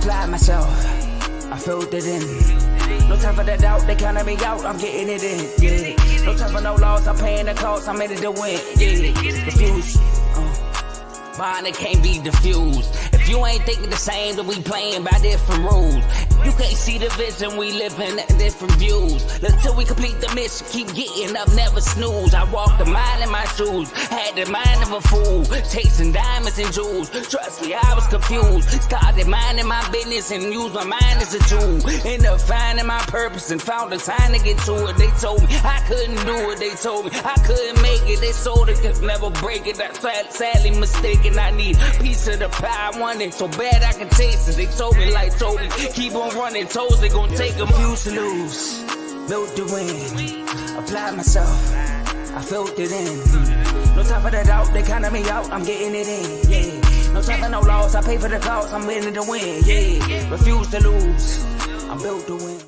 applied myself. I filled it in. No time for the doubt, they counted me out, I'm getting it in, yeah. No time for no loss, I'm paying the cost, I'm in it to win, yeah. Refuse, mine, it can't be diffused. If you ain't thinking the same, then we playing by different rules. You can't see the vision, we living at different views. Until we complete the mission, keep getting up, never snooze. I walked a mile in my shoes, had the mind of a fool, chasing diamonds and jewels. Trust me, I was confused. Started minding my business and used my mind as a tool. Ended up finding my purpose and found the time to get to it. They told me I couldn't do it, they told me I couldn't make it. They sold it, could never break it. That's sadly mistaken. I need a piece of the pie, I want it so bad I can taste it. They told me like told me, keep on running toes, they gon' take them. Refuse to lose, built to win, applied myself, I filled it in. No time for the doubt, they counted me out, I'm getting it in, yeah. No time for no loss, I pay for the cost, I'm winning to win, yeah. Refuse to lose, I'm built to win.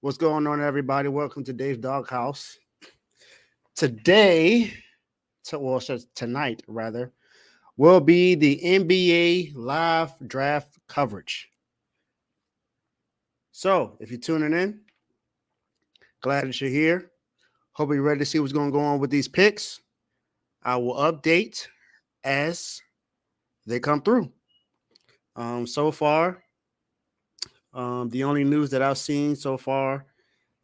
What's going on, everybody? Welcome to Dave's Doghouse. Tonight, rather, will be the NBA live draft coverage. So, if you're tuning in, glad that you're here. Hope you're ready to see what's going to go on with these picks. I will update as they come through. So far, the only news that I've seen so far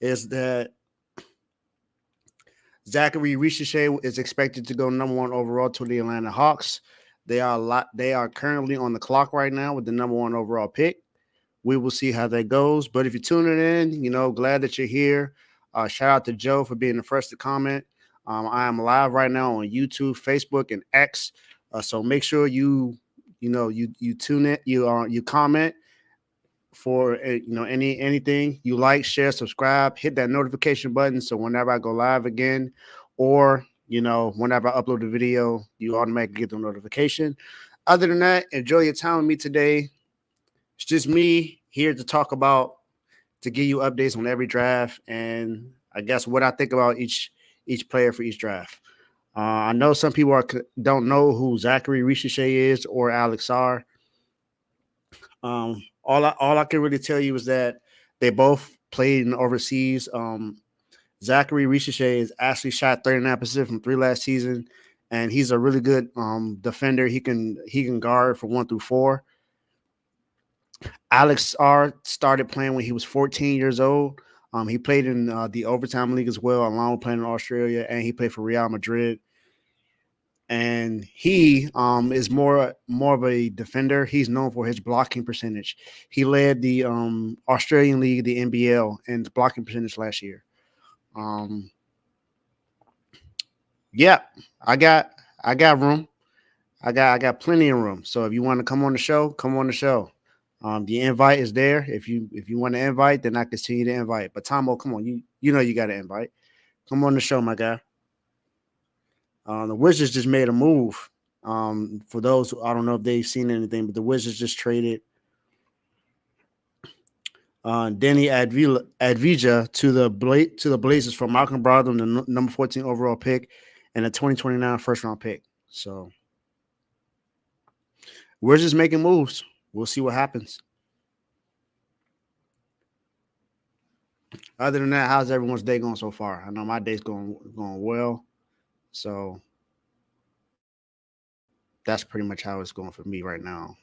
is that Zachary Richichet is expected to go number 1 overall to the Atlanta Hawks. They are currently on the clock right now with the number 1 overall pick. We will see how that goes. But if you're tuning in, glad that you're here. Shout out to Joe for being the first to comment. I am live right now on YouTube, Facebook, and X. So make sure you tune in, you comment for anything you like, share, subscribe, hit that notification button so whenever I go live again, or whenever I upload a video, you automatically get the notification. Other than that, enjoy your time with me today. It's just me here to give you updates on every draft, and I guess what I think about each player for each draft. I know some people don't know who Zachary Richichet is or Alex Sarr. All I can really tell you is that they both played in overseas. Zachary Richichet is actually shot 39% from 3 last season, and he's a really good defender. He can guard from 1 through 4. Alex Sarr started playing when he was 14 years old. He played in the overtime league as well, along with playing in Australia, and he played for Real Madrid. And he is more of a defender. He's known for his blocking percentage. He led the Australian League, the NBL, in the blocking percentage last year. Yeah, I got room. I got plenty of room. So if you want to come on the show, come on the show. The invite is there. If you want to invite, then I can see you to invite. But Tomo, come on, you got to invite. Come on the show, my guy. The Wizards just made a move. For those who I don't know if they've seen anything, but the Wizards just traded Denny Advija to the Blazers for Malcolm Brogdon, the number 14 overall pick, and a 2029 first-round pick. So we're just making moves. We'll see what happens. Other than that, how's everyone's day going so far? I know my day's going well. So that's pretty much how it's going for me right now.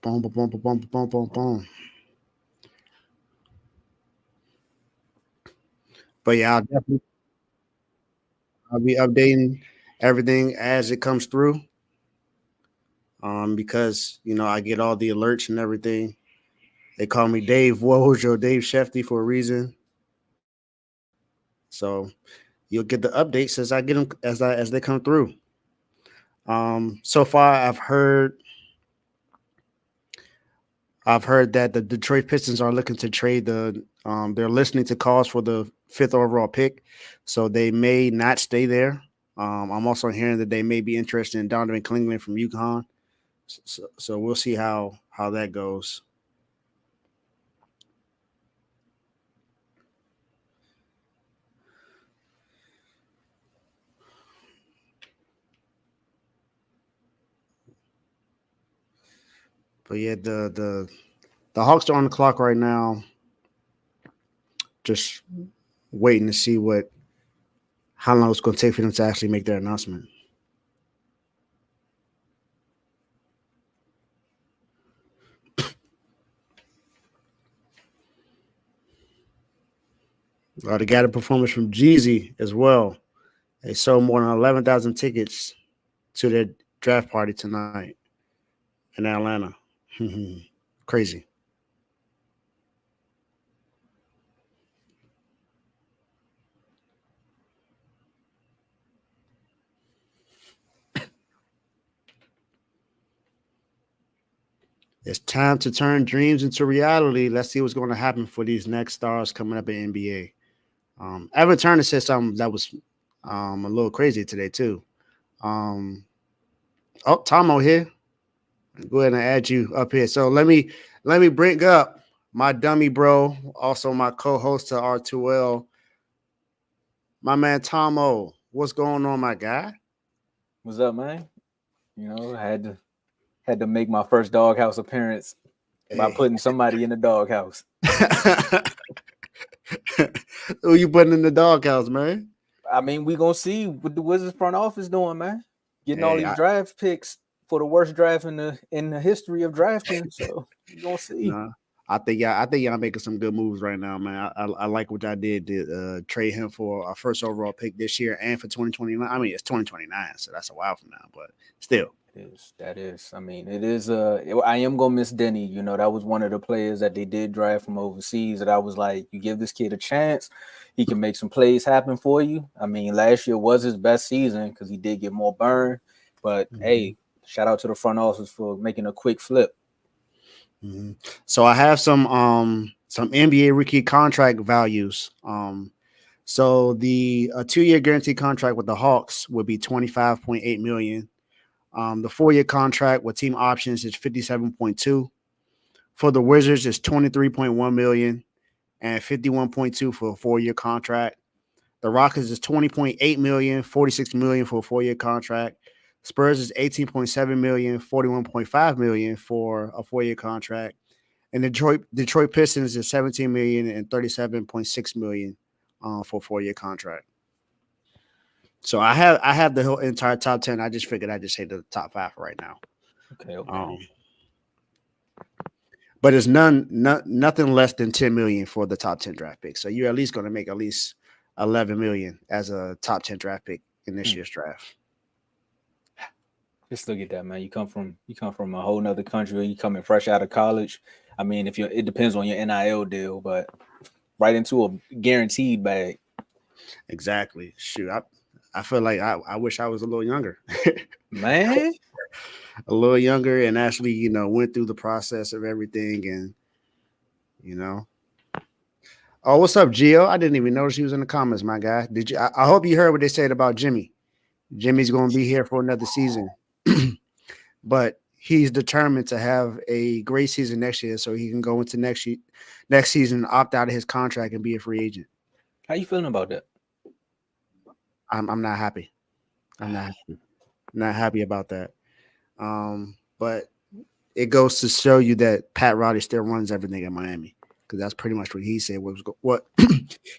Boom, boom, boom, boom, boom, boom, boom. But yeah, I'll be updating everything as it comes through. Because I get all the alerts and everything. They call me Dave Woj, Dave Shefty for a reason. So you'll get the updates as I get them as they come through. So far, I've heard that the Detroit Pistons are looking to trade they're listening to calls for the 5th overall pick, so they may not stay there. I'm also hearing that they may be interested in Donovan Klingman from UConn. So we'll see how that goes. But yeah, the Hawks are on the clock right now, just waiting to see how long it's going to take for them to actually make their announcement. They got a performance from Jeezy as well. They sold more than 11,000 tickets to their draft party tonight in Atlanta. Crazy. It's time to turn dreams into reality. Let's see what's going to happen for these next stars coming up in NBA. Evan Turner said something that was a little crazy today too. Tomo here. Go ahead and add you up here. So let me bring up my dummy bro, also my co-host to R2L, my man Tomo. What's going on, my guy? What's up, man? I had to make my first doghouse appearance by putting somebody in the doghouse. Who you putting in the doghouse, man? I mean, we gonna see what the Wizards front office doing, man. Getting all these draft picks for the worst draft in the history of drafting. So we gonna see. I think y'all making some good moves right now, man. I like what y'all did to trade him for our first overall pick this year and for 2029. I mean, it's 2029, so that's a while from now, but still. That is. I mean, it is. I am gonna miss Denny. That was one of the players that they did draft from overseas. That I was like, you give this kid a chance, he can make some plays happen for you. I mean, last year was his best season because he did get more burn. But hey, shout out to the front office for making a quick flip. Mm-hmm. So I have some NBA rookie contract values. So the 2-year guaranteed contract with the Hawks would be $25.8 million. The 4-year contract with team options is 57.2. For the Wizards, it's 23.1 million and 51.2 for a 4-year contract. The Rockets is 20.8 million, 46 million for a 4-year contract. Spurs is 18.7 million, 41.5 million for a 4-year contract. And Detroit Pistons is 17 million and 37.6 million for a 4-year contract. So I have the whole entire top 10. I just figured I'd just say the top 5 right now. Okay. But it's nothing less than 10 million for the top 10 draft pick. So you're at least going to make at least 11 million as a top 10 draft pick in this year's draft. Just look at that, man. You come from a whole nother country. You coming fresh out of college. I mean, it depends on your NIL deal, but right into a guaranteed bag. Exactly. Shoot, I feel like I wish I was a little younger, man. A little younger and actually, went through the process of everything and, Oh, what's up, Gio? I didn't even notice he was in the comments, my guy. Did you? I hope you heard what they said about Jimmy. Jimmy's going to be here for another season, but he's determined to have a great season next year so he can go into next season, opt out of his contract and be a free agent. How you feeling about that? I'm not happy. I'm not happy about that. But it goes to show you that Pat Riley still runs everything in Miami, because that's pretty much what he said. What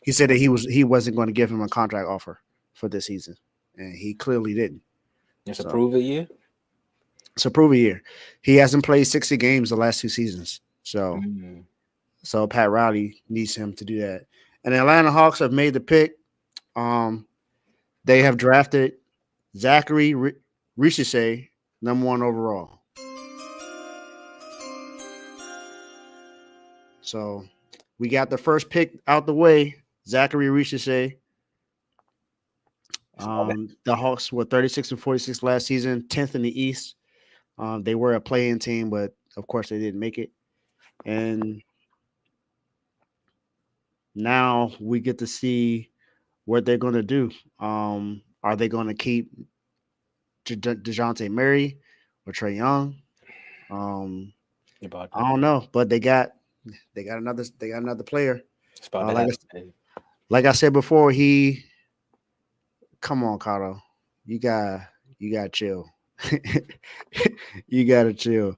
he said that he wasn't going to give him a contract offer for this season, and he clearly didn't. It's a prove a year. It's a prove a year. He hasn't played 60 games the last 2 seasons, so so Pat Riley needs him to do that. And the Atlanta Hawks have made the pick. They have drafted Zachary Richardson, number 1 overall. So we got the first pick out the way, Zachary Richardson. The Hawks were 36-46 last season, 10th in the East. They were a play-in team, but of course they didn't make it. And now we get to see what they're going to do. Are they going to keep DeJounte Murray or Trae Young? I don't know, but they got another player. Like I said before, come on, Carlo, you got chill. You gotta chill.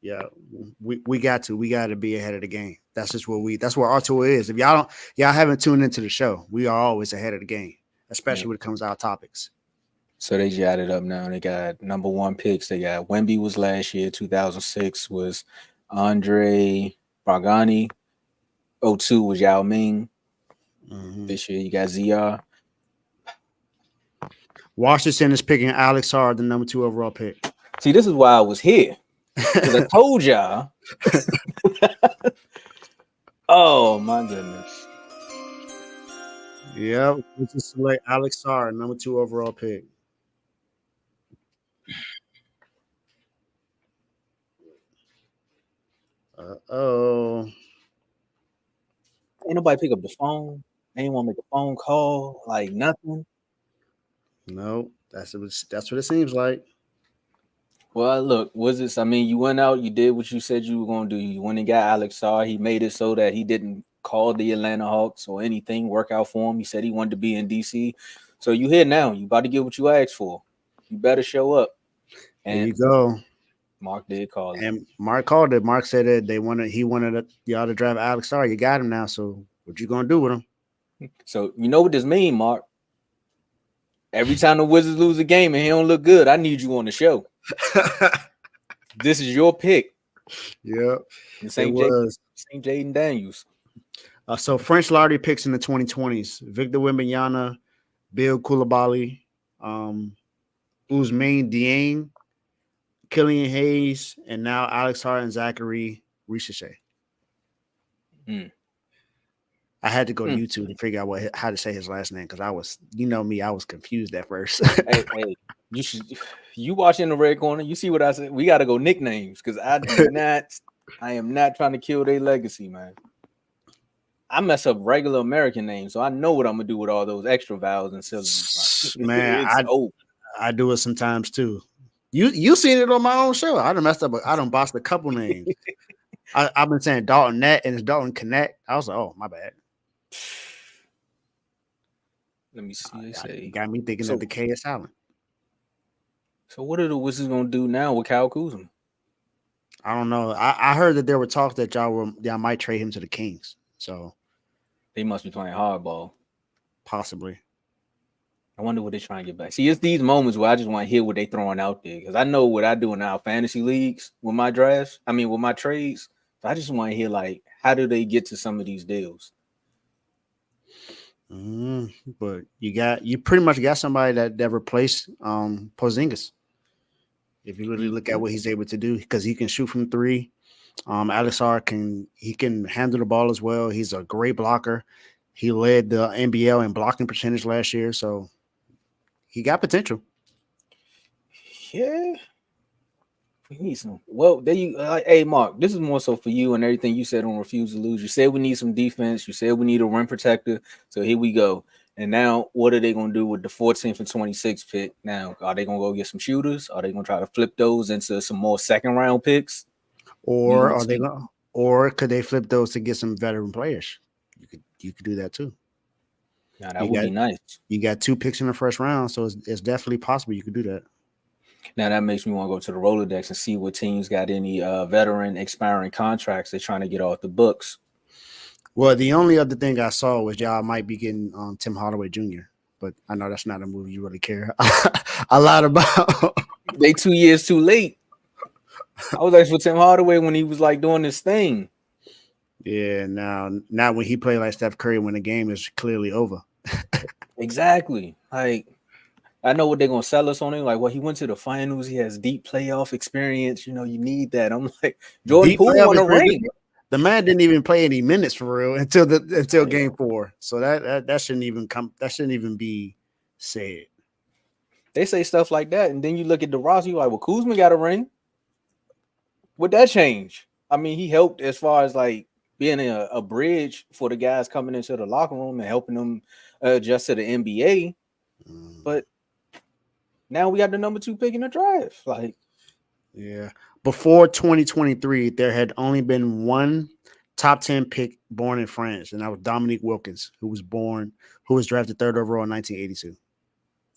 Yeah, we got to be ahead of the game. That's just that's where R2L is. If y'all haven't tuned into the show, we are always ahead of the game, especially when it comes to our topics. So they jotted up now. They got number 1 picks. They got Wemby was last year. 2006 was Andre Bargani. 02 was Yao Ming. This year you got ZR. Washington is picking Alex Hard, the number 2 overall pick. See, this is why I was here. Because I told y'all. Oh my goodness. Yeah, we just select Alex Hard, number 2 overall pick. Oh. Ain't nobody pick up the phone. Ain't want to make a phone call. Like nothing. No, that's what it seems like. Well, look, was this? I mean, you went out, you did what you said you were going to do. You went and got Alex Sarr. He made it so that he didn't call the Atlanta Hawks or anything work out for him. He said he wanted to be in DC. So you here now. You about to get what you asked for. You better show up. And there you go. Mark did call it. And Mark called it. Mark said that he wanted y'all to draft Alex Sarr. You got him now. So what you gonna do with him? So you know what this mean, Mark? Every time the Wizards lose a game and he don't look good, I need you on the show. This is your pick. Yeah, St. Jaden Daniels. So French lottery picks in the 2020s: Victor Wembanyama, Bill Koulibaly, Ousmane Dieng, Killian Hayes, and now Alex Hart and Zachary Richeche. I had to go to YouTube to figure out how to say his last name because I was confused at first. hey, you watching the red corner, you see what I said. We got to go nicknames because I am not trying to kill their legacy, man. I mess up regular American names, so I know what I'm gonna do with all those extra vowels and syllables. Man, I do it sometimes too. You seen it on my own show. I done messed up. I done bossed a couple names. I've been saying Dalton Net and it's Dalton Connect. I was like, oh, my bad. Let me see. Got me thinking of the K is silent. So what are the Wizards gonna do now with Kyle Kuzma? I don't know. I heard that there were talks that y'all might trade him to the Kings. So they must be playing hardball. Possibly. I wonder what they're trying to get back. See, it's these moments where I just want to hear what they're throwing out there because I know what I do in our fantasy leagues with my drafts. I mean, with my trades. So I just want to hear like, how do they get to some of these deals? But you pretty much got somebody that replaced Porzingis. If you really look at what he's able to do, because he can shoot from 3. Alex Sarr can handle the ball as well. He's a great blocker. He led the NBL in blocking percentage last year, so he got potential. Yeah. We need some. Well, there you. Hey, Mark, this is more so for you and everything you said on Refuse to Lose. You said we need some defense. You said we need a rim protector. So here we go. And now, what are they going to do with the 14th and 26th pick? Now, are they going to go get some shooters? Are they going to try to flip those into some more second round picks? Or could they flip those to get some veteran players? You could do that too. Now that would be nice. You got 2 picks in the first round, so it's definitely possible you could do that. Now that makes me want to go to the Rolodex and see what teams got any veteran expiring contracts they're trying to get off the books. Well, the only other thing I saw was y'all might be getting Tim Hardaway Jr., but I know that's not a move you really care a lot about. They 2 years too late. I was asking for Tim Hardaway when he was like doing this thing. Yeah, now when he played like Steph Curry when the game is clearly over. Exactly. Like, I know what they're gonna sell us on him. Like, well, he went to the finals. He has deep playoff experience. You know, you need that. I'm like, Jordan Poole won a ring. The man didn't even play any minutes for real until game 4. So that shouldn't even come. That shouldn't even be said. They say stuff like that, and then you look at the roster. You're like, well, Kuzma got a ring. Would that change? I mean, he helped as far as like being a bridge for the guys coming into the locker room and helping them adjust to the NBA. But now we got the number 2 pick in the draft. Like, yeah. Before 2023, there had only been one top 10 pick born in France, and that was Dominique Wilkins, who was drafted 3rd overall in 1982.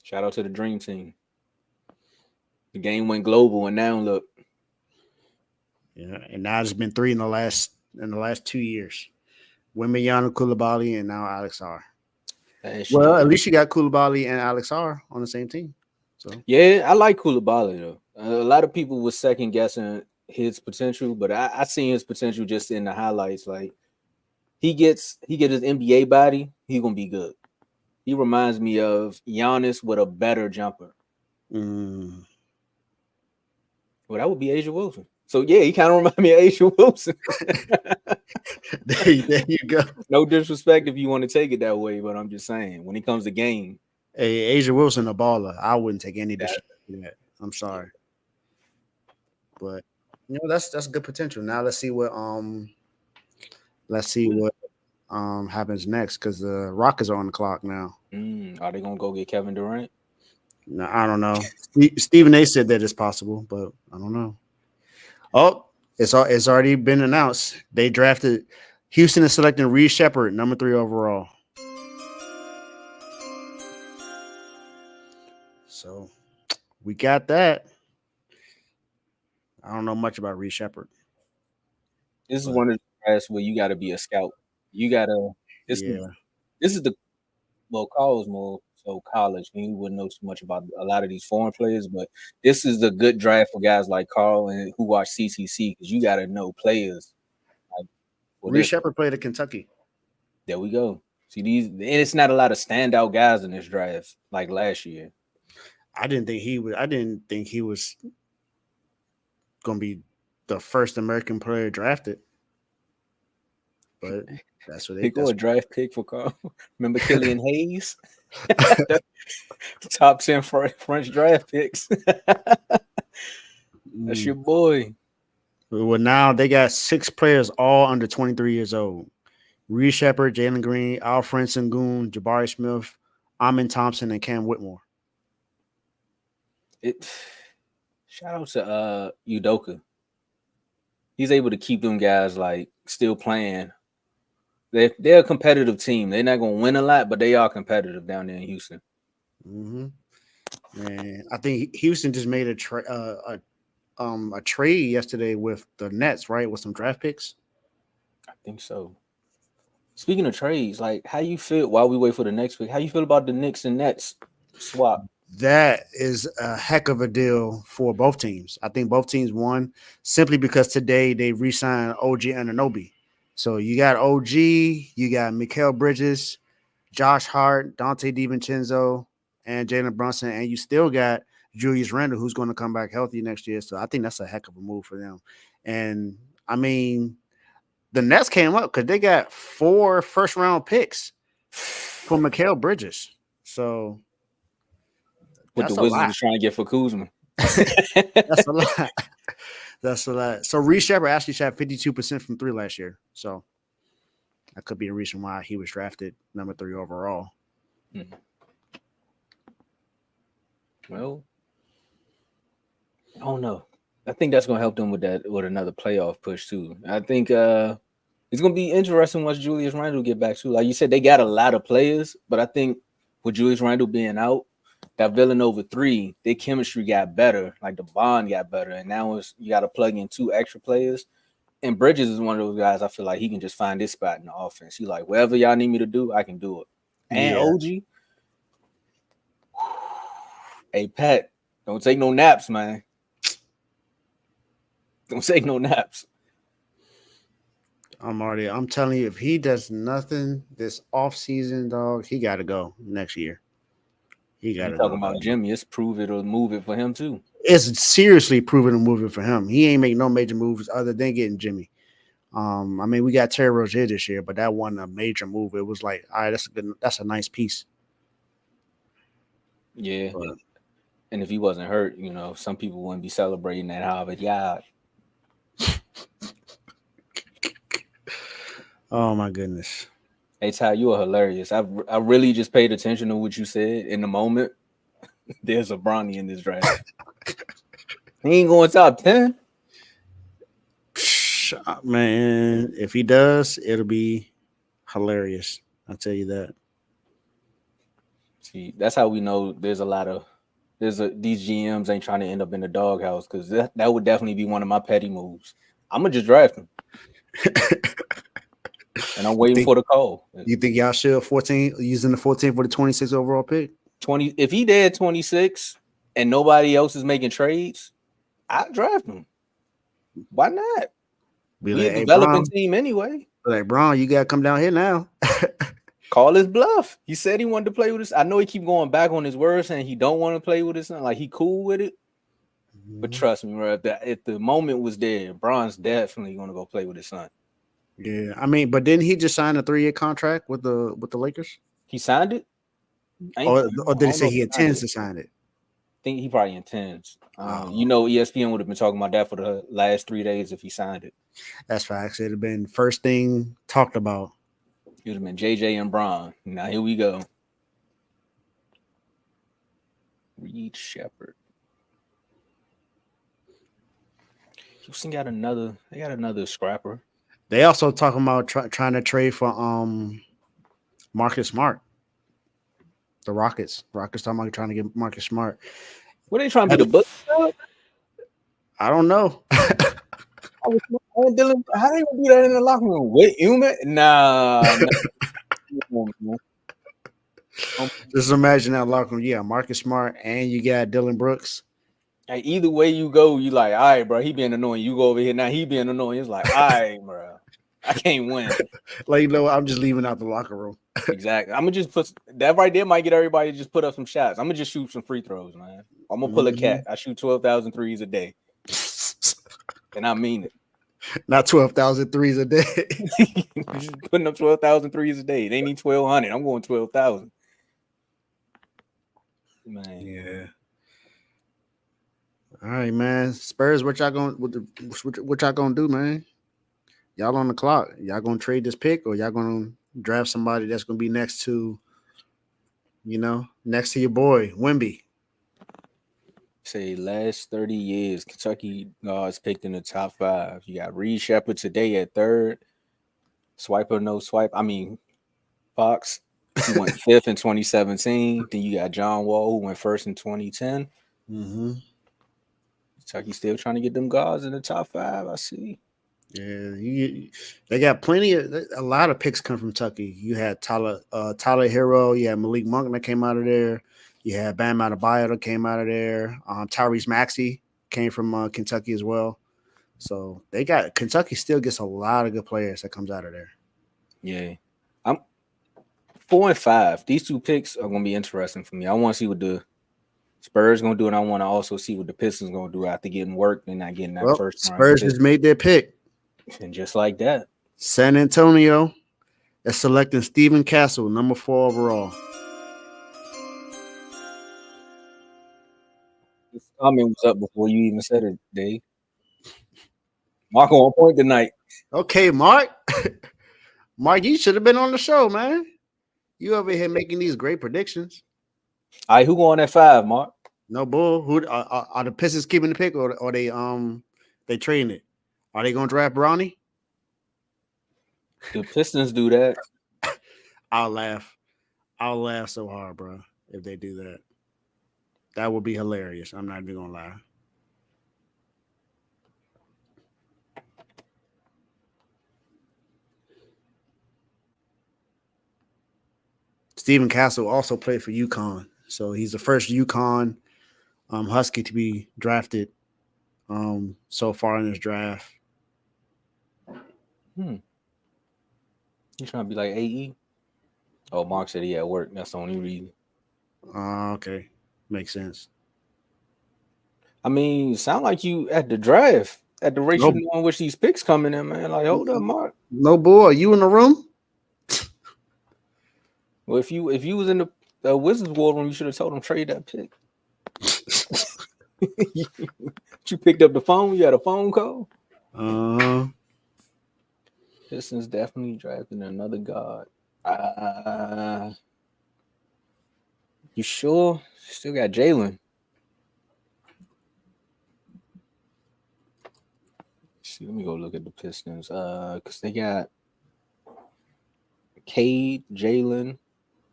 Shout out to the Dream Team. The game went global, and now look. Yeah, and now it's been 3 in the last 2 years. Wembanyama, Koulibaly, and now Alex R. That Well, at shit. least you got Koulibaly and Alex R on the same team. So Yeah, I like Koulibaly though. A lot of people were second guessing his potential, but I seen his potential just in the highlights. Like he get his NBA body, he gonna be good. He reminds me of Giannis with a better jumper. mm, Well, that would be Asia Wilson. So yeah, he kind of reminds me of Asia Wilson. there you go. No disrespect if you want to take it that way, but I'm just saying when it comes to game, Hey, Asia Wilson, a baller. I wouldn't take any that disrespect to that. I'm sorry, but that's good potential. Now let's see what happens next because the Rockets are on the clock now. are they gonna go get Kevin Durant? Now, I don't know. Stephen A. said that it's possible, but I don't know. Oh, it's already been announced. They drafted Houston is selecting Reed Shepard, number 3 overall. So we got that. I don't know much about Reed Shepard, This is but one of the drafts where you got to be a scout. You gotta. This yeah, this is the Carl was more so college, and he wouldn't know too much about a lot of these foreign players. But this is a good draft for guys like Carl and who watch CCC because you got to know players. Like for Reed this, Shepard played at Kentucky. there we go. See these, and it's not a lot of standout guys in this draft like last year. I didn't think he was. I didn't think he was going to be the first American player drafted. But that's what They go that's a draft pick for Carl. Remember Killian Hayes? Top 10 French draft picks. That's your boy. Well, now they got 6 players all under 23 years old. Reed Shepard, Jalen Green, Alfred Sengun, Jabari Smith, Amin Thompson, and Cam Whitmore. Shout out to Udoka. He's able to keep them guys like still playing. They're a competitive team. They're not gonna win a lot, but they are competitive down there in Houston. Mm-hmm. Man, I think Houston just made a trade yesterday with the Nets, right? With some draft picks. I think so. Speaking of trades, like how you feel while we wait for the next pick, how you feel about the Knicks and Nets swap? That is a heck of a deal for both teams. I think both teams won simply because today they re-signed OG Anunoby. So you got OG, you got Mikal Bridges, Josh Hart, Dante DiVincenzo, and Jalen Brunson, and you still got Julius Randle, who's going to come back healthy next year. So I think that's a heck of a move for them. And I mean, the Nets came up because they got 4 first-round picks for Mikal Bridges. So What the that's a Wizards lot. was trying to get for Kuzma. That's a lot. That's a lot. So Reed Shepard actually shot 52% from 3 last year. So that could be a reason why he was drafted number 3 overall. Mm-hmm. Well, I don't know. I think that's gonna help them with another playoff push too. I think it's gonna be interesting once Julius Randle get back too. Like you said, they got a lot of players, but I think with Julius Randle being out, that Villanova 3, their chemistry got better, like the bond got better, and now you got to plug in 2 extra players. And Bridges is one of those guys I feel like he can just find his spot in the offense. He like, whatever y'all need me to do, I can do it. And OG, hey Pat, don't take no naps, man. Don't take no naps. I'm telling you, if he does nothing this offseason, dog, he got to go next year. He got to go. Talking about Jimmy, it's prove it or move it for him too. It's seriously proven a moving for him. He ain't make no major moves other than getting Jimmy. I mean, we got Terry Rozier this year, but that wasn't a major move. It was like, all right, that's a nice piece. Yeah. But, and if he wasn't hurt, some people wouldn't be celebrating that Harvard yard. Oh my goodness. Hey Ty, you are hilarious. I really just paid attention to what you said in the moment. There's a Bronny in this draft. He ain't going top 10. Man, if he does, it'll be hilarious. I'll tell you that. See, that's how we know these GMs ain't trying to end up in the doghouse because that would definitely be one of my petty moves. I'm gonna just draft him, and I'm waiting for the call. You think y'all should 14 using the 14 for the 26 overall pick? 20. If he did 26 and nobody else is making trades, I'd draft him. Why not? Be We like, a hey, developing Bron, team anyway. like, Bron, you gotta come down here now. Call his bluff. He said he wanted to play with us. I know he keep going back on his word saying he don't want to play with his son. Like he cool with it. But trust me, bro, if the moment was there, Bron's definitely gonna go play with his son. Yeah, I mean, but didn't he just sign a 3-year contract with the Lakers? He signed it? Or did he don't say know he if he signed intends it. to sign it? I think he probably intends. Oh. You know, ESPN would have been talking about that for the last 3 days if he signed it. That's facts. It'd have been first thing talked about. It would have been JJ and Bron. Now here we go. Reed Shepard. Houston got another. They got another scrapper. They also talking about trying to trade for Marcus Smart. The Rockets talking about trying to get Marcus Smart. What are they trying to be the book? I don't know. How they gonna do that in the locker room? Wait, Uman? Nah. Just imagine that locker room. Yeah, Marcus Smart and you got Dylan Brooks. Hey, either way you go, you like, all right, bro. He being annoying. You go over here now. He being annoying. It's like, all right, bro. I can't win. Like, you know, I'm just leaving out the locker room. Exactly. I'm gonna just put that right there. Might get everybody to just put up some shots. I'm gonna just shoot some free throws, man. I'm gonna pull a cat. I shoot 12,000 threes a day, and I mean it. Not 12,000 threes a day. Just putting up 12,000 threes a day. They need 1,200. I'm going 12,000. Man, yeah. All right, man. Spurs, what y'all gonna do, man? Y'all on the clock. Y'all gonna trade this pick, or y'all gonna draft somebody that's gonna be next to your boy Wemby? say last 30 years, Kentucky guards picked in the top 5. You got Reed Shepard today at 3rd. Swipe or no swipe. I mean, Fox. He went 5th in 2017. Then you got John Wall, who went 1st in 2010. Mm-hmm. Kentucky still trying to get them guards in the top 5. I see. Yeah, they got a lot of picks come from Kentucky. You had Tyler Hero, you had Malik Monk that came out of there. You had Bam Adebayo that came out of there. Tyrese Maxey came from Kentucky as well. So Kentucky still gets a lot of good players that comes out of there. Yeah, I'm 4 and 5. These 2 picks are gonna be interesting for me. I want to see what the Spurs gonna do, and I want to also see what the Pistons gonna do after getting worked and not getting that first round. Spurs just made their pick, and just like that, San Antonio is selecting Stephen Castle, number 4 overall. This comment was up before you even said it, Dave. Marco on point tonight. Okay, Mark. Mark, you should have been on the show, man. You over here making these great predictions. All right, who going at 5, Mark? No bull. Who are the Pistons keeping the pick, or they trading it? Are they gonna draft Bronny? The Pistons do that. I'll laugh so hard, bro, if they do that. That would be hilarious. I'm not even gonna lie. Stephen Castle also played for UConn, so he's the first UConn Husky to be drafted so far in this draft. You trying to be like AE? Oh, Mark said he at work. That's the only reason. Okay, makes sense. I mean, sound like you at the draft at the rate you know in which these picks coming in, man. Like, hold up, Mark. No boy, are you in the room? Well, if you was in the Wizards war room, you should have told him trade that pick. You picked up the phone. You had a phone call. Pistons definitely drafting another guard. You sure? Still got Jalen. See, let me go look at the Pistons. Because they got Cade, Jalen.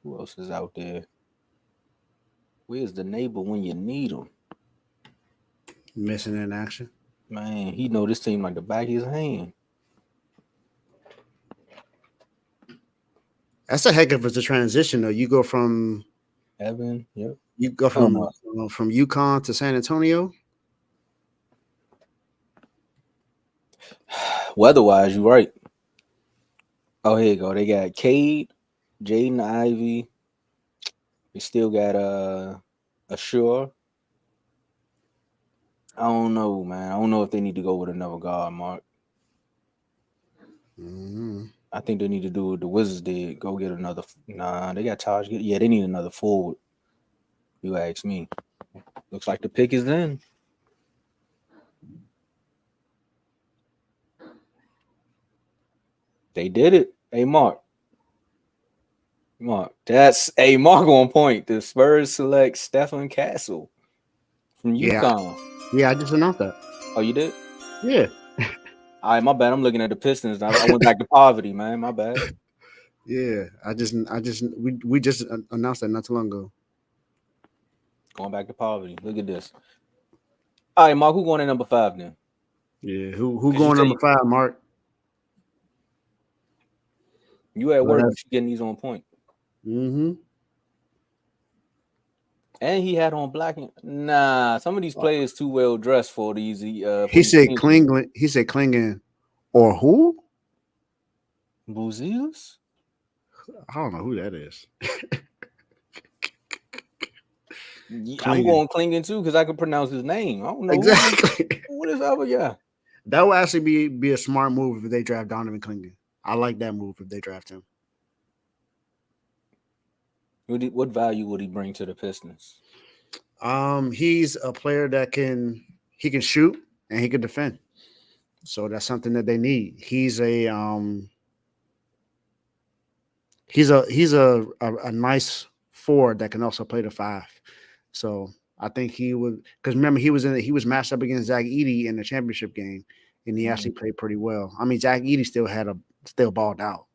Who else is out there? Where's the neighbor when you need him? Missing in action. Man, he know this team like the back of his hand. That's a heck of a transition, though. You go from Evan, yep. from UConn to San Antonio. Weather-wise, you right. Oh, here you go. They got Cade, Jaden Ivey. They still got Ashur. I don't know, man. I don't know if they need to go with another guard, Mark. Mm-hmm. I think they need to do what the Wizards did. Go get another. Nah, they got Taj. Yeah, they need another forward. You ask me. Looks like the pick is in. They did it. Hey, Mark. That's a Mark on point. The Spurs select Stephen Castle from UConn. Yeah, I just announced that. Oh, you did? Yeah. All right, my bad. I'm looking at the Pistons. I went back to poverty, man. My bad. Yeah, we just announced that not too long ago. Going back to poverty. Look at this. All right, Mark, who going in number 5 then? Yeah, who going number 5, Mark? You at work, you should getting these on point. Mm-hmm. And he had on black. Nah, some of these players too well dressed for these. He said Klingon, or who? Buzius? I don't know who that is. I'm going Klingon too because I can pronounce his name. I don't know exactly. What is other guy? That would actually be a smart move if they draft Donovan Klingon. I like that move if they draft him. What value would he bring to the Pistons? He's a player that can shoot and he can defend. So that's something that they need. He's a nice forward that can also play the 5. So I think he would, because remember he was matched up against Zach Edey in the championship game, and he actually played pretty well. I mean, Zach Edey still balled out,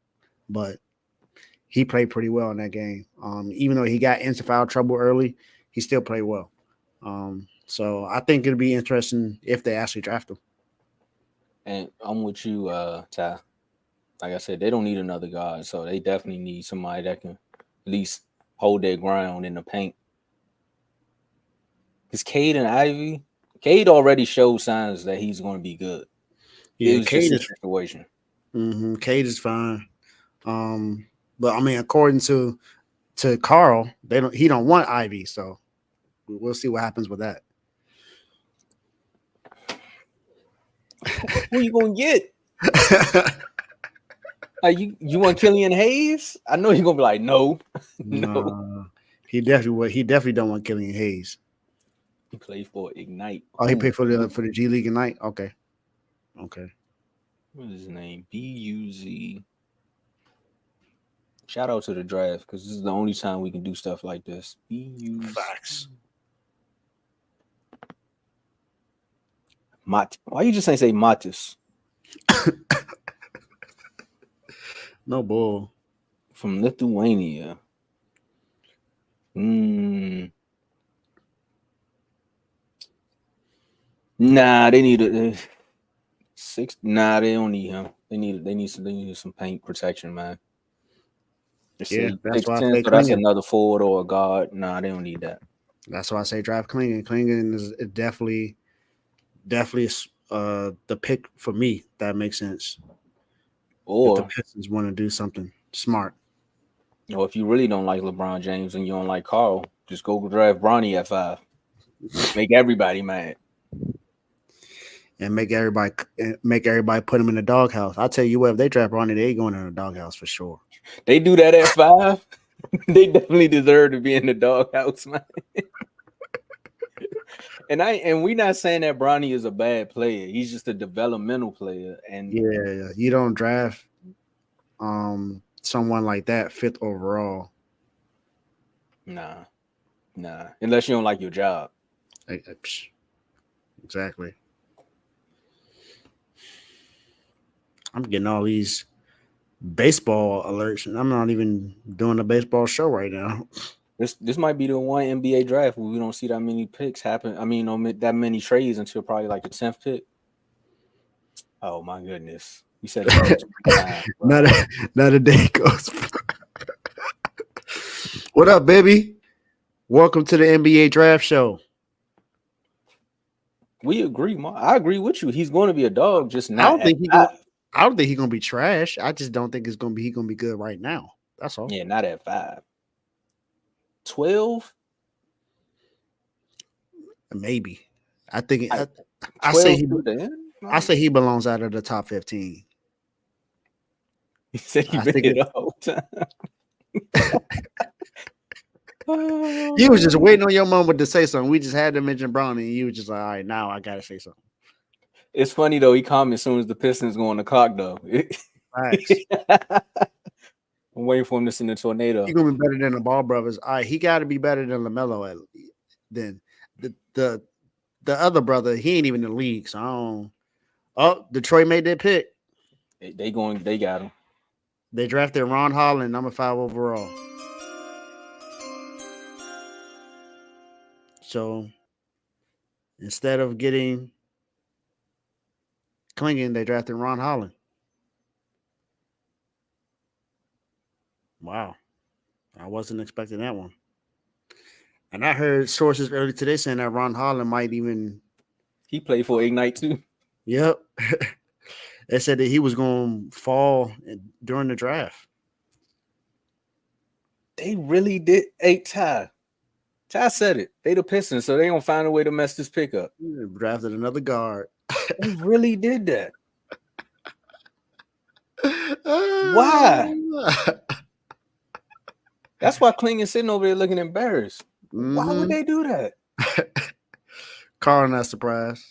but he played pretty well in that game. Even though he got into foul trouble early, he still played well. So I think it'll be interesting if they actually draft him. And I'm with you, Ty. Like I said, they don't need another guard, so they definitely need somebody that can at least hold their ground in the paint. Because Cade already showed signs that he's going to be good. Yeah, Cade is a situation. Cade is fine. But I mean, according to Carl, he don't want Ivy, so we'll see what happens with that. Who you gonna get? You want Killian Hayes? I know you're gonna be like, no. He definitely don't want Killian Hayes. He played for Ignite. Oh, he played for the G League Ignite. Okay. What is his name? BUZ. Shout out to the draft because this is the only time we can do stuff like this. BUZ. Facts. Why you just ain't say Matis? No bull. From Lithuania. Nah, they need a 6. Nah, they don't need him. They need some paint protection, man. Yeah, that's why 6'10", I say so that's another forward or a guard. Nah, they don't need that. That's why I say draft Klingon. Klingon is definitely the pick for me. That makes sense. Or if the Pistons want to do something smart. Or if you really don't like LeBron James and you don't like Carl, just go draft Bronny at 5. Make everybody mad. And make everybody put him in the doghouse. I'll tell you what, if they draft Bronny, they going in the doghouse for sure. They do that at 5. They definitely deserve to be in the doghouse, man. And we not saying that Bronny is a bad player. He's just a developmental player. And yeah, you don't draft someone like that 5th overall. Nah. Unless you don't like your job. Exactly. I'm getting all these baseball alerts, and I'm not even doing a baseball show right now. This might be the one NBA draft where we don't see that many picks happen. I mean, that many trades until probably like the 10th pick. Oh my goodness. You said it time, not a day goes. What up, baby? Welcome to the NBA Draft Show. We agree, Mark. I agree with you. He's going to be a dog, just I not don't think at 5. I don't think he's gonna be trash. I just don't think he's gonna be good right now. That's all. Yeah, not at 5. 12? Maybe. I think I 12 say to the end? I say he belongs out of the top 15. He said he I been think here the whole time. You was just waiting on your moment to say something. We just had to mention Brown, and you was just like, all right, now I gotta say something. It's funny though. He comments as soon as the Pistons go on the clock though. Facts. I'm waiting for him to send a tornado. He's gonna be better than the Ball brothers. All right, he got to be better than LaMelo. Then the other brother, he ain't even in the league. So I don't. Oh, Detroit made their pick. They got him. They drafted Ron Holland, number 5 overall. So instead of getting Klingon, they drafted Ron Holland. Wow. I wasn't expecting that one. And I heard sources earlier today saying that Ron Holland might even... He played for Ignite too. Yep. They said that he was going to fall during the draft. They really did. Hey, Ty said it. They the Pistons, so they gonna find a way to mess this pick up. Drafted another guard. They really did that. Why? That's why Klingon's sitting over there looking embarrassed. Mm-hmm. Why would they do that? Carl not surprised.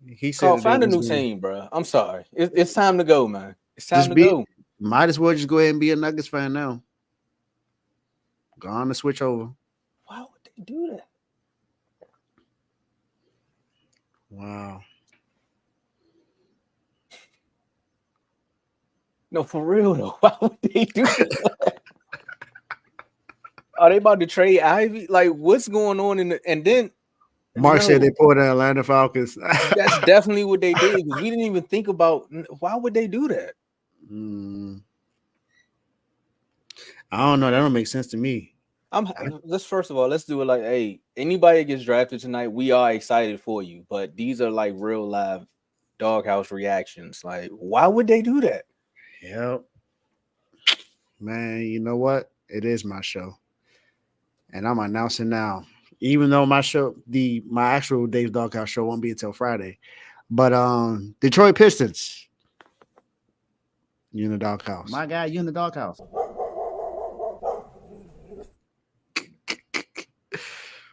He said, Carl, find a new team, bro. I'm sorry. It's time to go, man. It's time to go. Might as well just go ahead and be a Nuggets fan now. Go on to switch over. Why would they do that? Wow. No, for real though. Why would they do that? Are they about to trade Ivy? Like, what's going on and then Mark said they pulled the Atlanta Falcons. That's definitely what they did, because we didn't even think about why would they do that. I don't know. That don't make sense to me. First of all, let's do it like, hey, anybody that gets drafted tonight, we are excited for you, but these are like real live doghouse reactions. Like, why would they do that? Yep. Man, you know what? It is my show. And I'm announcing now. Even though my actual Dave's Doghouse show won't be until Friday. But Detroit Pistons. You in the doghouse. My guy, you in the doghouse.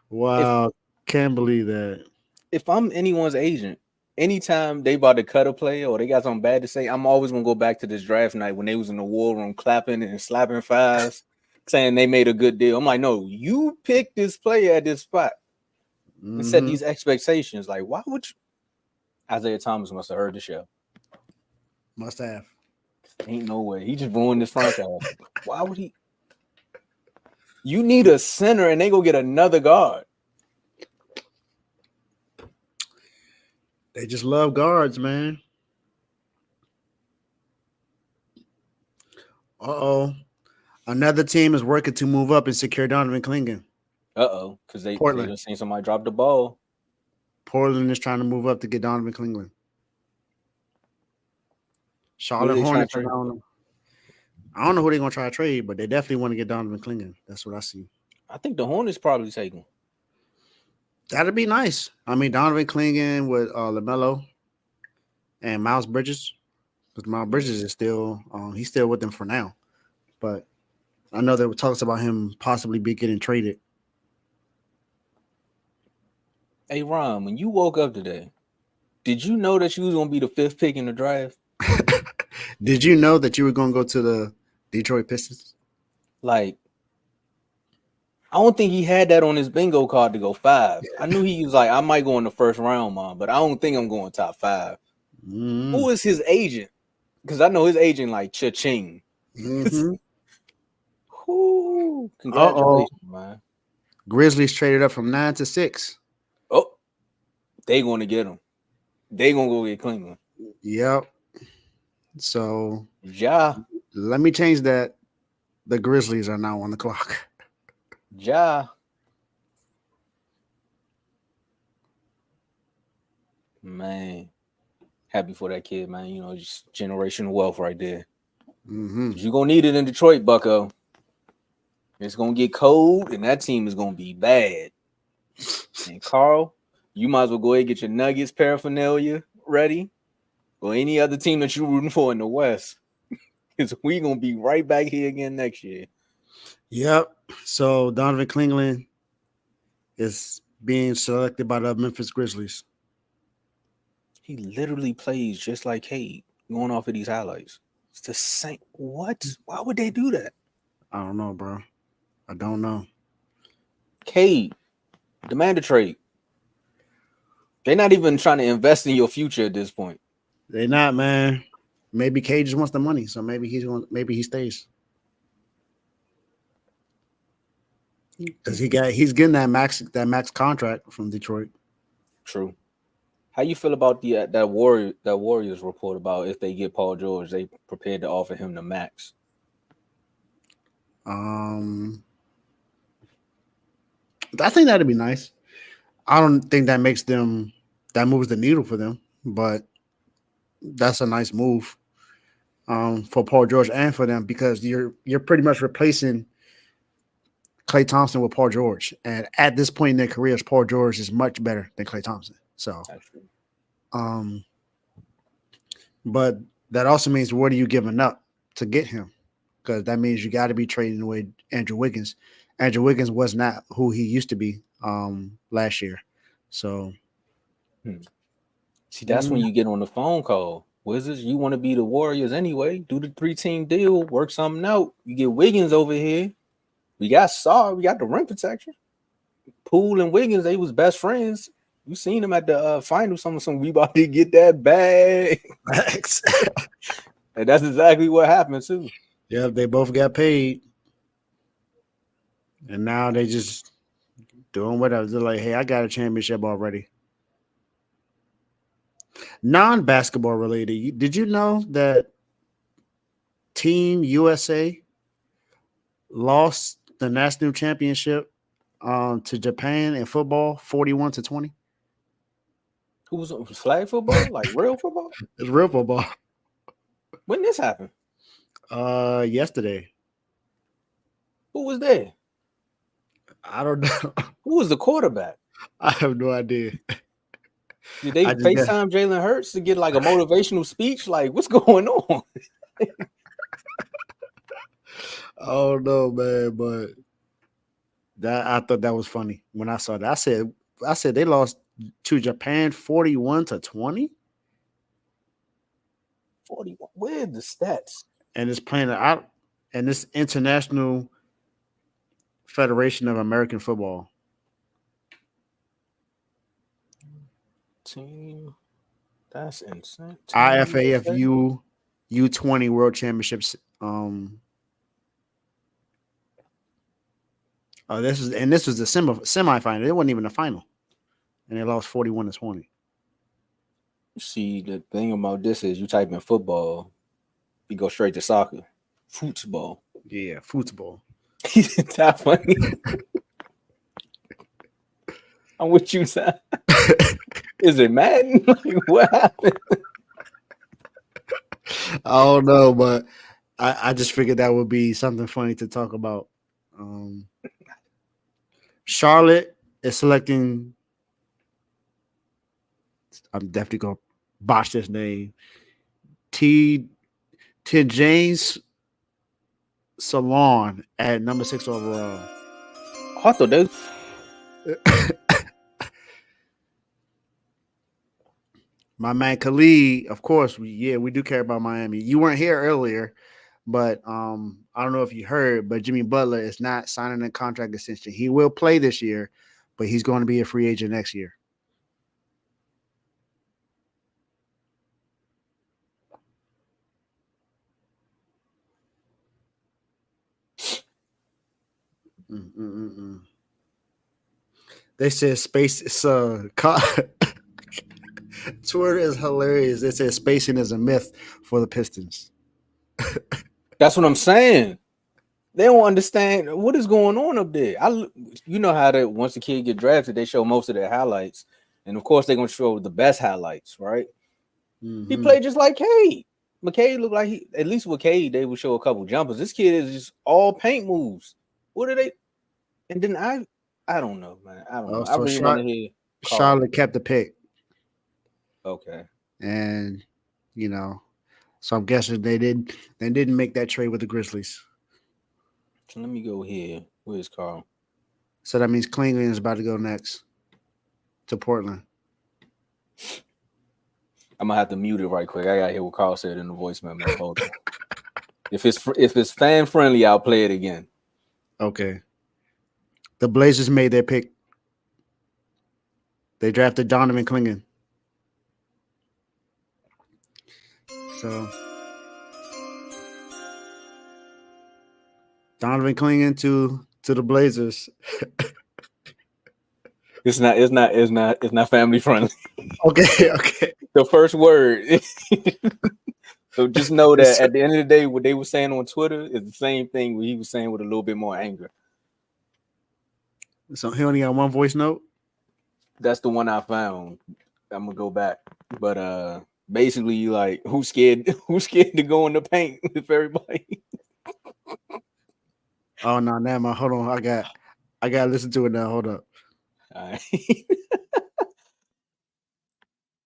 Wow. Can't believe that. If I'm anyone's agent, anytime they about to cut a player or they got something bad to say, I'm always gonna go back to this draft night when they was in the war room clapping and slapping fives, saying they made a good deal. I'm like, no, you picked this player at this spot and set these expectations. Like, why would you? Isaiah Thomas must have heard the show. Must have. Ain't no way. He just ruined this franchise. Why would he? You need a center and they go get another guard. They just love guards, man. Uh-oh. Another team is working to move up and secure Donovan Klingon. Uh-oh, because they just seen somebody drop the ball. Portland is trying to move up to get Donovan Klingon. Charlotte Hornets. I don't know who they're going to try to trade, but they definitely want to get Donovan Klingon. That's what I see. I think the Hornets probably take him. That'd be nice. I mean, Donovan Klingon with LaMelo and Miles Bridges. Because Miles Bridges is still he's still with them for now. But I know there were talks about him possibly be getting traded. Hey, Ron, when you woke up today, did you know that you was going to be the 5th pick in the draft? Did you know that you were going to go to the Detroit Pistons? Like, I don't think he had that on his bingo card to go 5. I knew he was like, I might go in the first round, Mom, but I don't think I'm going top 5. Who is his agent? Because I know his agent like cha-ching. Congratulations, man. Grizzlies traded up from 9 to 6. Oh, they going to get him. They going to go get Klingon. Yep. So Ja, let me change that. The Grizzlies are now on the clock. Ja. Man, happy for that kid, man. You know, just generational wealth right there. Mm-hmm. You're gonna need it in Detroit, Bucko. It's gonna get cold, and that team is gonna be bad. And Carl, you might as well go ahead and get your Nuggets paraphernalia ready, or any other team that you're rooting for in the West, because we're gonna be right back here again next year. Yep. So Donovan Cleveland is being selected by the Memphis Grizzlies. He literally plays just like Cade, going off of these highlights. It's the same. What? Why would they do that? I don't know, bro. I don't know. Cade, demand a trade. They're not even trying to invest in your future at this point. They're not, man. Maybe Cage just wants the money, so maybe he stays. Because he's getting that max contract from Detroit. True. How you feel about the that Warriors report about if they get Paul George, they prepared to offer him the max? I think that'd be nice. I don't think that moves the needle for them, but that's a nice move for Paul George and for them because you're pretty much replacing Klay Thompson with Paul George, and at this point in their careers, Paul George is much better than Klay Thompson. So, but that also means what are you giving up to get him? Because that means you got to be trading away Andrew Wiggins. Andrew Wiggins was not who he used to be last year. So, see, that's when you get on the phone call. Wizards, you want to be the Warriors anyway? Do the 3-team deal, work something out. You get Wiggins over here. We got Saw, we got the rim protection. Poole and Wiggins, they was best friends. You seen them at the final. Some we about to get that bag. And that's exactly what happened too. Yeah, they both got paid, and now they just doing whatever. They're like, "Hey, I got a championship already." Non-basketball related. Did you know that Team USA lost the national championship to Japan in football, 41-20? Who was flag football? Like real football? It's real football. When this happened? Yesterday. Who was there? I don't know. Who was the quarterback? I have no idea. Did they FaceTime Jalen Hurts to get like a motivational speech? Like, what's going on? I don't know, man, but I thought that was funny when I saw that. I said they lost to Japan 41-20. 41. Where are the stats? And it's playing out, and this International Federation of American Football. Team, that's insane. IFAF U20 World Championships. This was the semifinal. It wasn't even the final, and they lost 41-20. See, the thing about this is you type in football, you go straight to soccer, football. Yeah, football. It's that funny. I'm with you, Sam. Is it Madden? Like, what happened? I don't know, but I just figured that would be something funny to talk about. Charlotte is selecting. I'm definitely gonna botch this name. James Salon at number 6 overall. I thought that. My man Khalid, of course, we do care about Miami. You weren't here earlier, but I don't know if you heard, but Jimmy Butler is not signing a contract extension. He will play this year, but he's going to be a free agent next year. They said space is Twitter is hilarious. It says spacing is a myth for the Pistons. That's what I'm saying. They don't understand what is going on up there. You know how that once the kid get drafted, they show most of their highlights, and of course they're gonna show the best highlights, right? He played just like Cade. McCade looked like he, at least with Cade, they would show a couple jumpers. This kid is just all paint moves. What are they? And then I don't know, man. I don't know. I really want to hear. Charlotte kept the pick. Okay. And so I'm guessing they didn't make that trade with the Grizzlies. So let me go here. Where's Carl? So that means Klingon is about to go next to Portland. I'm gonna have to mute it right quick. I gotta hear what Carl said in the voice memo. Hold on. If it's fan friendly, I'll play it again. Okay. The Blazers made their pick. They drafted Donovan Klingon. So Donovan Klingon to the Blazers. It's not family friendly. Okay. The first word. So just know that at the end of the day, what they were saying on Twitter is the same thing what he was saying with a little bit more anger. So he only got one voice note? That's the one I found. I'm gonna go back. But basically, like, who's scared to go in the paint with everybody? Oh no, never mind. Hold on. I gotta listen to it now. Hold up. All right.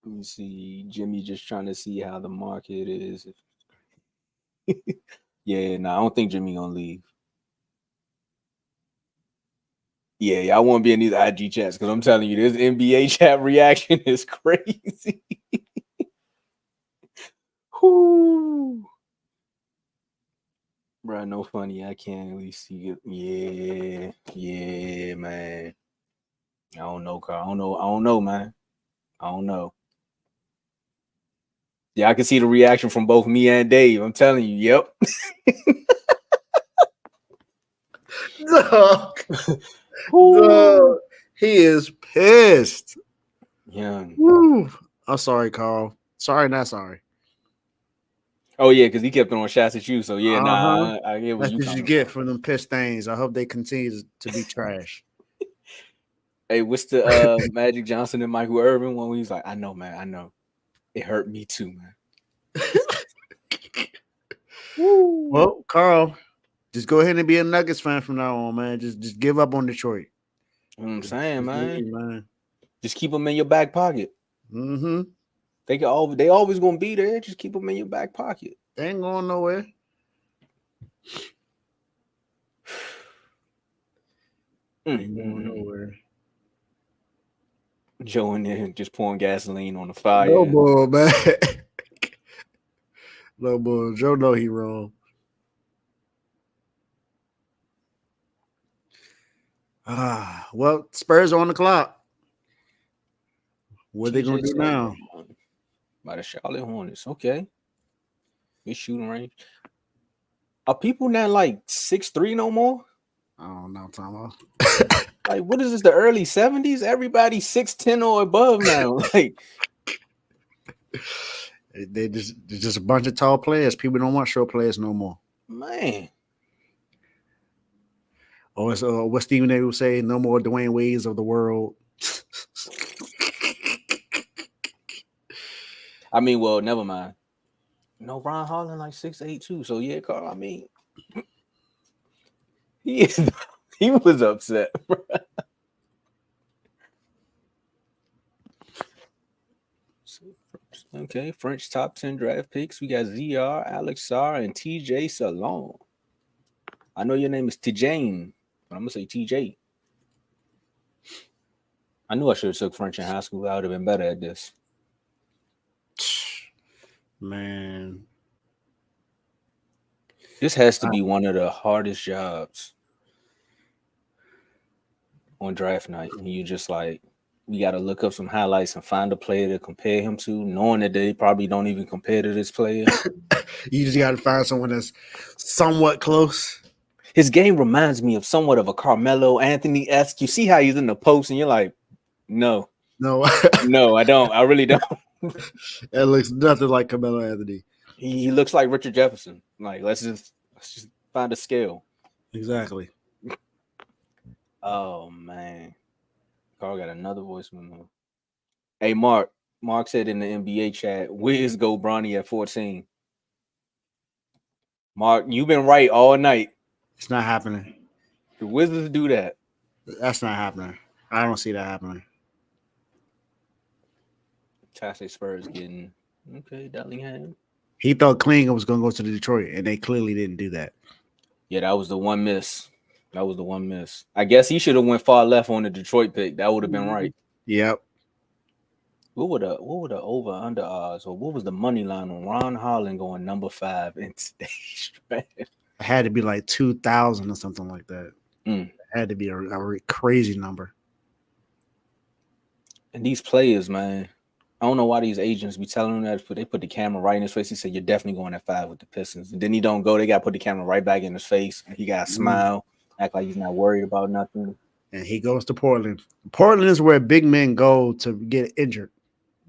Let me see. Jimmy just trying to see how the market is. Yeah, no, I don't think Jimmy gonna leave. Yeah, I won't be in these IG chats because I'm telling you, this NBA chat reaction is crazy. Whoo. Bro, no funny. I can't really see it. Yeah, man. I don't know, Carl. I don't know, man. I don't know. Yeah, I can see the reaction from both me and Dave. I'm telling you, yep. Dog, he is pissed. Yeah. Woo. I'm sorry, Carl. Sorry, not sorry. Oh yeah, because he kept throwing shots at you. So yeah, I get what that's you what you get from them piss stains. I hope they continue to be trash. Hey, what's the Magic Johnson and Michael Irvin one where he's like, I know, man, I know. It hurt me too, man. Well, Carl, just go ahead and be a Nuggets fan from now on, man. Just give up on Detroit. You know what I'm saying, man. Just keep them in your back pocket. Mm-hmm. They always gonna be there. Just keep them in your back pocket. They ain't going nowhere. Ain't going nowhere. Joe in there just pouring gasoline on the fire. No bull, man. No bull. Joe know he wrong. Well, Spurs are on the clock. What are they gonna do now? By the Charlotte Hornets. Okay. Good shooting range. Are people not like 6'3" no more? I don't know, Tom. Like, what is this? The early 70s? Everybody's 6'10" or above now. Like, they're just a bunch of tall players. People don't want short players no more. Man. Or it's, what Stephen A. will say, no more Dwayne Wades of the world. I mean, well, never mind. No, Ron Harlan like 6'8" too. So yeah, Carl. I mean, he was upset. Okay, French top 10 draft picks. We got ZR, Alex Sarr, and TJ Salon. I know your name is Tijane, but I'm gonna say TJ. I knew I should have took French in high school. I would have been better at this. Man, this has to be one of the hardest jobs on draft night. And you just like, we got to look up some highlights and find a player to compare him to, knowing that they probably don't even compare to this player. You just got to find someone that's somewhat close. His game reminds me of somewhat of a Carmelo Anthony-esque. You see how he's in the post and you're like, no, I don't. I really don't. That looks nothing like Carmelo Anthony. He looks like Richard Jefferson. Like let's just find a scale. Exactly. Oh man, Carl got another voicemail. Hey Mark. Mark said in the NBA chat, "Wiz go Bronny at 14." Mark, you've been right all night. It's not happening. The Wizards do that. That's not happening. I don't see that happening. Tassie Spurs getting okay. Dillingham. He thought Klingon was going to go to Detroit, and they clearly didn't do that. Yeah, that was the one miss. I guess he should have went far left on the Detroit pick. That would have been right. Yep. What were the over under odds, or what was the money line on Ron Holland going number 5 in today's draft? It had to be like 2,000 or something like that. It had to be a crazy number. And these players, man, I don't know why these agents be telling him that, but they put the camera right in his face. He said, "You're definitely going at 5 with the Pistons." And then he don't go. They got to put the camera right back in his face. And he got to smile, act like he's not worried about nothing. And he goes to Portland. Portland is where big men go to get injured.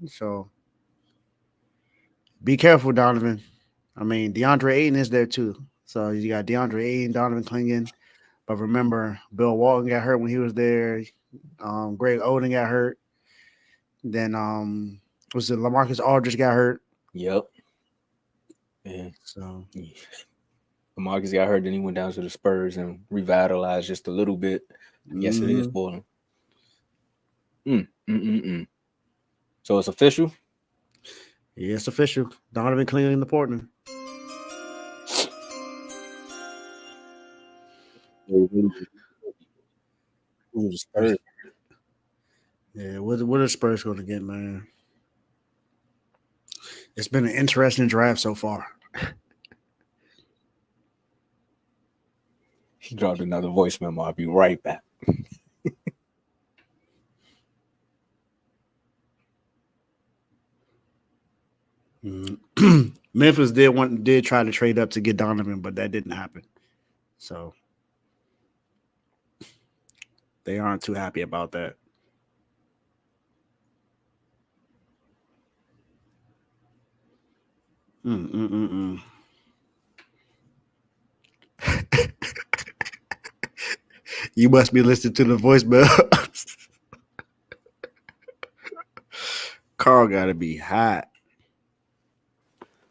So be careful, Donovan. I mean, DeAndre Ayton is there too. So you got DeAndre Ayton, Donovan Clingan. But remember, Bill Walton got hurt when he was there. Greg Oden got hurt. Then was it LaMarcus Aldridge got hurt? Yep. Yeah. So LaMarcus got hurt, then he went down to the Spurs and revitalized just a little bit. Yes, it is Portland. So it's official? Yeah, it's official. Donovan Clingan in the Portland. Yeah, what are Spurs going to get, man? It's been an interesting draft so far. He dropped another voice memo. I'll be right back. Memphis did try to trade up to get Donovan, but that didn't happen. So they aren't too happy about that. You must be listening to the voicemail. Carl got to be hot.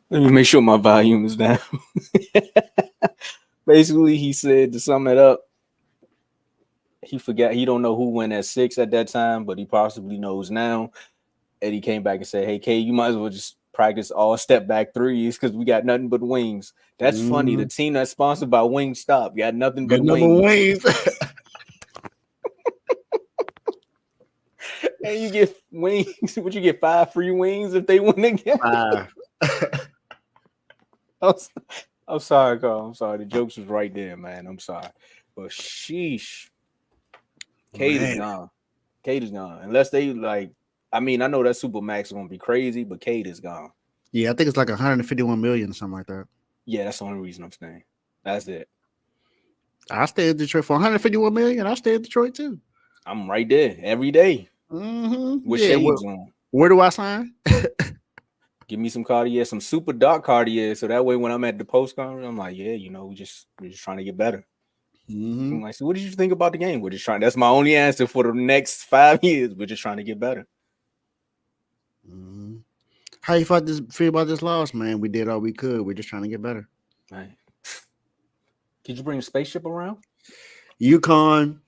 Let me make sure my volume is down. Basically, he said, to sum it up, he forgot. He don't know who went at 6 at that time, but he possibly knows now. And he came back and said, "Hey, K, you might as well just practice all step back threes because we got nothing but wings." That's funny. The team that's sponsored by Wingstop got nothing but wings. And you get wings. Would you get 5 free wings if they win again? 5. I'm sorry, Carl. I'm sorry. The jokes was right there, man. I'm sorry. But sheesh. Kate is gone. Kate is gone. Unless they like, I mean, I know that Supermax is gonna be crazy, but Kate is gone. Yeah, I think it's like 151 million or something like that. Yeah, that's the only reason I'm staying. That's it. I stay in Detroit for 151 million. I stay in Detroit too. I'm right there every day. With shades on. Where do I sign? Give me some Cartier, some super dark Cartier, so that way when I'm at the post conference, I'm like, yeah, you know, we're just trying to get better. I'm like, so what did you think about the game? We're just trying. That's my only answer for the next 5 years. We're just trying to get better. How you feel about this loss, man? We did all we could. We're just trying to get better. Right. Did you bring a spaceship around? UConn,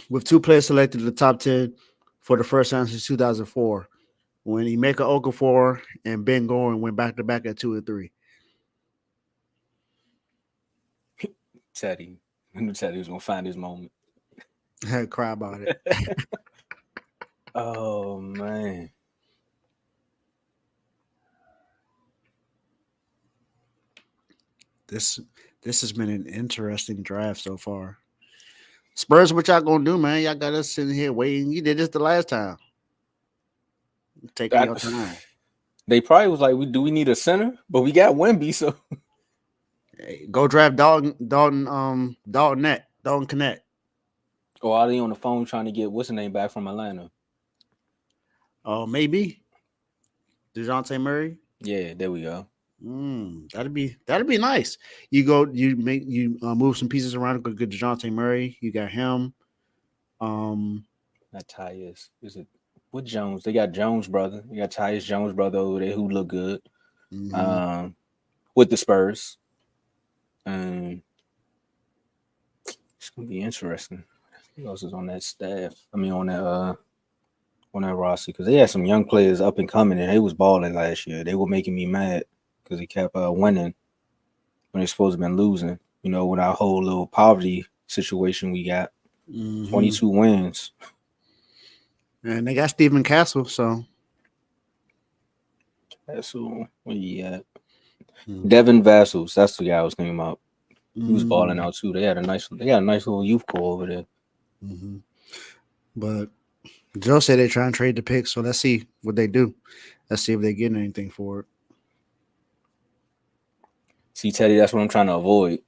with 2 players selected in the top 10 for the first time since 2004, when Emeka Okafor and Ben Gorin went back-to-back at 2 and 3. Teddy. I knew Teddy was going to find his moment. I had to cry about it. Oh, man. This has been an interesting draft so far. Spurs, what y'all gonna do, man? Y'all got us sitting here waiting. You did this the last time. Taking your time. They probably was like, we need a center? But we got Wemby, so hey, go draft Dalton Connect. Or are they on the phone trying to get what's the name back from Atlanta? Oh, maybe. DeJounte Murray. Yeah, there we go. That'd be nice. You move some pieces around. Go get DeJounte Murray. You got him. Not Tyus. Is it what Jones? They got Jones brother. You got Tyus Jones brother over there who look good. With the Spurs. It's gonna be interesting. Who else is on that staff? I mean, on that roster, because they had some young players up and coming, and they was balling last year. They were making me mad because they kept winning when they're supposed to have been losing. You know, with our whole little poverty situation we got. 22 wins. And they got Stephen Castle, so Castle, where you at? Devin Vassals, that's the guy I was thinking about. He was balling out too. They got a nice little youth core over there. But Joe said they're trying to trade the pick, so let's see what they do. Let's see if they're getting anything for it. See, Teddy, that's what I'm trying to avoid.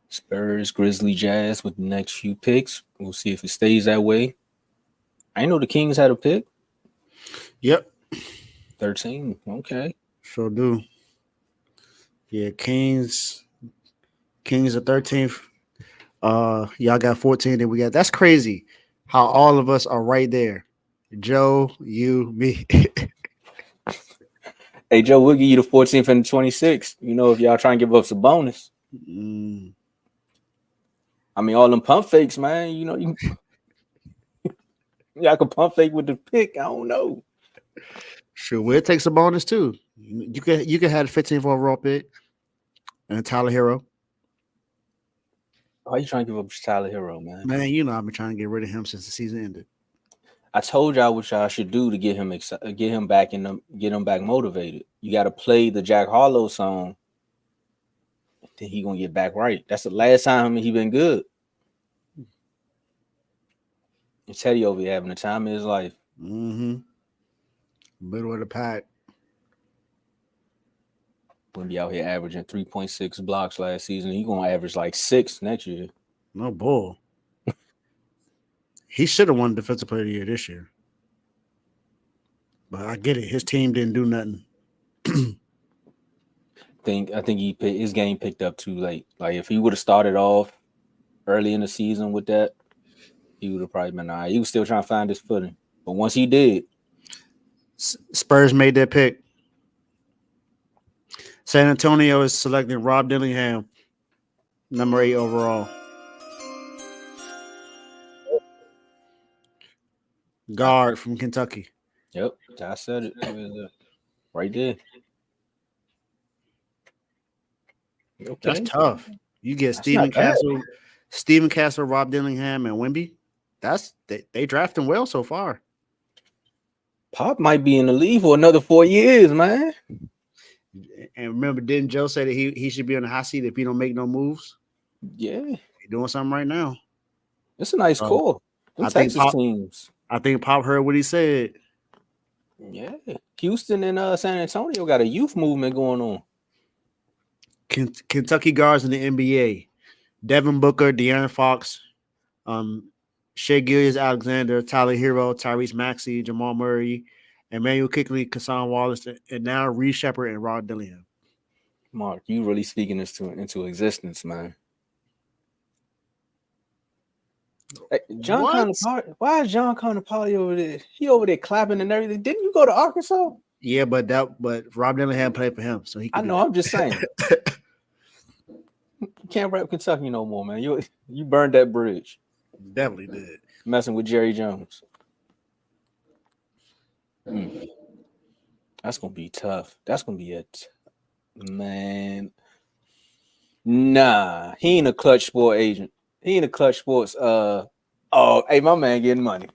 Spurs, Grizzly, Jazz with the next few picks. We'll see if it stays that way. I know the Kings had a pick. Yep. 13. Okay. Sure do. Yeah, Kings are 13th. Y'all got 14. Then we got that's crazy how all of us are right there. Joe, you, me. Hey, Joe, we'll give you the 14th and the 26th. You know, if y'all try and give us a bonus. I mean, all them pump fakes, man. You know, y'all can pump fake with the pick. I don't know. Sure, we'll take some bonus too. You can have the 15th overall pick and Tyler Hero. Why are you trying to give up Tyler Hero, man? Man, you know I've been trying to get rid of him since the season ended. I told y'all what y'all should do to get him back motivated. You got to play the Jack Harlow song. Then he gonna get back right. That's the last time he been good. And Teddy over here having the time of his life. Middle of the pack. Gonna be out here averaging 3.6 blocks last season. He gonna average like 6 next year. No bull. He should have won Defensive Player of the Year this year. But I get it. His team didn't do nothing. I think his game picked up too late. Like if he would have started off early in the season with that, he would have probably been all right. He was still trying to find his footing. But once he did, Spurs made their pick. San Antonio is selecting Rob Dillingham, number 8 overall. Guard from Kentucky. Yep, I said it. Right there. Okay. That's tough. You get Stephen Castle, Rob Dillingham, and Wemby. They drafting well so far. Pop might be in the league for another 4 years, man. And remember, didn't Joe say that he should be on the hot seat if he don't make no moves? Yeah, he's doing something right now. It's a nice call. I think Pop heard what he said. Yeah, Houston and San Antonio got a youth movement going on. Kentucky guards in the NBA: Devin Booker, De'Aaron Fox, Shai Gilgeous-Alexander, Tyler Hero, Tyrese Maxey, Jamal Murray, Emmanuel Quickley, Kassan Wallace, and now Reed Shepard and Rod Dillingham. Mark, you really speaking this into existence, man. Hey, why is John Conapoli over there? He over there clapping and everything. Didn't you go to Arkansas? Yeah, but Rob Dillingham played for him, so he. I know. I'm just saying. You can't rep Kentucky no more, man. You burned that bridge. Definitely did. Messing with Jerry Jones. That's gonna be tough. That's gonna be man. Nah, he ain't a clutch sport agent. He ain't a clutch sports. Hey, my man getting money.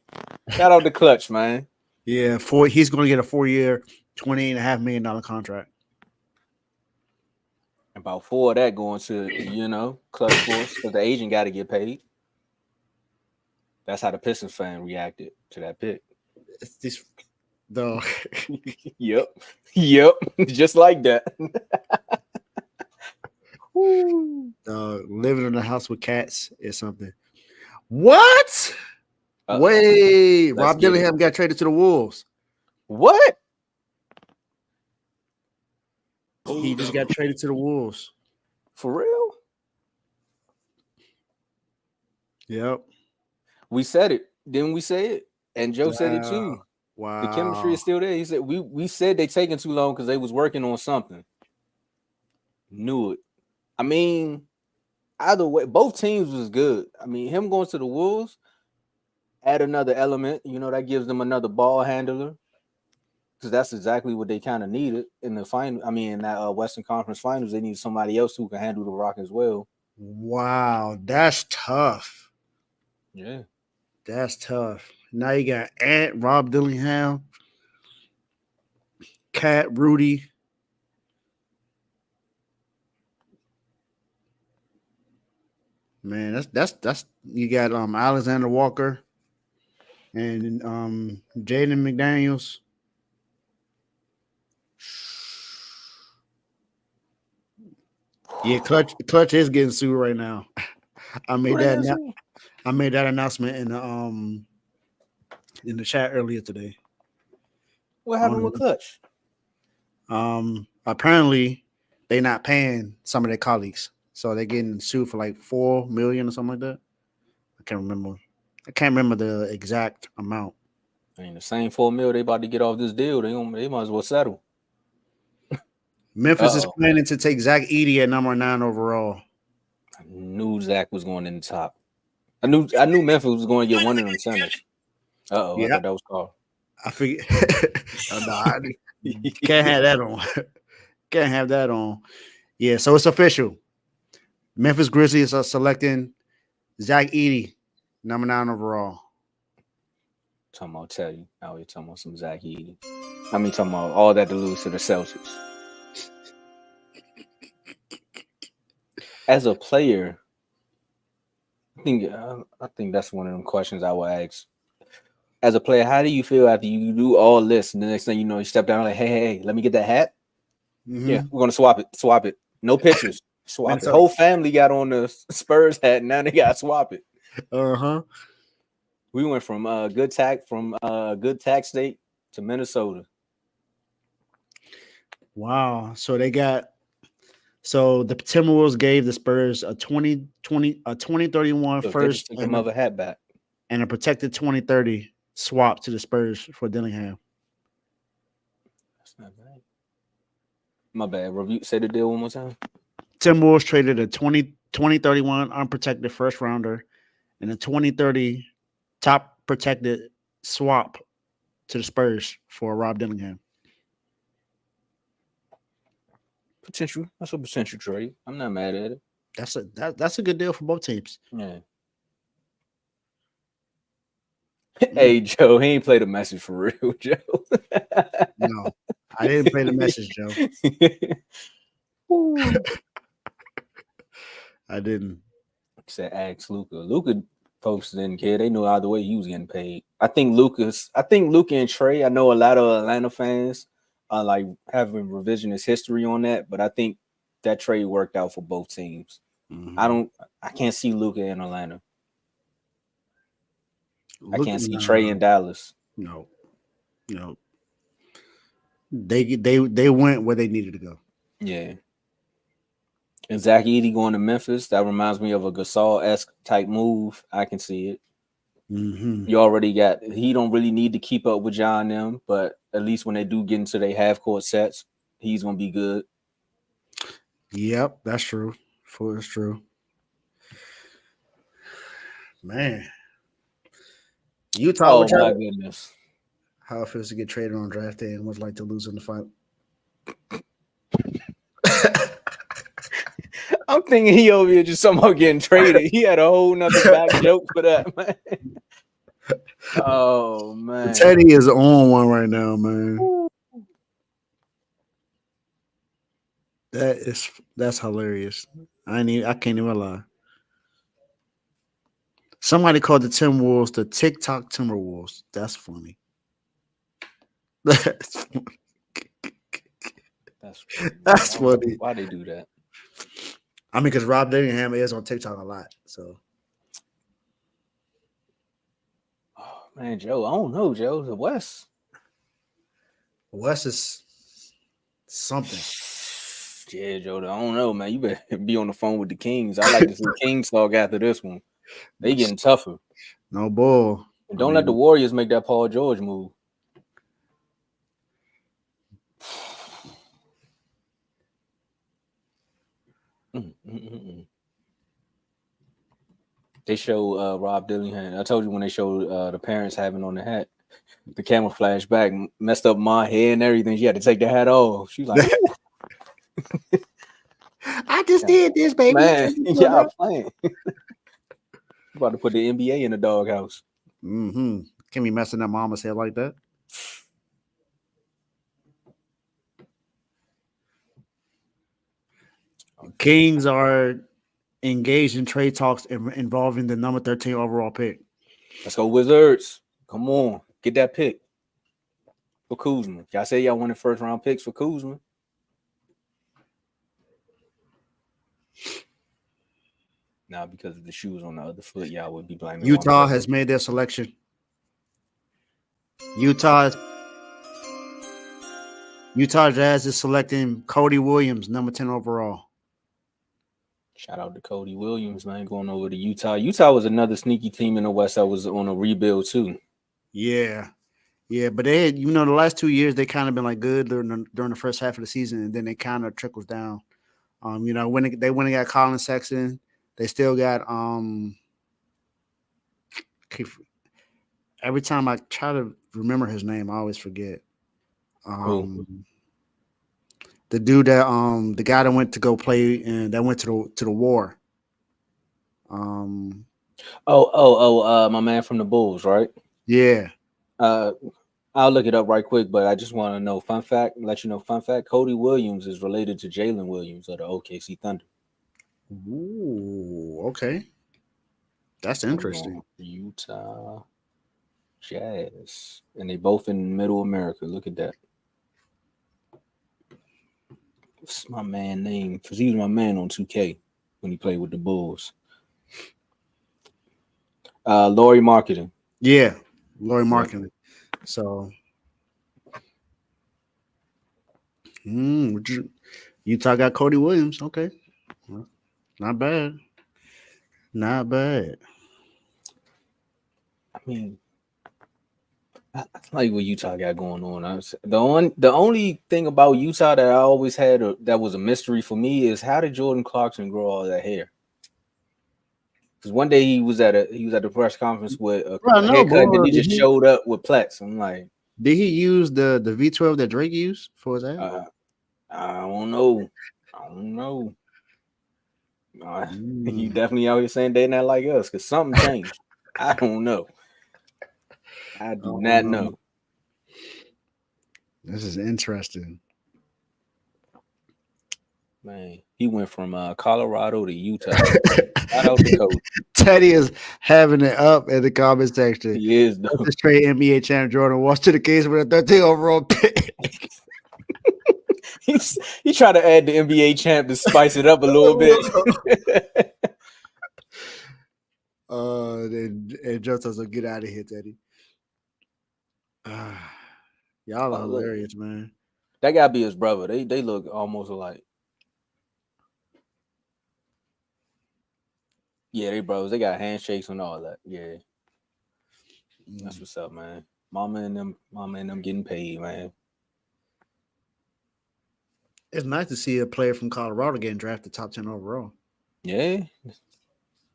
Shout out to Clutch, man. Yeah, he's going to get a 4-year, $28.5 million contract. About 4 of that going to Clutch sports because the agent got to get paid. That's how the Pistons fan reacted to that pick. It's this though. Yep, just like that. living in a house with cats is something. What? Uh-oh. Wait, Let's Rob get it. Dillingham got traded to the Wolves. What? He just got traded to the Wolves. For real? Yep. We said it. Didn't we say it? And Joe said it too. Wow. The chemistry is still there. He said we said they taking too long because they was working on something. Knew it. I mean, either way, both teams was good. I mean, him going to the Wolves add another element. You know, that gives them another ball handler. Because that's exactly what they kind of needed in the final. I mean, in that Western Conference Finals, they need somebody else who can handle the rock as well. Wow, that's tough. Yeah. That's tough. Now you got Ant, Rob Dillingham, Cat, Rudy. Man, that's you got Alexander Walker and Jaden McDaniels. Yeah, Clutch is getting sued right now. I made that announcement in the chat earlier today. What happened with Clutch? Apparently they're not paying some of their colleagues, so they're getting sued for like $4 million or something like that. I can't remember the exact amount. I mean, the same $4 million they about to get off this deal. They might as well settle. Memphis is planning to take Zach Edey at number 9 overall. I knew Zach was going in the top. I knew Memphis was going to get one of them centers. Yeah. I thought that was Carl. I figured. Can't have that on. Can't have that on. Yeah, so it's official. Memphis Grizzlies are selecting Zach Edey, number 9 overall. I'll tell you. Now we're talking about some Zach Edey. I mean, talking about all that to lose to the Celtics. As a player, I think that's one of them questions I will ask. As a player, how do you feel after you do all this and the next thing you know, you step down like, hey, let me get that hat? Mm-hmm. Yeah, we're gonna swap it. No pictures. Swap it. The whole family got on the Spurs hat, and now they got to swap it. We went from good tax state to Minnesota. Wow. So the Timberwolves gave the Spurs a 2031 first and another hat back and a protected 2030 swap to the Spurs for Dillingham. That's not bad. My bad. Say the deal one more time. Timberwolves traded a 2031 unprotected first rounder and a 2030 top protected swap to the Spurs for Rob Dillingham. Potential. That's a potential trade. I'm not mad at it. That's a good deal for both teams. Yeah. Hey, Joe, he ain't played a message for real, Joe. No, I didn't play the message, Joe. I didn't. Said ask Luka. Luka folks didn't care. They knew either way he was getting paid. I think Luka and Trey, I know a lot of Atlanta fans are like having revisionist history on that, but I think that trade worked out for both teams. Mm-hmm. I can't see Luka in Atlanta. I can't see Trey in Dallas. No. They went where they needed to go. Yeah. And Zach Edey going to Memphis, that reminds me of a Gasol-esque type move. I can see it. Mm-hmm. He don't really need to keep up with John them, but at least when they do get into their half-court sets, he's going to be good. Yep, that's true. It's true. Man. Utah, my goodness. How it feels to get traded on draft day and what's like to lose in the final. I'm thinking he over here just somehow getting traded. He had a whole nother back joke for that, man. Oh, man. Teddy is on one right now, man. That's hilarious. I can't even lie. Somebody called the Timberwolves the TikTok Timberwolves. That's funny. That's funny. That's funny. Why they do that? I mean, because Rob Dillingham is on TikTok a lot. So, Oh, man, Joe, I don't know, Joe. The West. West is something. Yeah, Joe, I don't know, man. You better be on the phone with the Kings. I like to see Kings talk after this one. They getting tougher. No bull. And don't let the Warriors make that Paul George move. They show Rob Dillingham. I told you when they showed the parents having on the hat, the camera flashed back, messed up my hair and everything. She had to take the hat off. She's like, I just did this, baby. Man, y'all playing. About to put the NBA in the doghouse. Mm-hmm. Can't be messing up mama's head like that. Kings are engaged in trade talks involving the number 13 overall pick. Let's go Wizards. Come on. Get that pick for Kuzma. Y'all say y'all wanted first round picks for Kuzma. Now, because of the shoes on the other foot, y'all would be blaming Utah has made their selection. Utah Jazz is selecting Cody Williams, number 10 overall. Shout out to Cody Williams, man, going over to Utah. Utah was another sneaky team in the West that was on a rebuild too. Yeah. Yeah, but they had, the last 2 years they kind of been like good during the first half of the season, and then they kind of trickles down. When they went and got Colin Sexton, they still got every time I try to remember his name, I always forget. The dude that the guy that went to go play and that went to the war. My man from the Bulls, right? Yeah. I'll look it up right quick, but I just want to know, let you know, Cody Williams is related to Jalen Williams of the OKC Thunder. Ooh, okay. That's interesting. Utah Jazz. And they both in Middle America. Look at that. What's my man name? Because he was my man on 2K when he played with the Bulls. Laurie Marketing. Yeah, Laurie Marketing. So, Utah got Cody Williams. Okay. Well, not bad. Not bad. I mean, I like what Utah got going on. The only thing about Utah that I always had that was a mystery for me is how did Jordan Clarkson grow all that hair? Because one day he was at the press conference with a haircut, and then he just showed up with plaits. I'm like, did he use the V12 that Drake used for his hair? I don't know. He definitely out here saying they're not like us because something changed. I don't know. I do not know. This is interesting. Man, he went from Colorado to Utah. Shout out to Coach. Teddy is having it up in the comment section. He is, though. The straight NBA champ Jordan walks to the case with a 13 overall pick. He tried to add the NBA champ to spice it up a little bit. And Joe tells him, get out of here, Teddy. Y'all are hilarious, man. That gotta be his brother. They look almost alike. Yeah, they brothers. They got handshakes and all that. Yeah. That's what's up, man. Mama and them getting paid, man. It's nice to see a player from Colorado getting drafted top 10 overall. Yeah.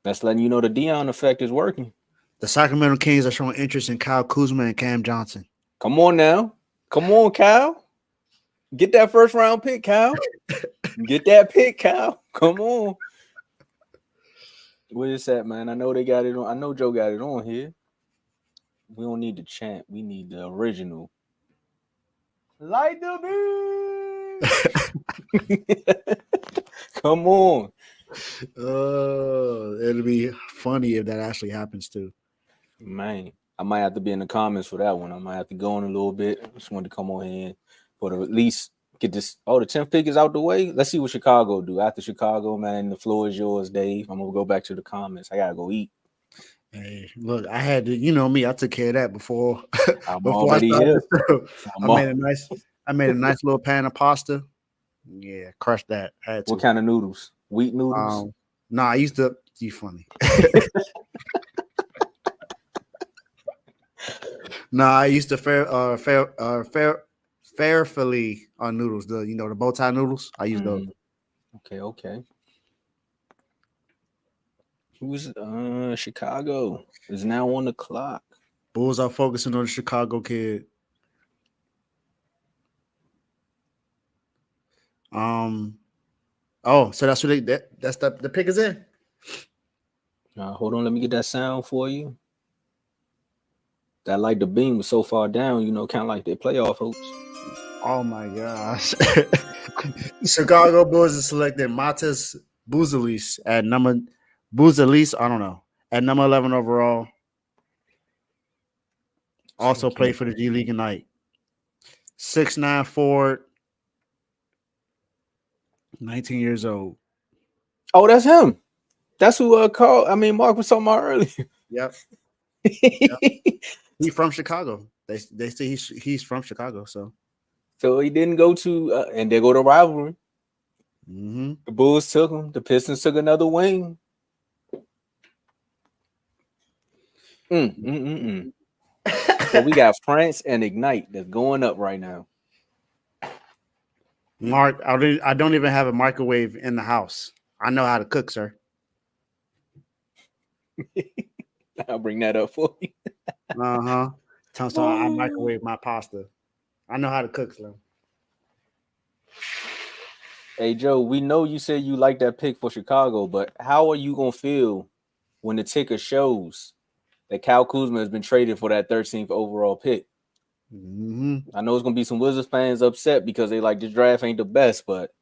That's letting you know the Dion effect is working. The Sacramento Kings are showing interest in Kyle Kuzma and Cam Johnson. Come on now. Come on, Kyle. Get that first round pick, Kyle. Get that pick, Kyle. Come on. Where is that, man? I know they got it on. I know Joe got it on here. We don't need the chant. We need the original. Light the beam. Come on. It'll be funny if that actually happens too. Man, I might have to be in the comments for that one. I might have to go on a little bit. I just wanted to come on here for at least Get this. Oh, the 10th pick is out the way. Let's see what Chicago do. After Chicago, man, the floor is yours, Dave. I'm gonna go back to the comments. I gotta go eat. Hey, look, I had to, you know me, I took care of that before I'm before I already started here. the show. I'm I made a nice little pan of pasta. Yeah, crushed that. Had to. What kind of noodles? Wheat noodles? Nah, I used to. You funny. Nah, I used to Fairfilet noodles. The bow tie noodles. I use those. Okay. Who's Chicago is now on the clock. Bulls are focusing on the Chicago kid. Oh, so that's what that's the pick is in. Hold on, let me get that sound for you. That like the beam was so far down, kind of like their playoff hopes. Oh my gosh. Chicago Bulls is selected Matas Buzelis at number 11 overall. Also played for the G League Ignite. 6'9" forward, 19 years old. Oh, that's him. That's who Mark was talking about earlier. Yep. He's from Chicago. They say he's from Chicago, so he didn't go to and they go to rivalry. Mm-hmm. The Bulls took him. The Pistons took another wing. So we got France and Ignite that's going up right now. Mark, I don't even have a microwave in the house. I know how to cook, sir. I'll bring that up for you. I microwave my pasta. I know how to cook, sir. Hey, Joe, we know you said you like that pick for Chicago, but how are you going to feel when the ticker shows that Kyle Kuzma has been traded for that 13th overall pick? Mm-hmm. I know it's going to be some Wizards fans upset because they like this draft ain't the best, but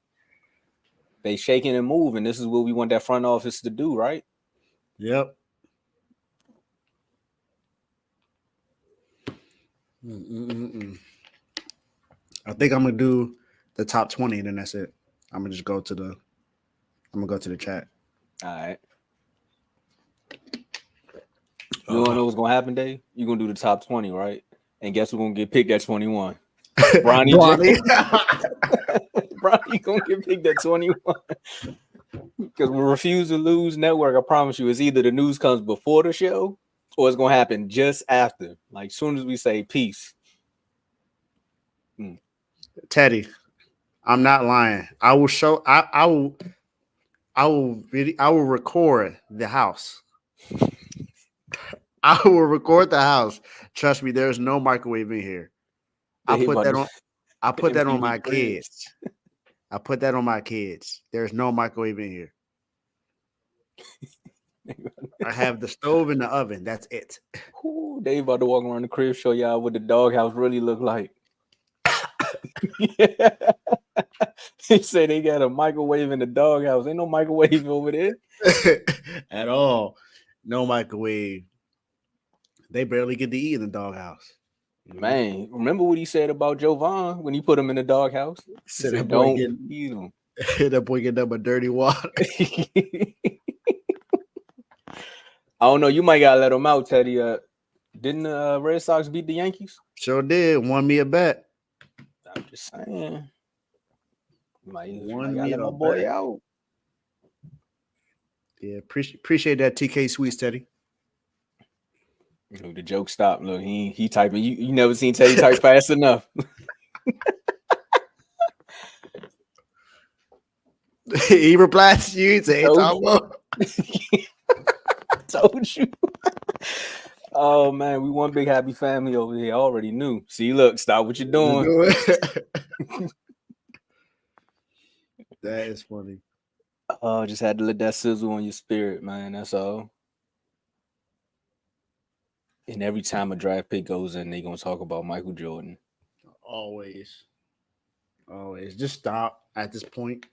they shaking and moving. This is what we want that front office to do, right? Yep. I think I'm gonna do the top 20, and then that's it. I'm gonna go to the chat. All right. You wanna know what's gonna happen, Dave? You're gonna do the top 20, right? And guess who's gonna get picked at 21? Bronny. Bronny gonna get picked at 21. Because we Refuse to Lose Network, I promise you, it's either the news comes before the show or it's gonna happen just after. Like soon as we say peace. Teddy, I'm not lying. I will show. I will record the house. I will record the house. Trust me, there's no microwave in here. I put that on my kids. I put that on my kids. There's no microwave in here. I have the stove and the oven. That's it. Ooh, they about to walk around the crib, show y'all what the doghouse really look like. He said they got a microwave in the doghouse. Ain't no microwave over there at all. No microwave. They barely get to eat in the doghouse. Man, remember what he said about Jovan when he put him in the doghouse? He said, don't eat him. That boy get up a dirty water. I don't know. You might gotta let him out, Teddy. Didn't the Red Sox beat the Yankees? Sure did. Won me a bet. I'm just saying. Might Won gotta me let my a boy bet. out. Yeah, appreciate that, TK Sweets, Teddy. Look, the joke stopped. Look, he typing. You never seen Teddy type fast enough. He replies to you. Say, told you. Oh man, we one big happy family over here. I already knew. See, look, stop what you're doing. That is funny. Oh, just had to let that sizzle on your spirit, man. That's all. And every time a draft pick goes in, they're gonna talk about Michael Jordan. Always. Just stop at this point.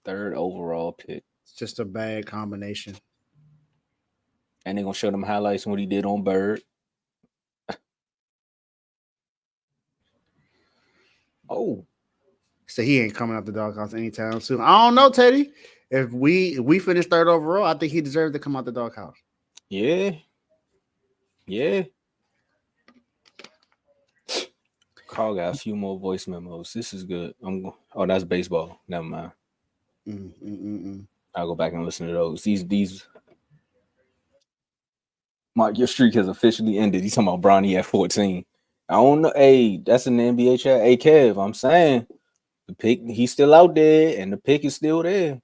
3rd overall pick. It's just a bad combination. And they're gonna show them highlights on what he did on Bird. Oh. So he ain't coming out the doghouse anytime soon. I don't know, Teddy. If we finish third overall, I think he deserves to come out the doghouse. Yeah. Carl got a few more voice memos. This is good. Oh, that's baseball. Never mind. I'll go back and listen to those. These. Mark, your streak has officially ended. He's talking about Bronny at 14. I don't know. Hey, that's in the NBA chat. Hey, Kev, I'm saying the pick, he's still out there, and the pick is still there.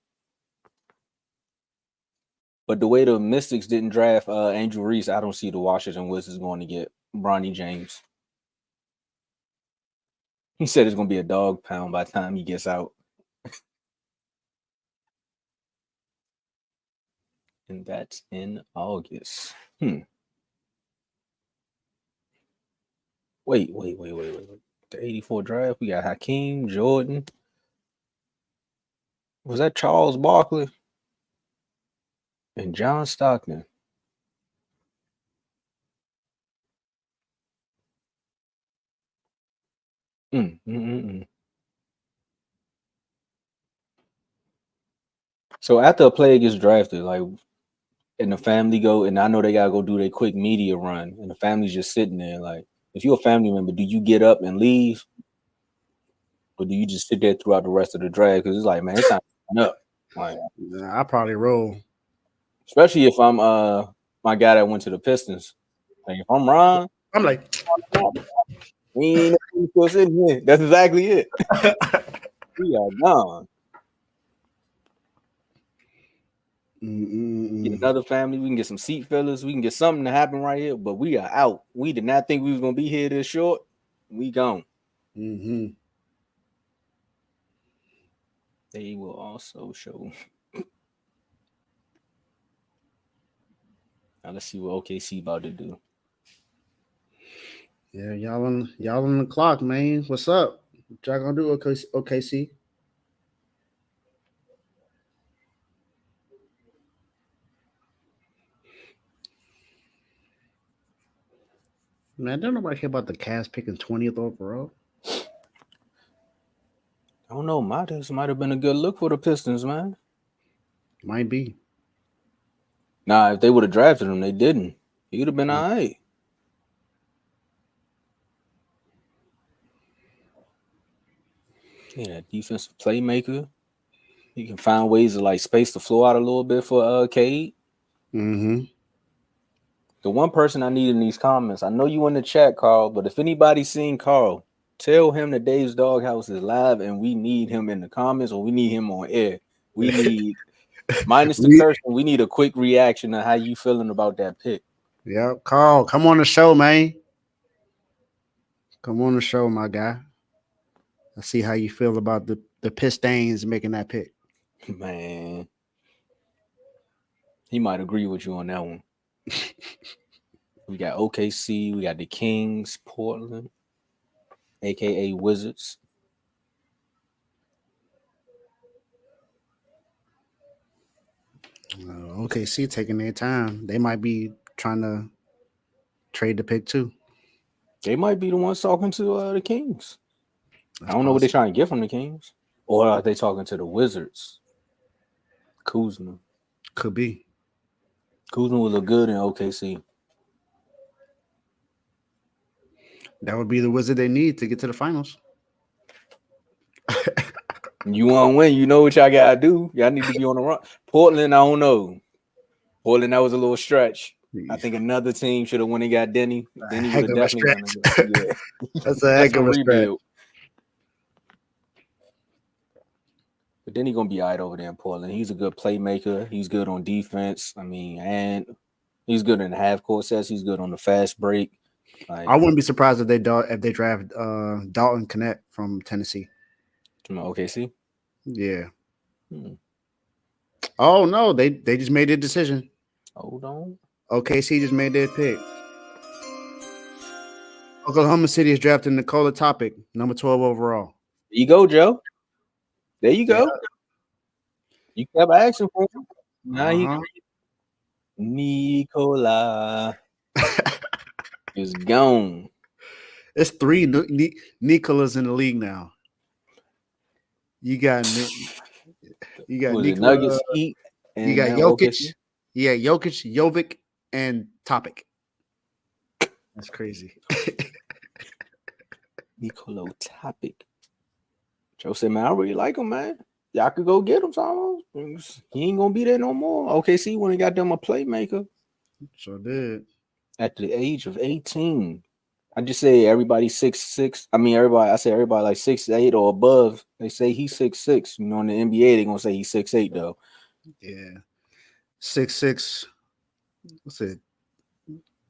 But the way the Mystics didn't draft Angel Reese, I don't see the Washington Wizards going to get Bronny James. He said it's going to be a dog pound by the time he gets out. And that's in August. Wait. The 84 draft, we got Hakeem, Jordan. Was that Charles Barkley? And John Stockton. So after a player gets drafted, like, and the family go, and I know they gotta go do their quick media run, and the family's just sitting there. Like, if you're a family member, do you get up and leave, or do you just sit there throughout the rest of the draft? Because it's like, man, it's time to sign up. Like, I probably roll, especially if I'm my guy that went to the Pistons. Like, if I'm Ron, I'm like, we ain't still sitting here. That's exactly it. We are gone. Get another family. We can get some seat fillers. We can get something to happen right here. But we are out. We did not think we was gonna be here this short. We gone. They will also show. Now let's see what OKC about to do. Yeah, y'all on the clock, man. What's up? What y'all gonna do, OKC? Man, don't nobody care about the Cavs picking 20th overall. I don't know. Might have been a good look for the Pistons, man. Might be. Nah, if they would have drafted him, they didn't. He would have been all right. Yeah, that defensive playmaker. He can find ways to like space the floor out a little bit for Cade. The one person I need in these comments, I know you in the chat, Carl, but if anybody's seen Carl, tell him that Dave's Doghouse is live and we need him in the comments or we need him on air. We need, minus the cursing, we need a quick reaction to how you feeling about that pick. Yeah, Carl, come on the show, man. Come on the show, my guy. Let's see how you feel about the Pistons making that pick. Man, he might agree with you on that one. We got OKC, we got the Kings, Portland, aka Wizards. OKC taking their time. They might be trying to trade the pick too. They might be the ones talking to the Kings. I don't know what they're trying to get from the Kings. Or are they talking to the Wizards? Kuzma. Could be. Kuzma would look good in OKC. That would be the wizard they need to get to the finals. You want to win, you know what y'all got to do. Y'all need to be on the run. Portland, I don't know. Portland, that was a little stretch. I think another team should have won and got Denny. Denny would have definitely won. Yeah. That's a heck of a stretch. But then he's going to be all right over there in Portland. He's a good playmaker. He's good on defense. I mean, and he's good in the half-court sets. He's good on the fast break. Like, I wouldn't be surprised if they draft Dalton Connect from Tennessee. From OKC? Yeah. Oh, no. They just made their decision. Hold on. OKC just made their pick. Oklahoma City is drafting Nikola Topic, number 12 overall. There you go, Joe. There you go. Yeah. You kept asking for him. Now you Nikola is gone. It's 3 Nikolas in the league now. You got Was it Nikola. Nuggets, Heat, You and got now Jokic. OKC? Yeah, Jokic, Jovic, and Topic. That's crazy. Nikola Topic. Joe said, man, I really like him, man. Y'all could go get him, so he ain't gonna be there no more. OKC when he got them a playmaker Sure did. at the age of 18. I just say everybody 6'6". I mean, I say everybody like 6'8" or above. They say he's 6'6". You know, in the NBA, they're gonna say he's 6'8" though. Yeah. 6'6". What's it?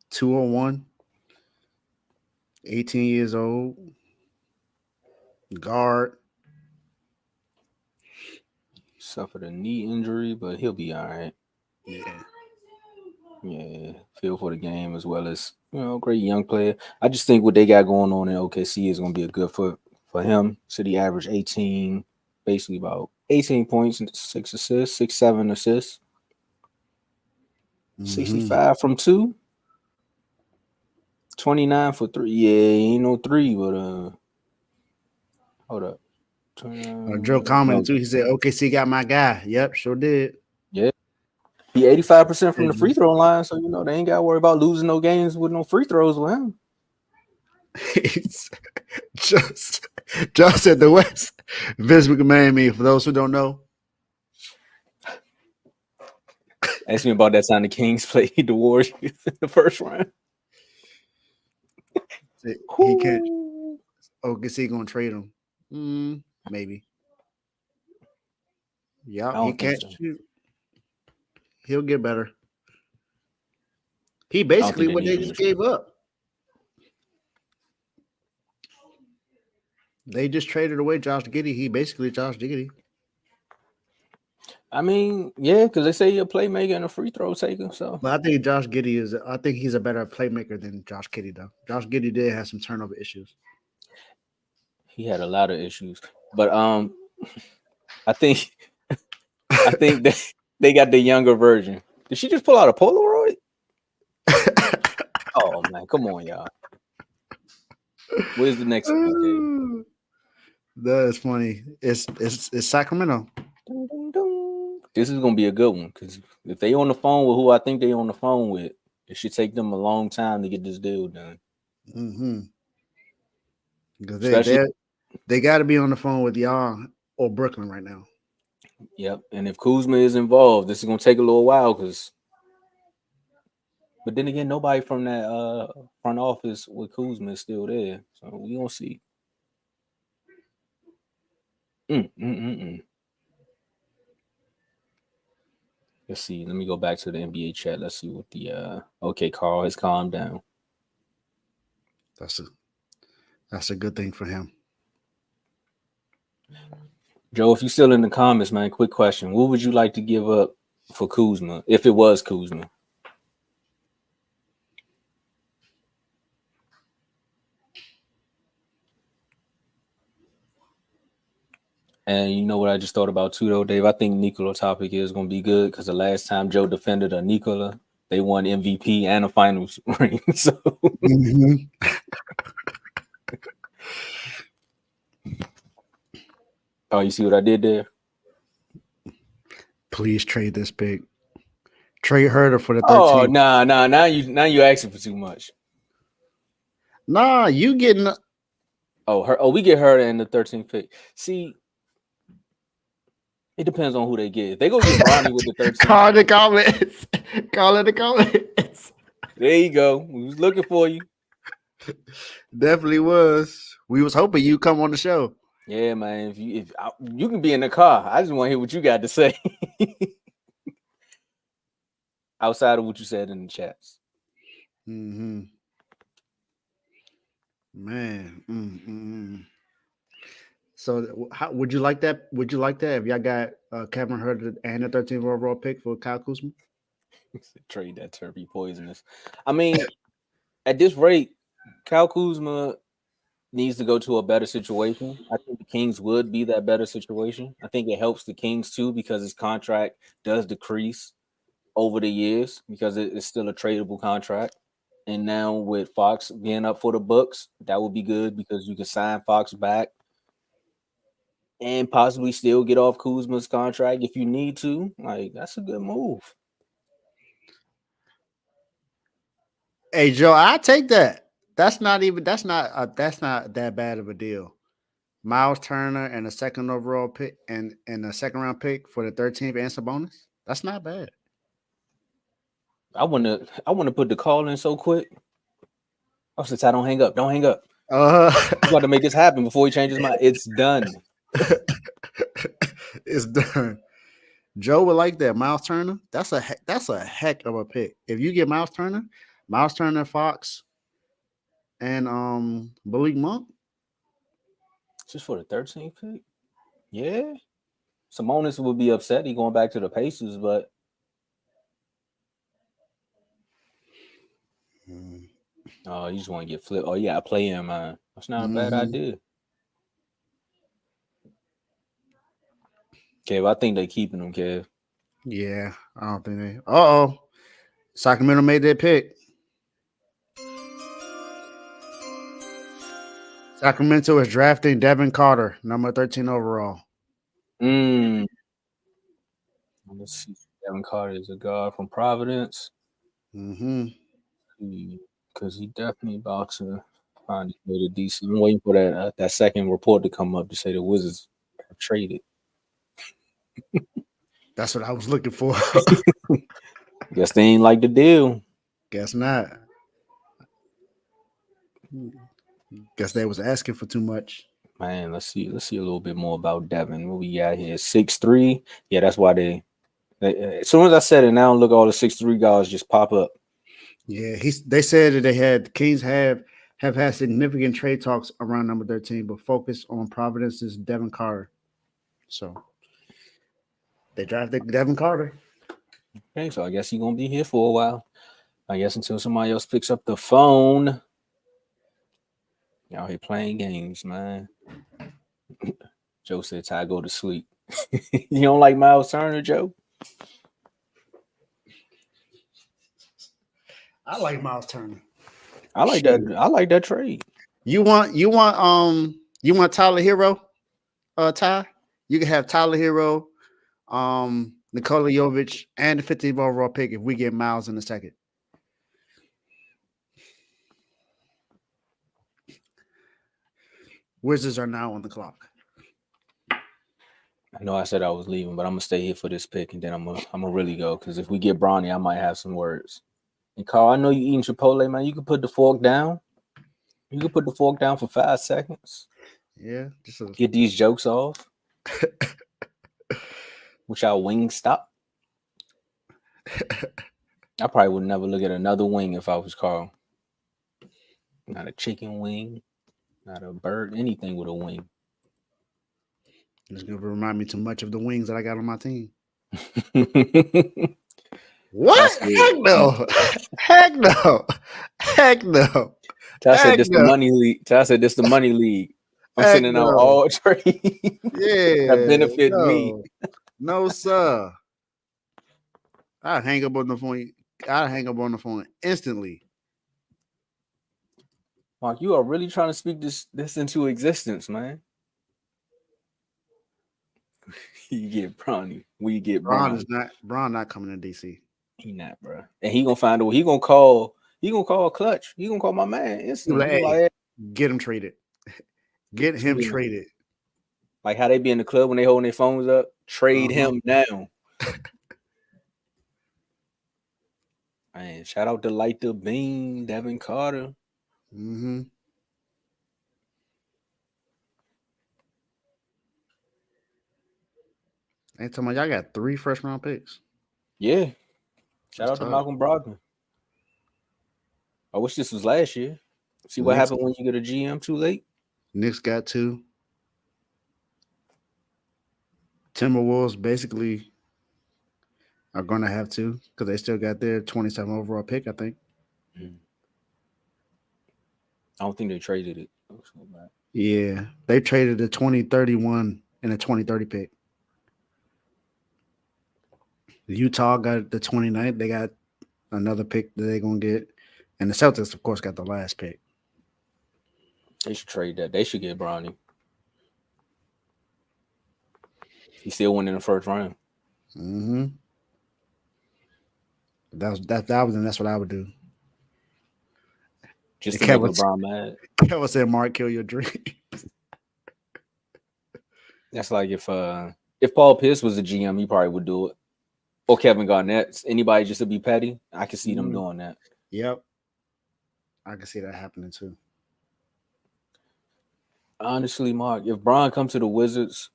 201. 18 years old. Guard. Suffered a knee injury, but he'll be all right. Yeah. Yeah, feel for the game as well as, great young player. I just think what they got going on in OKC is going to be a good for him. So he averaged 18, basically about 18 points and 6 assists, 7 assists, 65 from 2, 29 for 3. Yeah, ain't no 3, but hold up. Joe commented too. He said, OKC got my guy. Yep, sure did. Yeah. He 85% from the free throw line, so they ain't got to worry about losing no games with no free throws with him. just said the West. Vince McMahon, me, for those who don't know. Ask me about that time the Kings played the Warriors in the first round. He can't. OKC gonna trade him. Maybe. Yeah, he can't shoot. He'll get better. He basically what they just gave up. They just traded away Josh Giddey. He basically Josh Giddey. I mean, yeah, because they say you're a playmaker and a free throw taker. So, but I think Josh Giddey I think he's a better playmaker than Josh Giddey, though. Josh Giddey did have some turnover issues. He had a lot of issues, but I think they got the younger version. Did she just pull out a Polaroid? Oh man, come on, y'all. Where's the next one? That's funny. It's Sacramento. This is gonna be a good one because if they on the phone with who I think they on the phone with, it should take them a long time to get this deal done. Because they got to be on the phone with y'all or Brooklyn right now. Yep, and if Kuzma is involved, this is gonna take a little while because. But then again, nobody from that front office with Kuzma is still there, so we gonna see. Let's see. Let me go back to the NBA chat. Let's see what the Carl has calmed down. That's a good thing for him. Joe, if you're still in the comments, man, quick question. What would you like to give up for Kuzma if it was Kuzma? And you know what I just thought about too, though, Dave? I think Nikola Topic is going to be good because the last time Joe defended a Nikola, they won MVP and a finals ring. So, Oh, you see what I did there? Please trade this big. Trade Herder for the 13th. Oh, nah. Now you asking for too much. Nah, you getting. We get Herder in the 13th pick. See. It depends on who they get. If they go get Bronny with the 13th. Call in the comments. Call in the comments. There you go. We was looking for you. Definitely was. We was hoping you come on the show. Yeah, man. If you can be in the car, I just want to hear what you got to say. Outside of what you said in the chats. Man. So, how would you like that? Would you like that if y'all got Kevin Herter and the 13th overall pick for Kyle Kuzma? Trade that turkey poisonous. I mean, at this rate, Kyle Kuzma needs to go to a better situation. I think the Kings would be that better situation. I think it helps the Kings too because his contract does decrease over the years because it's still a tradable contract. And now with Fox being up for the books, that would be good because you can sign Fox back. and possibly still get off Kuzma's contract if you need to. Like, that's a good move. Hey Joe, I take that. That's not that bad of a deal. Miles Turner and a second overall pick and a second round pick for the 13th and Sabonis. That's not bad. I wanna put the call in so quick. Oh, since I don't hang up. Don't hang up. Uh, I'm about to make this happen before he changes mind. It's done. It's done. Joe would like that. Miles Turner. That's a heck of a pick. If you get Miles Turner, Fox, and Malik Monk. Just for the 13th pick? Yeah. Sabonis would be upset. He going back to the Pacers, but oh, you just want to get flipped. Oh, yeah, I play him, man. That's not a bad idea. Kev, I think they keeping him, Kev. Yeah, I don't think they. Uh-oh. Sacramento made that pick. Sacramento is drafting Devin Carter, number 13 overall. Let's see. Devin Carter is a guard from Providence. Mm-hmm. Because he definitely about to find his way to DC. I'm waiting for that second report to come up to say the Wizards have traded. That's what I was looking for. Guess they ain't like the deal. Guess not. Guess they was asking for too much. Man, let's see a little bit more about Devin. What we got here? 6'3". Yeah, that's why they as soon as I said it, now look, all the 6'3" guys just pop up. Yeah, they said that Kings have had significant trade talks around number 13, but focus on Providence's Devin Carter. So they drafted Devin Carter. Okay, so I guess he's gonna be here for a while. I guess until somebody else picks up the phone. Y'all here playing games, man. Joe said, "Ty, go to sleep." You don't like Miles Turner, Joe? I like Miles Turner. I like that. I like that trade. You want Tyler Hero, Ty? You can have Tyler Hero, Nikola Jovic, and the 15th overall pick if we get Miles in the second. Wizards are now on the clock. I know I said I was leaving, but I'm gonna stay here for this pick, and then I'm gonna really go, because if we get Bronny, I might have some words. And Carl, I know you eating Chipotle, man. You can put the fork down. You can put the fork down for 5 seconds. Yeah, get these jokes off. Wish our wings stop. I probably would never look at another wing if I was Carl. Not a chicken wing, not a bird, anything with a wing. It's gonna remind me too much of the wings that I got on my team. What? Heck no. Heck no. Heck no. Ty said this the money league. Ty said this the money league. I'm sending out all trades. Yeah. That benefit me. No, sir. I'd hang up on the phone. I'd hang up on the phone instantly. Mark, you are really trying to speak this into existence, man. You get Bronny. We get Bron. Bron not coming to DC. He not, bro. And he gonna find a way. He gonna call Clutch. He gonna call my man instantly. Hey, get him traded. Get him traded. Like how they be in the club when they holding their phones up. Trade him down. Man, shout out to Light the Beam, Devin Carter. Mm-hmm. Hey, tell me, y'all got 3 first-round picks. Yeah. Shout out to Malcolm Brogdon. I wish this was last year. See what happened when you get a GM too late? Knicks got 2. Timberwolves basically are going to have 2 because they still got their 27 overall pick, I think. I don't think they traded it. Yeah, they traded the 2031 and the 2030 pick. Utah got the 29th. They got another pick that they're going to get. And the Celtics, of course, got the last pick. They should trade that. They should get Bronny. He still went in the first round. Mm-hmm. That's what I would do. Just to make LeBron mad. Kevin said, "Mark, kill your dream." That's like if Paul Pierce was a GM, he probably would do it. Or Kevin Garnett. Anybody just to be petty. I can see them doing that. Yep. I can see that happening too. Honestly, Mark, if Bron comes to the Wizards,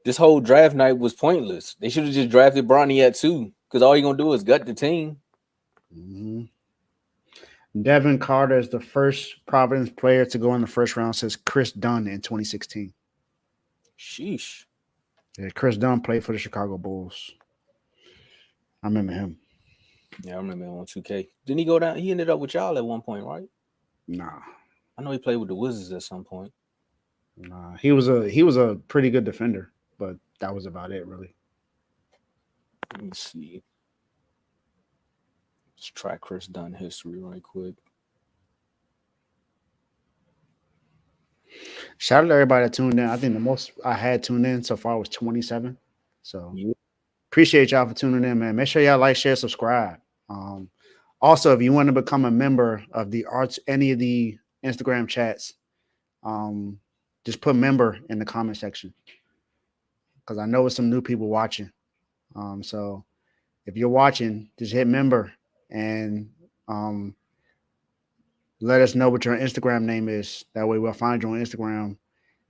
this whole draft night was pointless. They should have just drafted Bronny at 2, because all you're gonna do is gut the team. Mm-hmm. Devin Carter is the first Providence player to go in the first round since Chris Dunn in 2016. Sheesh. Yeah, Chris Dunn played for the Chicago Bulls. I remember him. Yeah, I remember him on 2K. Didn't he go down? He ended up with y'all at one point, right? Nah. I know he played with the Wizards at some point. Nah. He was a pretty good defender, but that was about it, really. Let me see. Let's try Chris Dunn history right quick. Shout out to everybody that tuned in. I think the most I had tuned in so far was 27. So appreciate y'all for tuning in, man. Make sure y'all like, share, subscribe. Also, if you want to become a member of any of the Instagram chats, just put member in the comment section, because I know it's some new people watching. So if you're watching, just hit member and let us know what your Instagram name is. That way we'll find you on Instagram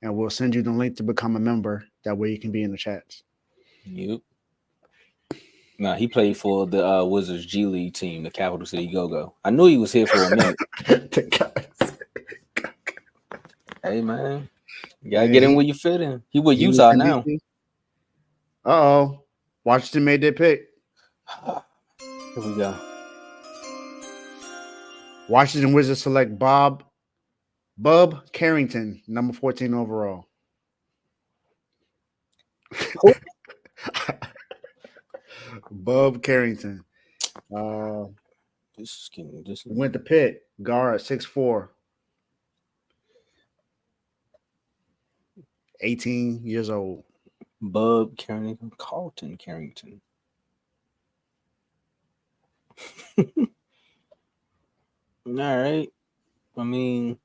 and we'll send you the link to become a member. That way you can be in the chats. Yep. Nah, he played for the Wizards G League team, the Capital City Go-Go. I knew he was here for a minute. Hey, man. You gotta get in where you fit in. He with Utah now. Uh-oh. Washington made that pick. Here we go. Washington Wizards select Bub Carrington, number 14 overall. Bub Carrington. This went to Pitt, guard, 6'4". 18 years old. Bub Carrington, Carlton Carrington. All right. I mean,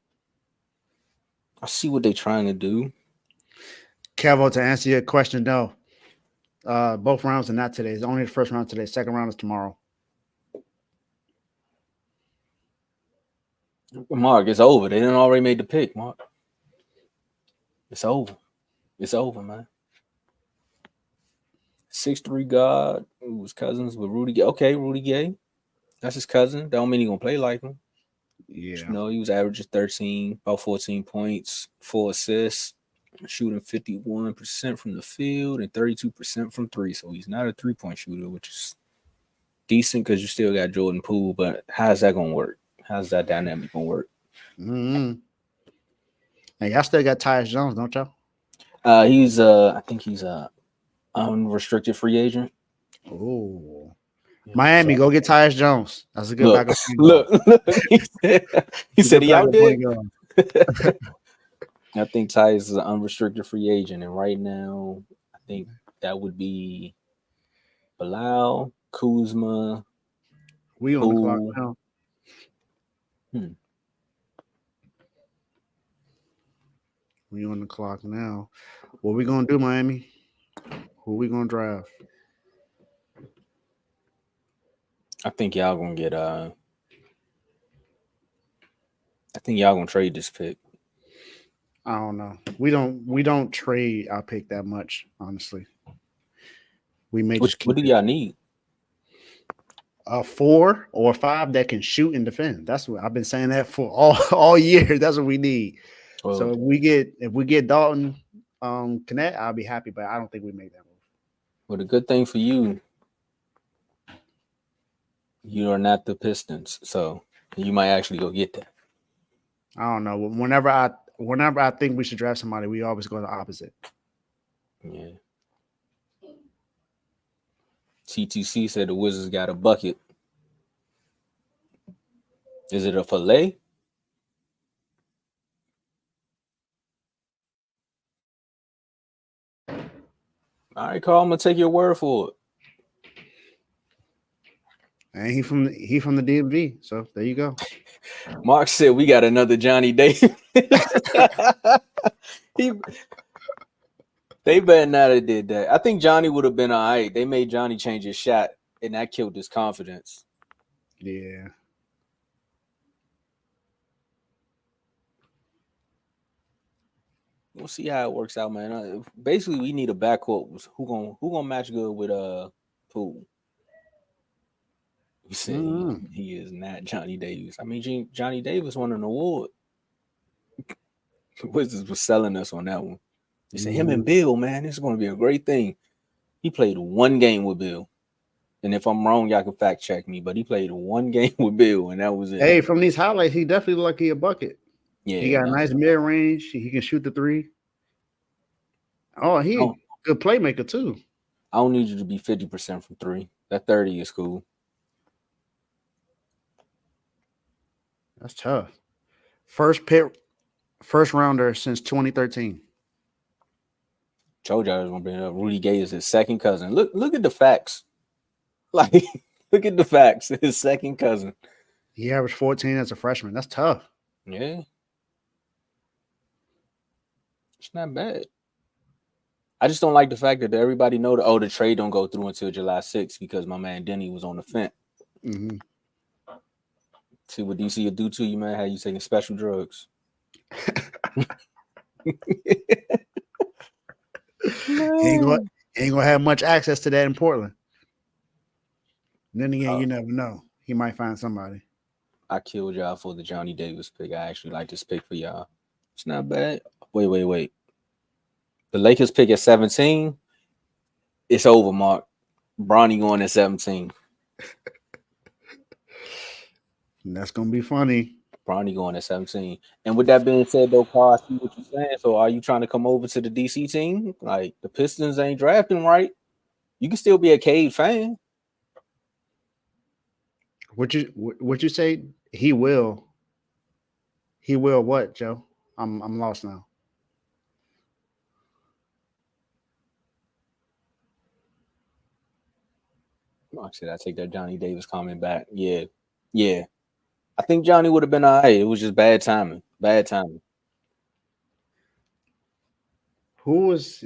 I see what they're trying to do. Kevo, to answer your question, no. Both rounds are not today. It's only the first round today. Second round is tomorrow. Mark, it's over. They done already made the pick, Mark. It's over. It's over, man. 6'3" guard who was cousins with Rudy Gay. Okay, Rudy Gay. That's his cousin. That don't mean he gonna play like him. Yeah. You know, he was averaging 13, about 14 points, 4 assists, shooting 51% from the field and 32% from 3. So he's not a 3-point shooter, which is decent because you still got Jordan Poole. But how's that gonna work? How's that dynamic gonna work? Mm-hmm. And y'all still got Tyus Jones, don't y'all? He's I think he's a unrestricted free agent. Oh. Miami, go get Tyus Jones. That's a good backup. Look. He said he out there. I think Tyus is an unrestricted free agent, and right now, I think that would be Bilal, Kuzma. We on the clock now. We on the clock now. What we gonna do, Miami? Who we gonna draft? I think y'all gonna get I think y'all gonna trade this pick. I don't know. We don't trade our pick that much, honestly. We may just keep what do y'all need? A 4 or 5 that can shoot and defend. That's what I've been saying that for all year. That's what we need. Well, so if we get Dalton Connect, I'll be happy, but I don't think we make that move. Well, the good thing for you, you are not the Pistons, so you might actually go get that. I don't know. Whenever I think we should draft somebody, we always go the opposite. Yeah. TTC said the Wizards got a bucket. Is it a fillet? All right, Carl, I'm gonna take your word for it. And he from the DMV, so there you go. Mark said we got another Johnny Davis. They better not have did that. I think Johnny would have been all right. They made Johnny change his shot, and that killed his confidence. Yeah. We'll see how it works out, man. Basically, we need a backcourt. Who gonna match good with Poole? You say he is not Johnny Davis. I mean, Johnny Davis won an award. Wizards was selling us on that one. They said him and Bill, man, this is going to be a great thing. He played one game with Bill. And if I'm wrong, y'all can fact check me, but he played one game with Bill, and that was it. Hey, from these highlights, he definitely looked like he a bucket. Yeah, he got a nice mid range. He can shoot the three. Oh, he a good playmaker too. I don't need you to be 50% from three. That 30 is cool. That's tough. First rounder since 2013. Told y'all I was gonna bring it up. Rudy Gay is his second cousin. Look at the facts. Like, look at the facts. His second cousin. He averaged 14 as a freshman. That's tough. Yeah. It's not bad. I just don't like the fact that everybody know that, the trade don't go through until July 6th because my man Denny was on the fence. Mm-hmm. See what DC will do to you, man. How you taking special drugs? He ain't gonna have much access to that in Portland. And then again, you never know. He might find somebody. I killed y'all for the Johnny Davis pick. I actually like this pick for y'all. It's not bad. Wait. The Lakers pick at 17. It's over, Mark. Bronny going at 17. And that's gonna be funny. Bronny going at 17. And with that being said, though, Carl, I see what you're saying. So are you trying to come over to the DC team? Like, the Pistons ain't drafting right. You can still be a Cade fan. What you say? He will. He will what, Joe? I'm lost now. Oh, shit, I take that Johnny Davis comment back. Yeah. I think Johnny would have been all right. It was just bad timing. Who was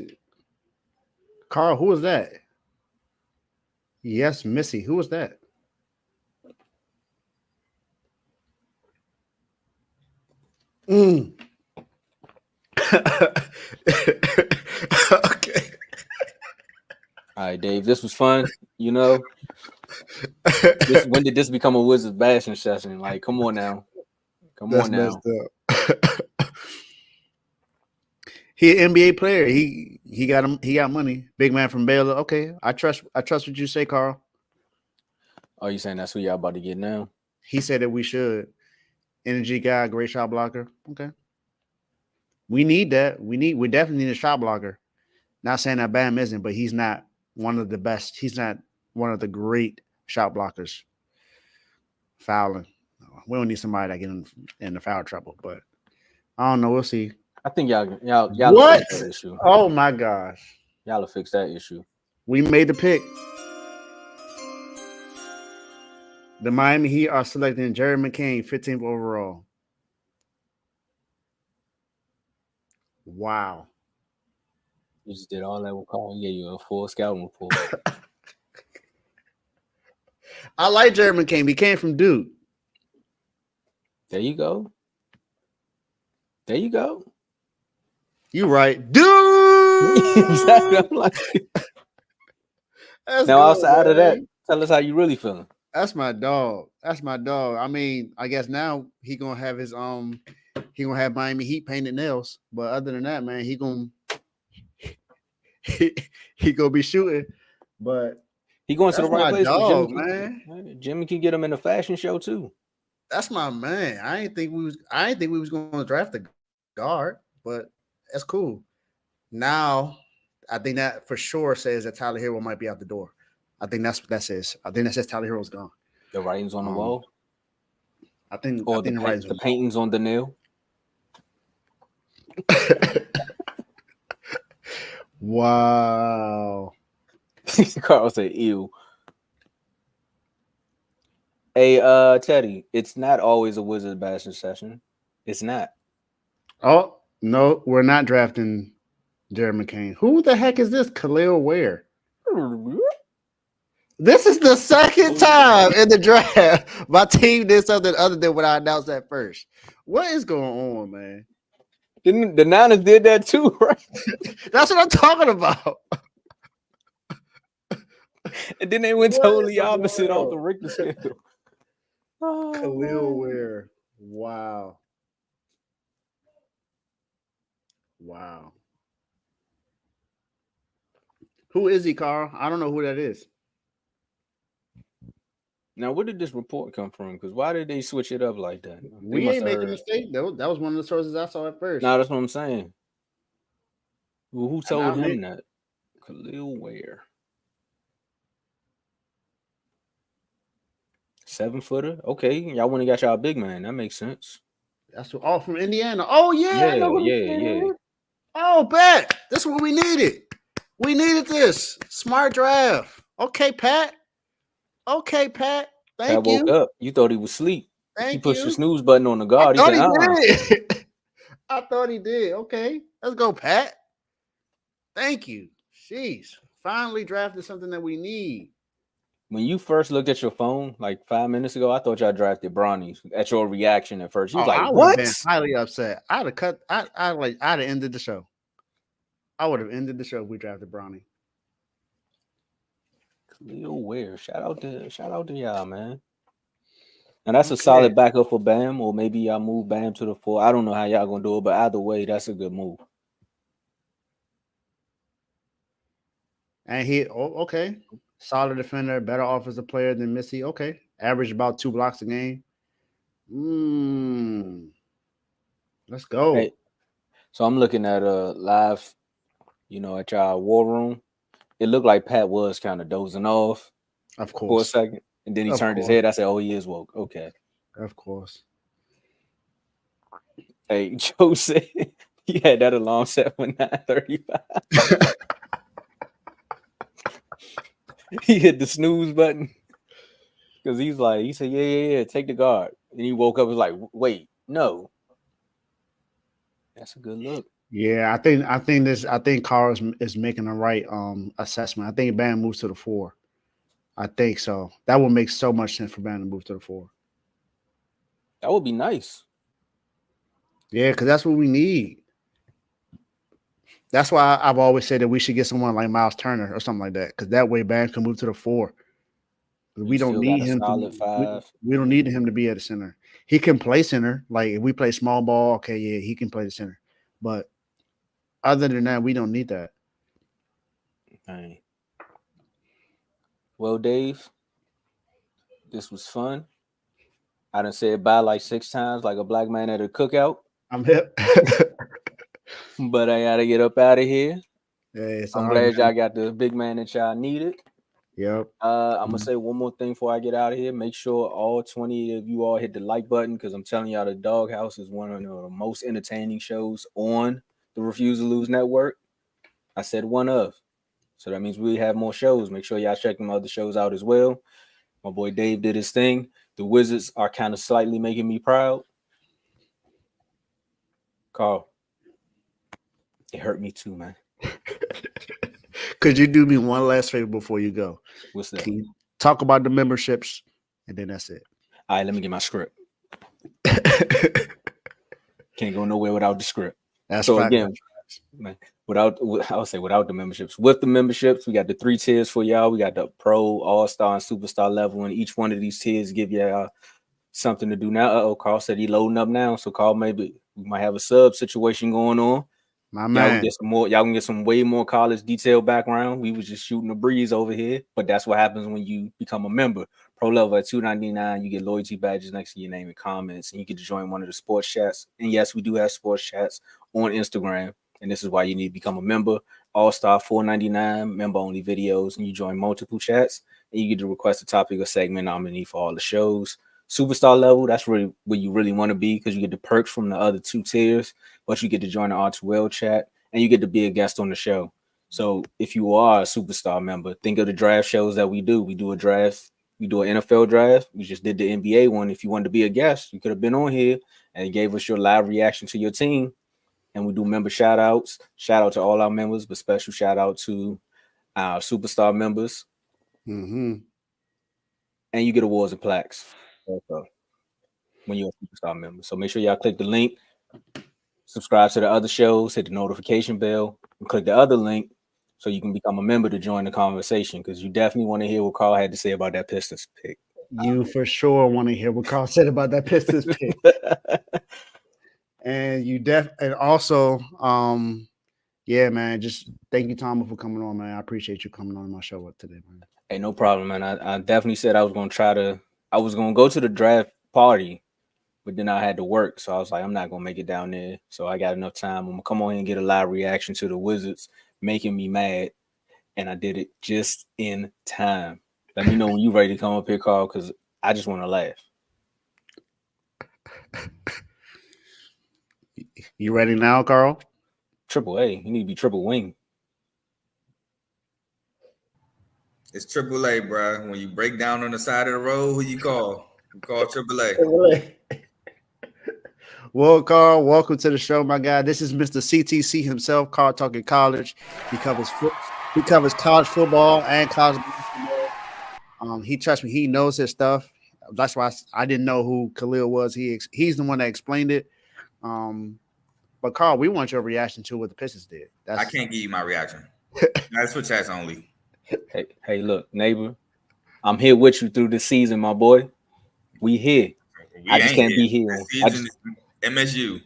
Carl? Who was that? Yes, Missy. Who was that? Okay. All right, Dave. This was fun. You know, when did this become a Wizards bashing session? Like, come on now. That's messed up. He an NBA player. He got him. He got money. Big man from Baylor. Okay, I trust what you say, Carl. Oh, you saying that's who y'all about to get now? He said that we should. Energy guy, great shot blocker. Okay. We need that. We definitely need a shot blocker. Not saying that Bam isn't, but he's not one of the best. He's not one of the great shot blockers. Fouling. We don't need somebody that get in the foul trouble, but I don't know. We'll see. I think y'all what? Fix that issue. Oh my gosh. Y'all will fix that issue. We made the pick. The Miami Heat are selecting Jared McCain, 15th overall. Wow. You just did all that with Carl. Yeah, you a full scouting report. I like Jared McCain. He came from Duke. There you go. You right. Dude! Exactly. I'm like, now, outside of that, tell us how you really feeling. That's my dog. I mean, I guess now he gonna have his he gonna have Miami Heat painted nails. But other than that, man, he gonna be shooting. But he going to the right place. Dog, man. Jimmy can get him in a fashion show too. That's my man. I didn't think we was going to draft a guard, but that's cool. Now, I think that for sure says that Tyler Hero might be out the door. I think that's what that says. I think that says Tyler Hero's gone. The writing's on the wall. I think the paintings on the nail. Wow. Carl said, "Ew." Hey, Teddy, it's not always a Wizard bashing session. It's not. Oh, no, we're not drafting Jared McCain. Who the heck is this? Khalil Ware. This is the second time in the draft my team did something other than what I announced at first. What is going on, man? Didn't the Niners did that too, right? That's what I'm talking about. And then they went What totally in the opposite off world? the Richter scale. Khalil Ware. Wow. Wow. Who is he, Carl? I don't know who that is. Now, where did this report come from? Because why did they switch it up like that? We ain't making a mistake, though. That was one of the sources I saw at first. No, that's what I'm saying. Well, who told him me. that? Khalil Ware. 7-footer? Okay, y'all went and got y'all big man. That makes sense. That's all from Indiana. Oh, yeah. I know who this is. Oh, bet. That's what we needed. We needed this. Smart draft. Okay, Pat. Thank Pat you. woke up. You thought he was asleep. Thank He pushed you. the snooze button on the guard. I thought he said, did. I thought he did. Okay, let's go, Pat. Thank you. Jeez. Finally drafted something that we need. When you first looked at your phone like 5 minutes ago, I thought y'all drafted Bronnies. At your reaction at first, you was like, I would "What?" have been highly upset. I'd have cut. I'd have ended the show. I would have ended the show if we drafted Bronny. Khalil Ware. Shout out to y'all, man. And that's a solid backup for Bam, or maybe y'all move Bam to the 4. I don't know how y'all gonna do it, but either way, that's a good move. And he, okay, solid defender, better offensive player than Missy. Okay, average about 2 blocks a game. Let's go. Hey, so I'm looking at live, at y'all war room. It looked like Pat was kind of dozing off, of course, for a second, and then he turned his head. I said, "Oh, he is woke." Okay, of course. Hey, Joe said he had that alarm set for 9:35. He hit the snooze button because he said, yeah, take the guard. And he woke up and was like, wait, no. That's a good look. Yeah, I think Carl is making the right assessment. I think Bam moves to the 4. I think so. That would make so much sense for Bam to move to the 4. That would be nice. Yeah, because that's what we need. That's why I've always said that we should get someone like Miles Turner or something like that, because that way Bam can move to the 4. We don't need him to. We don't need him to be at the center. He can play center. Like if we play small ball, okay, yeah, he can play the center. But other than that, we don't need that. Hey. Well, Dave, this was fun. I done said bye like 6 times, like a black man at a cookout. I'm hip. But I gotta get up out of here. Yeah, I'm glad y'all got the big man that y'all needed. Yep. I'm gonna say one more thing before I get out of here. Make sure all 20 of you all hit the like button, because I'm telling y'all the Doghouse is one of the most entertaining shows on the Refuse to Lose network. I said one of. So that means we have more shows. Make sure y'all check them other shows out as well. My boy Dave did his thing. The Wizards are kind of slightly making me proud. Carl, it hurt me too, man. Could you do me one last favor before you go? What's that? Can you talk about the memberships, and then that's it. All right, let me get my script. Can't go nowhere without the script. That's so again, man, without the memberships. With the memberships, we got the 3 tiers for y'all. We got the Pro, All-Star, and Superstar level, and each one of these tiers give y'all something to do now. Carl said he loading up now, so Carl, maybe we might have a sub situation going on. My man. Y'all can get some way more college detailed background. We was just shooting a breeze over here, but that's what happens when you become a member. Pro level at $2.99, you get loyalty badges next to your name and comments, and you get to join one of the sports chats. And yes, we do have sports chats on Instagram, and this is why you need to become a member. All-Star $4.99, member-only videos, and you join multiple chats, and you get to request a topic or segment nominee for all the shows. Superstar level, that's really where you really want to be, because you get the perks from the other 2 tiers, but you get to join the R2L chat, and you get to be a guest on the show. So if you are a superstar member, think of the draft shows that we do. We do a draft. We do an NFL draft. We just did the NBA one. If you wanted to be a guest, you could have been on here and gave us your live reaction to your team. And we do member shout outs. Shout out to all our members, but special shout out to our superstar members. Mm-hmm. And you get awards and plaques also when you're a superstar member. So make sure y'all click the link, subscribe to the other shows, hit the notification bell, and click the other link so you can become a member to join the conversation, because you definitely want to hear what Carl had to say about that Pistons pick. You for sure want to hear what Carl said about that Pistons pick. And and also, yeah, man, just thank you, Tom, for coming on, man. I appreciate you coming on my show today, man. Hey, no problem, man. I definitely said I was gonna go to the draft party, but then I had to work, so I was like, I'm not gonna make it down there. So I got enough time. I'm gonna come on here and get a live reaction to the Wizards making me mad, and I did it just in time. Let me know when you're ready to come up here, Carl, because I just want to laugh. You ready now, Carl? Triple A. You need to be triple wing. It's Triple A, bro. When you break down on the side of the road, who you call? You call Triple A. Well, Carl, welcome to the show, my guy. This is Mr. CTC himself, Carl Talking College. He covers college football and college basketball. Trust me, he knows his stuff. That's why I didn't know who Khalil was. He's the one that explained it. But Carl, we want your reaction to what the Pistons did. I can't give you my reaction. That's for chats only. Hey, look, neighbor, I'm here with you through the season, my boy. We here. I just can't be here. MSU,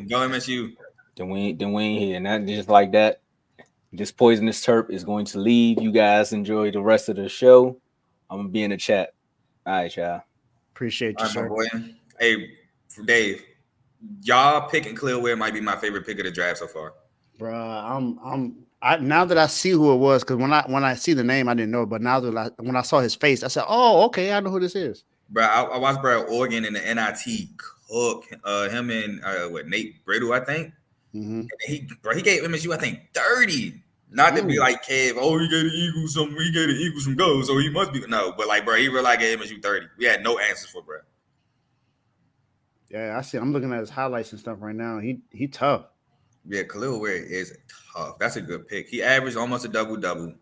go MSU. Then we ain't here, and that just like that. This poisonous terp is going to leave. You guys enjoy the rest of the show. I'm gonna be in the chat. All right, y'all. Appreciate you, All right, sir. my boy. Hey, Dave, y'all picking Khalil Ware might be my favorite pick of the draft so far. Bruh, now that I see who it was, because when I see the name, I didn't know, but now that when I saw his face, I said, "Oh, okay, I know who this is." Bro, I watched Oregon in the NIT cook him and Nate Brittle, I think. Mm-hmm. He gave MSU, I think, 30. Not to be like Kev, he gave the Eagles some goals, so he must be but like, bro, he really gave MSU 30. We had no answers for bro. Yeah, I see. I'm looking at his highlights and stuff right now. He tough. Yeah, Khalil Ware is tough. That's a good pick. He averaged almost a double-double.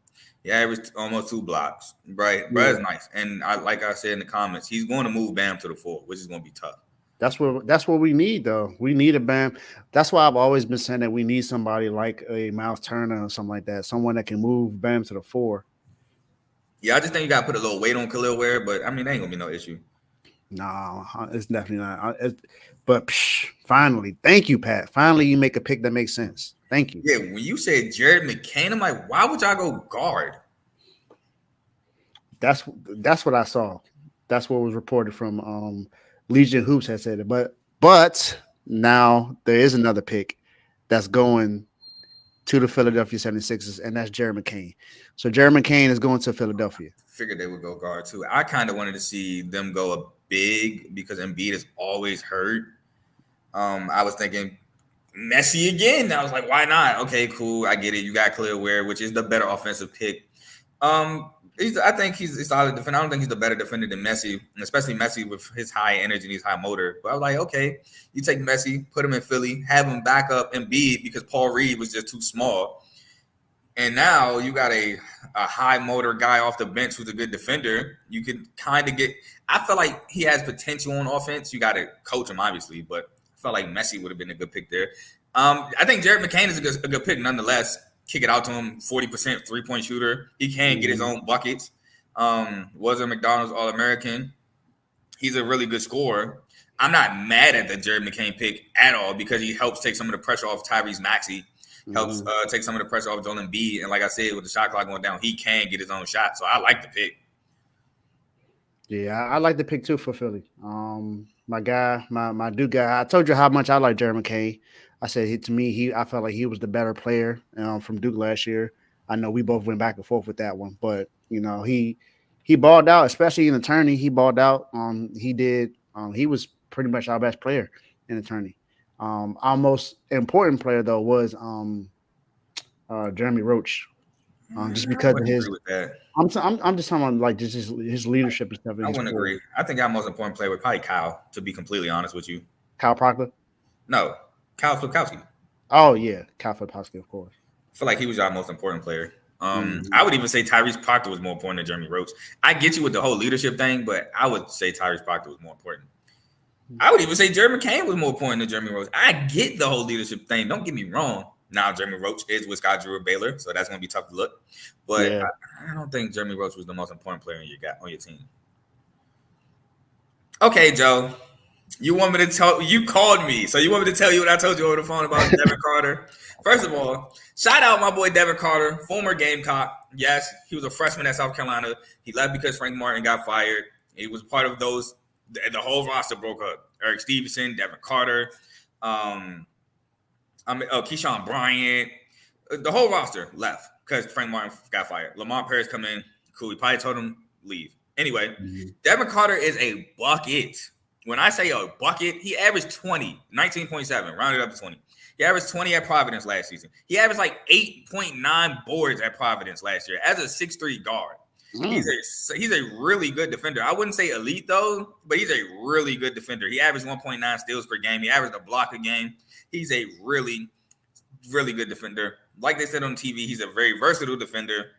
He averaged almost 2 blocks. Right? Bro is nice. And like I said in the comments, he's going to move Bam to the 4, which is going to be tough. That's what we need, though. We need a Bam. That's why I've always been saying that we need somebody like a Miles Turner or something like that, someone that can move Bam to the 4. Yeah, I just think you got to put a little weight on Khalil Ware, but I mean, there ain't gonna be no issue. No, it's definitely not. But finally, thank you, Pat. Finally, you make a pick that makes sense. Thank you. Yeah, when you said Jared McCain, I'm like, why would y'all go guard? That's what I saw. That's what was reported from Legion Hoops had said it. But now there is another pick that's going to the Philadelphia 76ers, and that's Jared McCain. So Jared McCain is going to Philadelphia. Figured they would go guard too. I kind of wanted to see them go a big because Embiid is always hurt. I was thinking Messi again. I was like, why not? Okay, cool. I get it. You got Khalil Ware, which is the better offensive pick. I think he's a solid defender. I don't think he's the better defender than Messi, and especially Messi with his high energy and his high motor. But I was like, okay, you take Messi, put him in Philly, have him back up Embiid because Paul Reed was just too small. And now you got a high motor guy off the bench who's a good defender. You can kind of I feel like he has potential on offense. You got to coach him, obviously, but I felt like Messi would have been a good pick there. I think Jared McCain is a good pick nonetheless. Kick it out to him, 40% three-point shooter. He can get his own buckets. Was a McDonald's All-American. He's a really good scorer. I'm not mad at the Jared McCain pick at all because he helps take some of the pressure off Tyrese Maxey. Helps take some of the pressure off Joel Embiid. And like I said, with the shot clock going down, he can get his own shot. So I like the pick. Yeah, I like the pick too for Philly. My guy, my Duke guy. I told you how much I like Jared McCain. I said I felt like he was the better player from Duke last year. I know we both went back and forth with that one, but he balled out, especially in the tourney. He balled out. He did. He was pretty much our best player in the tourney. Our most important player though was Jeremy Roach, just I because of wouldn't his. agree with that. I'm just talking about like just his leadership and stuff. I wouldn't agree. I think our most important player was probably Kyle. To be completely honest with you, Kyle Proctor. no, Kyle Flukowski. Oh yeah, Kyle Filipowski, of course. I feel like he was our most important player. Mhm. I would even say Tyrese Proctor was more important than Jeremy Roach. I get you with the whole leadership thing, but I would say Tyrese Proctor was more important. I would even say Jeremy McCain was more important than Jeremy Roach. I get the whole leadership thing. Don't get me wrong. Now Jeremy Roach is with Scott Drew or Baylor, so that's going to be tough to look. But Yeah. I don't think Jeremy Roach was the most important player on your team. Okay, Joe. You want me to tell you called me, so you want me to tell you what I told you over the phone about Devin Carter? First of all, shout out my boy Devin Carter, former Gamecock. Yes, he was a freshman at South Carolina. He left because Frank Martin got fired. He was part of those. The whole roster broke up. Eric Stevenson, Devin Carter, Keyshawn Bryant. The whole roster left because Frank Martin got fired. Lamont Paris come in. Cool. He probably told him leave. Anyway, Devin Carter is a bucket. When I say a bucket, he averaged 19.7, rounded up to 20. He averaged 20 at Providence last season. He averaged like 8.9 boards at Providence last year as a 6'3 guard. He's a really good defender. I wouldn't say elite though, but he's a really good defender. He averaged 1.9 steals per game. He averaged a block a game. He's a really, really good defender. Like they said on TV, he's a very versatile defender.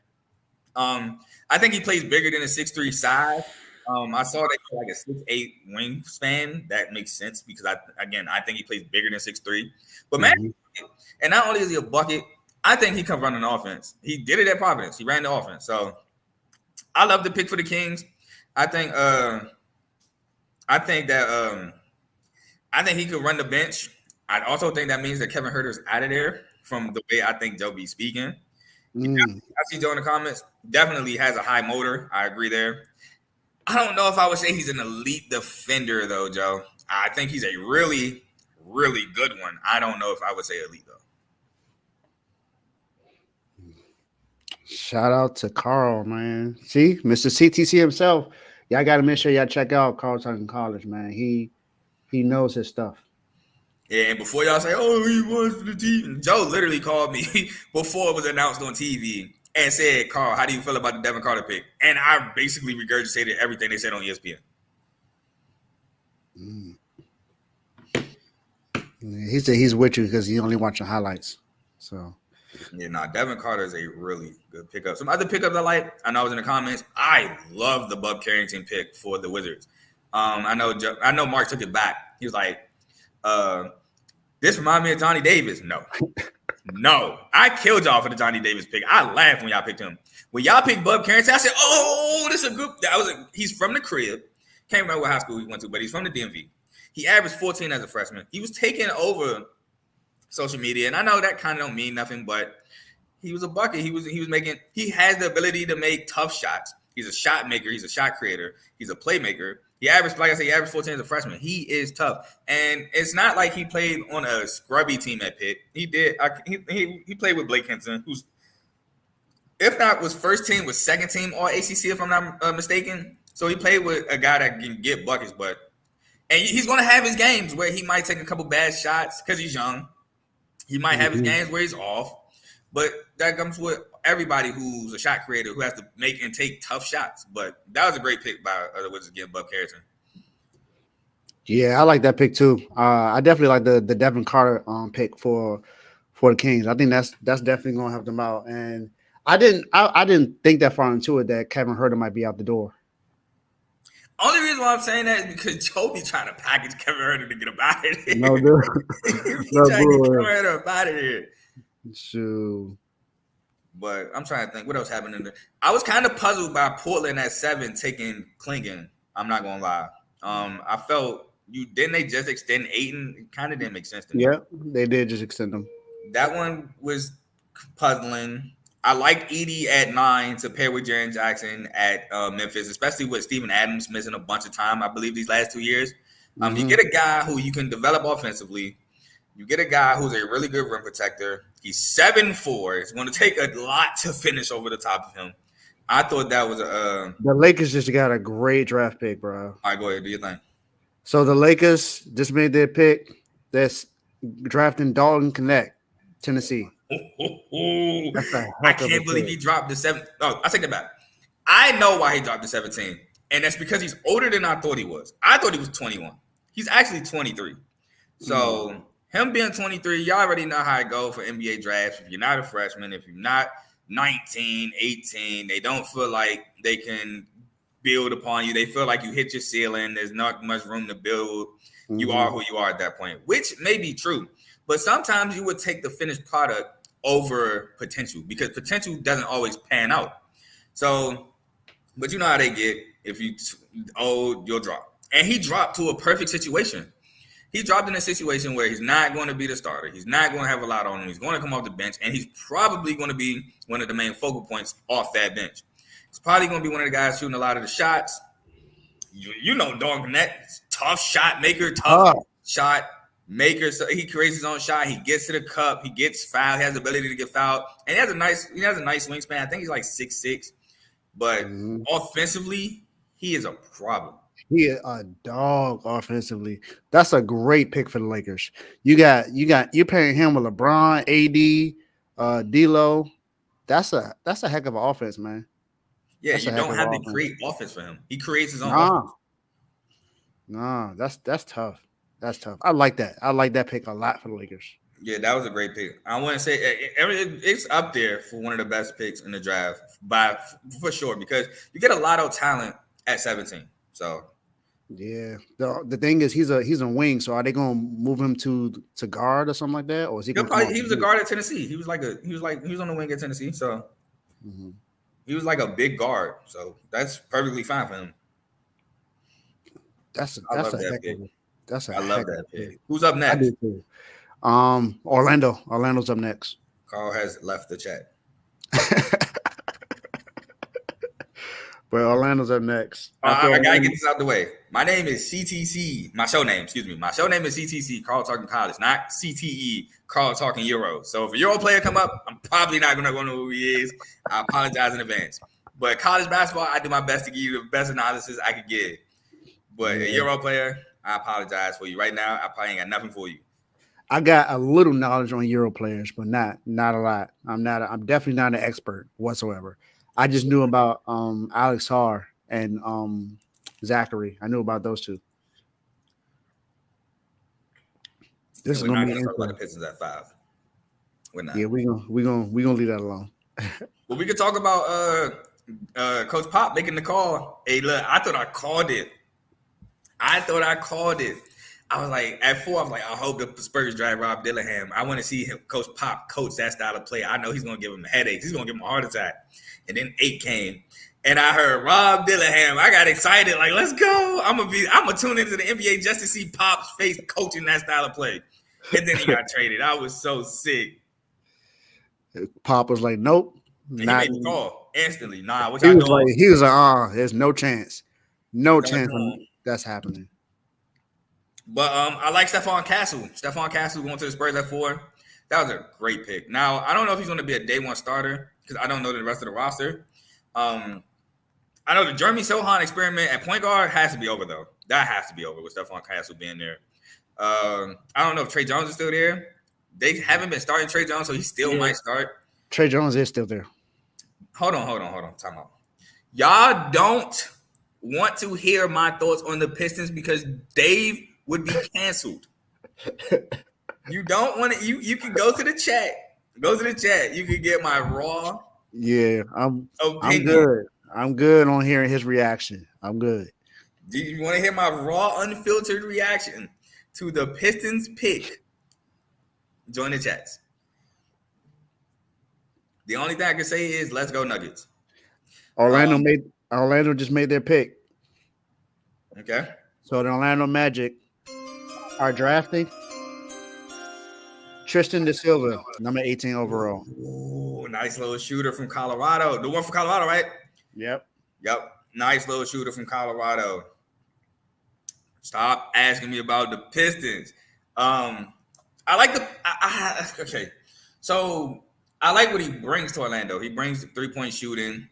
I think he plays bigger than a 6'3 size. I saw that he had like a 6'8 wingspan. That makes sense because I think he plays bigger than 6'3. But man, and not only is he a bucket, I think he can run an offense. He did it at Providence. He ran the offense. So I love the pick for the Kings. I think he could run the bench. I also think that means that Kevin Huerter's out of there from the way I think Joe be speaking. I see Joe in the comments. Definitely has a high motor. I agree there. I don't know if I would say he's an elite defender, though, Joe. I think he's a really, really good one. I don't know if I would say elite, though. Shout out to Carl, man. See, Mr. CTC himself. Y'all got to make sure y'all check out Carl Tucker College, man. He knows his stuff. Yeah, and before y'all say, oh, he was for the team, Joe literally called me before it was announced on TV and said, Carl, how do you feel about the Devin Carter pick? And I basically regurgitated everything they said on ESPN. He said he's with you because he's only watching highlights. So, yeah, Devin Carter is a really good pickup. Some other pickups I like, I know I was in the comments. I love the Bub Carrington pick for the Wizards. I know Mark took it back. He was like, this reminds me of Johnny Davis. No, I killed y'all for the Johnny Davis pick. I laughed when y'all picked him. When y'all picked Bub Carrington, I said, "Oh, this is a good." He's from the crib. Can't remember what high school he went to, but he's from the DMV. He averaged 14 as a freshman. He was taking over social media, and I know that kind of don't mean nothing, but he was a bucket. He has the ability to make tough shots. He's a shot maker. He's a shot creator. He's a playmaker. He averaged 14 as a freshman. He is tough. And it's not like he played on a scrubby team at Pitt. He did. He played with Blake Hinton, who's, if not was first team, was second team All ACC, if I'm not mistaken. So he played with a guy that can get buckets, and he's going to have his games where he might take a couple bad shots because he's young. He might have his games where he's off. But that comes with everybody who's a shot creator who has to make and take tough shots. But that was a great pick by the Wizards getting Bub Carrington. Yeah, I like that pick too. I definitely like the Devin Carter pick for the Kings. I think that's definitely going to help them out. And I didn't think that far into it that Kevin Huerter might be out the door. Only reason why I'm saying that is because Joe be trying to package Kevin Huerter to get him out of here. No, dude. No, trying to get Kevin Huerter up out of here. Shoot. But I'm trying to think what else happened in there. I was kind of puzzled by Portland at 7 taking Klingon. I'm not gonna lie. I felt didn't they just extend Ayton? It kind of didn't make sense to me. Yeah, they did just extend them. That one was puzzling. I like Edie at 9 to pair with Jaren Jackson at Memphis, especially with Steven Adams missing a bunch of time, I believe, these last 2 years. You get a guy who you can develop offensively. You get a guy who's a really good rim protector. He's 7'4". It's going to take a lot to finish over the top of him. I thought that was the Lakers just got a great draft pick, bro. All right, go ahead. Do your thing. So the Lakers just made their pick. That's drafting Dalton Connect, Tennessee. That's a I heck of a can't believe pick. he dropped the 7. Oh, I take it back. I know why he dropped the 17, and that's because he's older than I thought he was. I thought he was 21. He's actually 23. So him being 23, y'all already know how it go for NBA drafts. If you're not a freshman, if you're not 19, 18, they don't feel like they can build upon you. They feel like you hit your ceiling. There's not much room to build. You are who you are at that point, which may be true. But sometimes you would take the finished product over potential because potential doesn't always pan out. So, but you know how they get. If you you'll drop. And he dropped to a perfect situation. He dropped in a situation where he's not going to be the starter. He's not going to have a lot on him. He's going to come off the bench, and he's probably going to be one of the main focal points off that bench. He's probably going to be one of the guys shooting a lot of the shots. You know, Dog Net, tough shot maker, tough shot maker. So he creates his own shot. He gets to the cup. He gets fouled. He has the ability to get fouled, and he has a nice wingspan. I think he's like 6'6", but offensively, he is a problem. He is a dog offensively. That's a great pick for the Lakers. You're pairing him with LeBron, AD, D'Lo. That's a heck of an offense, man. Yeah, that's you don't have to create offense for him. He creates his own offense. Nah, that's tough. That's tough. I like that. I like that pick a lot for the Lakers. Yeah, that was a great pick. I want to say it's up there for one of the best picks in the draft for sure because you get a lot of talent at 17. So yeah, the thing is he's a wing. So are they gonna move him to guard or something like that, or is he? He was a guard at Tennessee. He was on the wing at Tennessee. So he was like a big guard. So that's perfectly fine for him. I love that pick. Who's up next? I do too. Orlando. Orlando's up next. Carl has left the chat. But Orlando's up next. I gotta get this out the way. My name is CTC. My show name is CTC. Carl Talking College, not CTE. Carl Talking Euro. So if a Euro player come up, I'm probably not gonna know who he is. I apologize in advance. But college basketball, I do my best to give you the best analysis I could give. But a Euro player, I apologize for you right now. I probably ain't got nothing for you. I got a little knowledge on Euro players, but not a lot. I'm definitely not an expert whatsoever. I just knew about Alex Har and Zachary. I knew about those two. This is gonna be talk about the Pistons at 5. We're not. Yeah, we gonna leave that alone. Well, we could talk about Coach Pop making the call. Hey, look, I thought I called it. I was like, at 4, I was like, I hope the Spurs drive Rob Dillingham. I want to see him, Coach Pop, coach that style of play. I know he's going to give him headaches. He's going to give him a heart attack. And then 8 came, and I heard Rob Dillingham. I got excited, like, let's go. I'm gonna tune into the NBA just to see Pop's face coaching that style of play. And then he got traded. I was so sick. Pop was like, nope. And he made the call instantly. Nah, he was like, there's no chance. No chance that's happening. But I like Stephon Castle. Stephon Castle going to the Spurs at 4. That was a great pick. Now, I don't know if he's going to be a day one starter because I don't know the rest of the roster. I know the Jeremy Sohan experiment at point guard has to be over, though. That has to be over with Stephon Castle being there. I don't know if Trey Jones is still there. They haven't been starting Trey Jones, so he still might start. Trey Jones is still there. Hold on. Time out. Y'all don't want to hear my thoughts on the Pistons because Dave would be canceled. You don't want to. You can go to the chat. Go to the chat. You can get my raw. Yeah, I'm good. I'm good on hearing his reaction. I'm good. Do you want to hear my raw, unfiltered reaction to the Pistons pick? Join the chats. The only thing I can say is let's go Nuggets. Orlando just made their pick. Okay. So the Orlando Magic are drafting Tristan Da Silva, number 18 overall. Ooh, nice little shooter from Colorado. The one from Colorado, right? Yep. Nice little shooter from Colorado. Stop asking me about the Pistons. Okay. So I like what he brings to Orlando. He brings the 3-point shooting.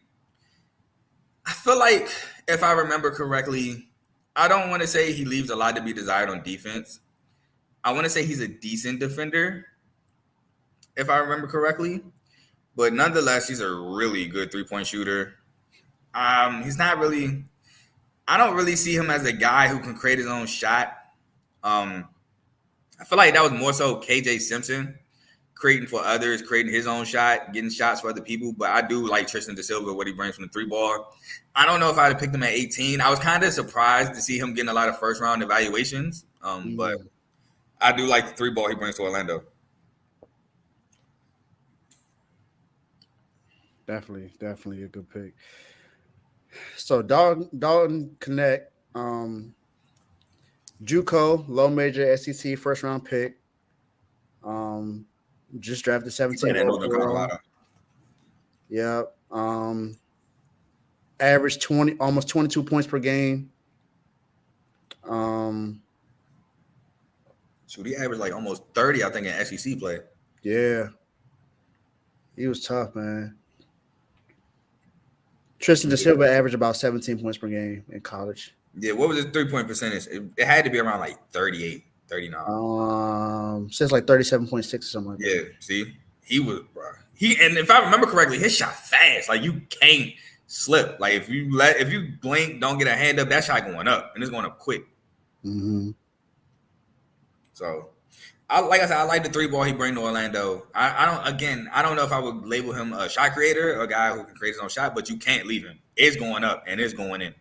I feel like if I remember correctly, I don't want to say he leaves a lot to be desired on defense. I want to say he's a decent defender. if I remember correctly. But nonetheless, he's a really good 3-point shooter. He's not really. I don't really see him as a guy who can create his own shot. I feel like that was more so KJ Simpson creating for others, creating his own shot, getting shots for other people. But I do like Tristan DeSilva, what he brings from the 3-ball. I don't know if I'd have picked him at 18. I was kind of surprised to see him getting a lot of first-round evaluations. But I do like the 3-ball he brings to Orlando. Definitely a good pick. So Dalton Connect, JUCO, low major SEC first round pick. Just drafted 17th overall. Yeah. Average 20, almost 22 points per game. Shoot, he averaged like almost 30, I think, in SEC play. Yeah. He was tough, man. Tristan DeSilva averaged about 17 points per game in college. Yeah, what was his 3-point percentage? It had to be around like 38, 39. Says like 37.6 or something like that. Yeah, see? He was, bro. And if I remember correctly, his shot fast. Like, you can't slip. Like, if you blink, don't get a hand up, that shot going up, and it's going up quick. Mm-hmm. So, like I said, I like the 3-ball he bring to Orlando. I don't know if I would label him a shot creator or a guy who can create his own shot, but you can't leave him. It's going up and it's going in.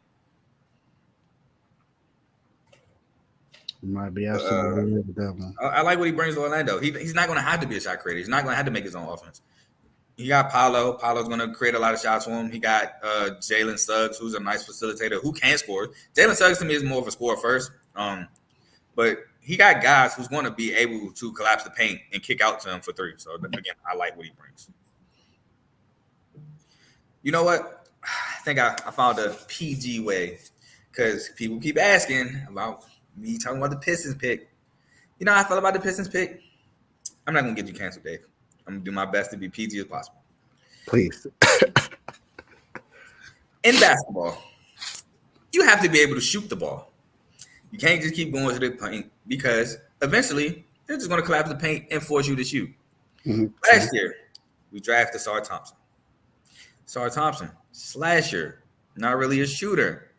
Might be absolutely with that one. I like what he brings to Orlando. He's not going to have to be a shot creator. He's not going to have to make his own offense. He got Paolo. Paolo's going to create a lot of shots for him. He got Jalen Suggs, who's a nice facilitator who can score. Jalen Suggs to me is more of a scorer first. But he got guys who's going to be able to collapse the paint and kick out to him for 3. So, again, I like what he brings. You know what? I think I found a PG way because people keep asking about me talking about the Pistons pick. You know how I felt about the Pistons pick? I'm not going to get you canceled, Dave. I'm going to do my best to be PG as possible. Please. In basketball, you have to be able to shoot the ball. You can't just keep going to the paint because eventually they're just going to collapse the paint and force you to shoot. Mm-hmm. Last year, we drafted Sar Thompson. Sar Thompson, slasher, not really a shooter.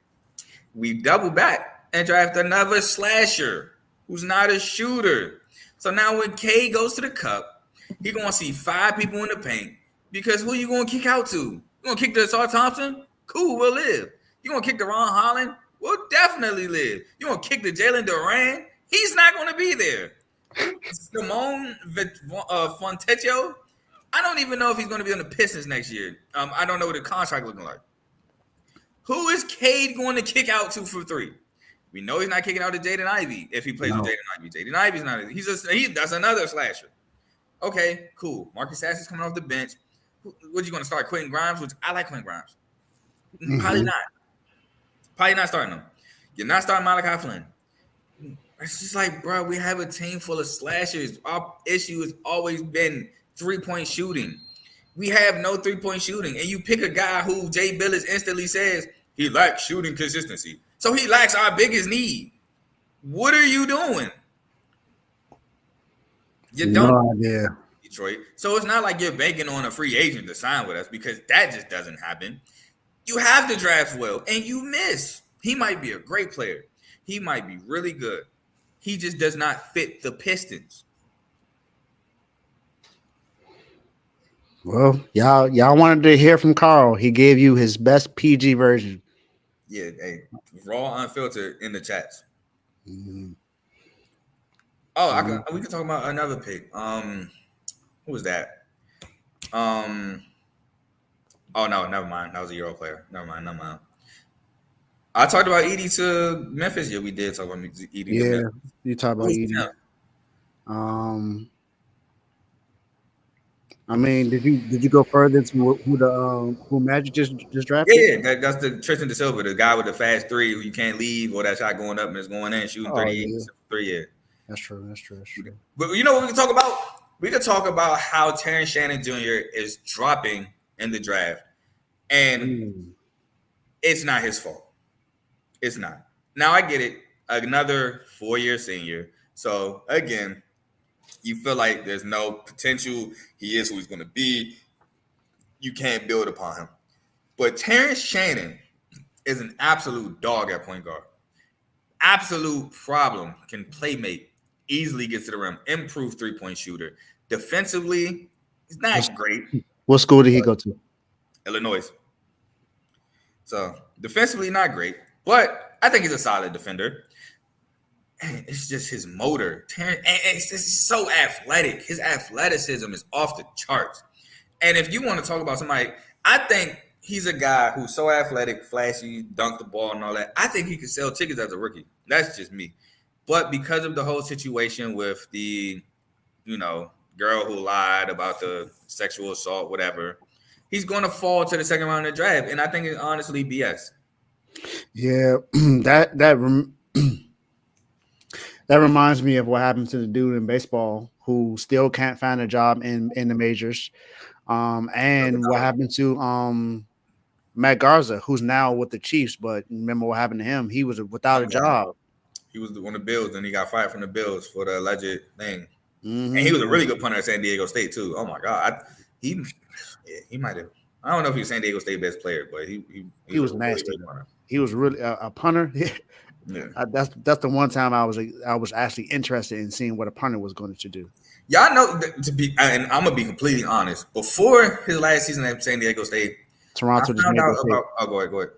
We double back and draft another slasher who's not a shooter. So now when K goes to the cup, he's going to see 5 people in the paint because who you going to kick out to? You going to kick the Sar Thompson? Cool, we'll live. You going to kick the Ron Holland? We'll definitely live. You going to kick the Jalen Duran? He's not going to be there. Simone Fontecchio? I don't even know if he's going to be on the Pistons next year. I don't know what the contract looking like. Who is Cade going to kick out to for 3? We know he's not kicking out to Jaden Ivey if he plays with Jaden Ivey. Jaden Ivey's not. That's another slasher. Okay, cool. Marcus Sassy's coming off the bench. What you going to start? Quentin Grimes? Which I like Quentin Grimes. Mm-hmm. Probably not starting him. You're not starting Malachi Flynn. It's just like, bro, we have a team full of slashers. Our issue has always been 3-point shooting. We have no 3-point shooting. And you pick a guy who Jay Billis instantly says he lacks shooting consistency. So he lacks our biggest need. What are you doing? You don't. No idea. Detroit. So it's not like you're banking on a free agent to sign with us because that just doesn't happen. You have to draft well, and you miss. He might be a great player. He might be really good. He just does not fit the Pistons. Well, y'all wanted to hear from Carl. He gave you his best PG version. Yeah, hey, raw, unfiltered in the chats. Mm-hmm. Oh, we could talk about another pick. Who was that? Oh no, never mind. That was a Euro player. Never mind. I talked about Edie to Memphis. Yeah, we did talk about Edie. Yeah, you talked about Edie. I mean, did you go further into who Magic just drafted? Yeah, that's the Tristan DeSilva, the guy with the fast 3 who you can't leave or that shot going up and it's going in, shooting 38 3 years. That's true. But you know what we can talk about? We could talk about how Terrence Shannon Jr. is dropping in the draft. And it's not his fault. It's not. Now I get it. Another 4-year senior. So again, You feel like there's no potential. He is who he's going to be. You can't build upon him. But Terrence Shannon is an absolute dog at point guard. Absolute problem. Can play make. Easily gets to the rim. Improved three-point shooter. Defensively, he's not great. What school did he go to? Illinois. So defensively, not great. But I think he's a solid defender. And it's just his motor. It's just so athletic. His athleticism is off the charts. And if you want to talk about somebody, I think he's a guy who's so athletic, flashy, dunk the ball and all that. I think he could sell tickets as a rookie. That's just me. But because of the whole situation with the, girl who lied about the sexual assault, whatever, he's going to fall to the second round of the draft. And I think it's honestly BS. Yeah, that reminds me of what happened to the dude in baseball who still can't find a job in the majors. And what happened to Matt Garza, who's now with the Chiefs, but remember what happened to him? He was without a job. He was on the Bills, and he got fired from the Bills for the alleged thing. Mm-hmm. And he was a really good punter at San Diego State too. Oh my God, he might have. I don't know if he was San Diego State best player, but he was nasty. Really he was really a punter. Yeah, that's the one time I was actually interested in seeing what a punter was going to do. Y'all know and I'm gonna be completely honest. Before his last season at San Diego State, Toronto just made a mistake. Go ahead.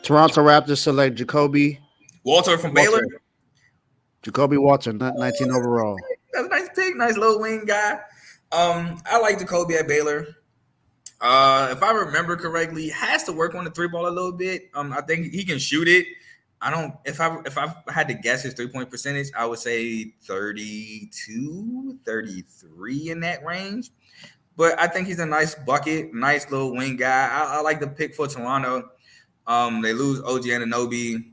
Toronto Raptors select Jacoby Walter from Baylor. Jacoby Walter, 19 overall. That's a nice pick, nice little wing guy. I like Jacoby at Baylor. If I remember correctly, he has to work on the three ball a little bit. I think he can shoot it. If I had to guess his 3-point percentage, I would say 32, 33 in that range. But I think he's a nice bucket, nice little wing guy. I like the pick for Toronto. They lose OG Anunoby.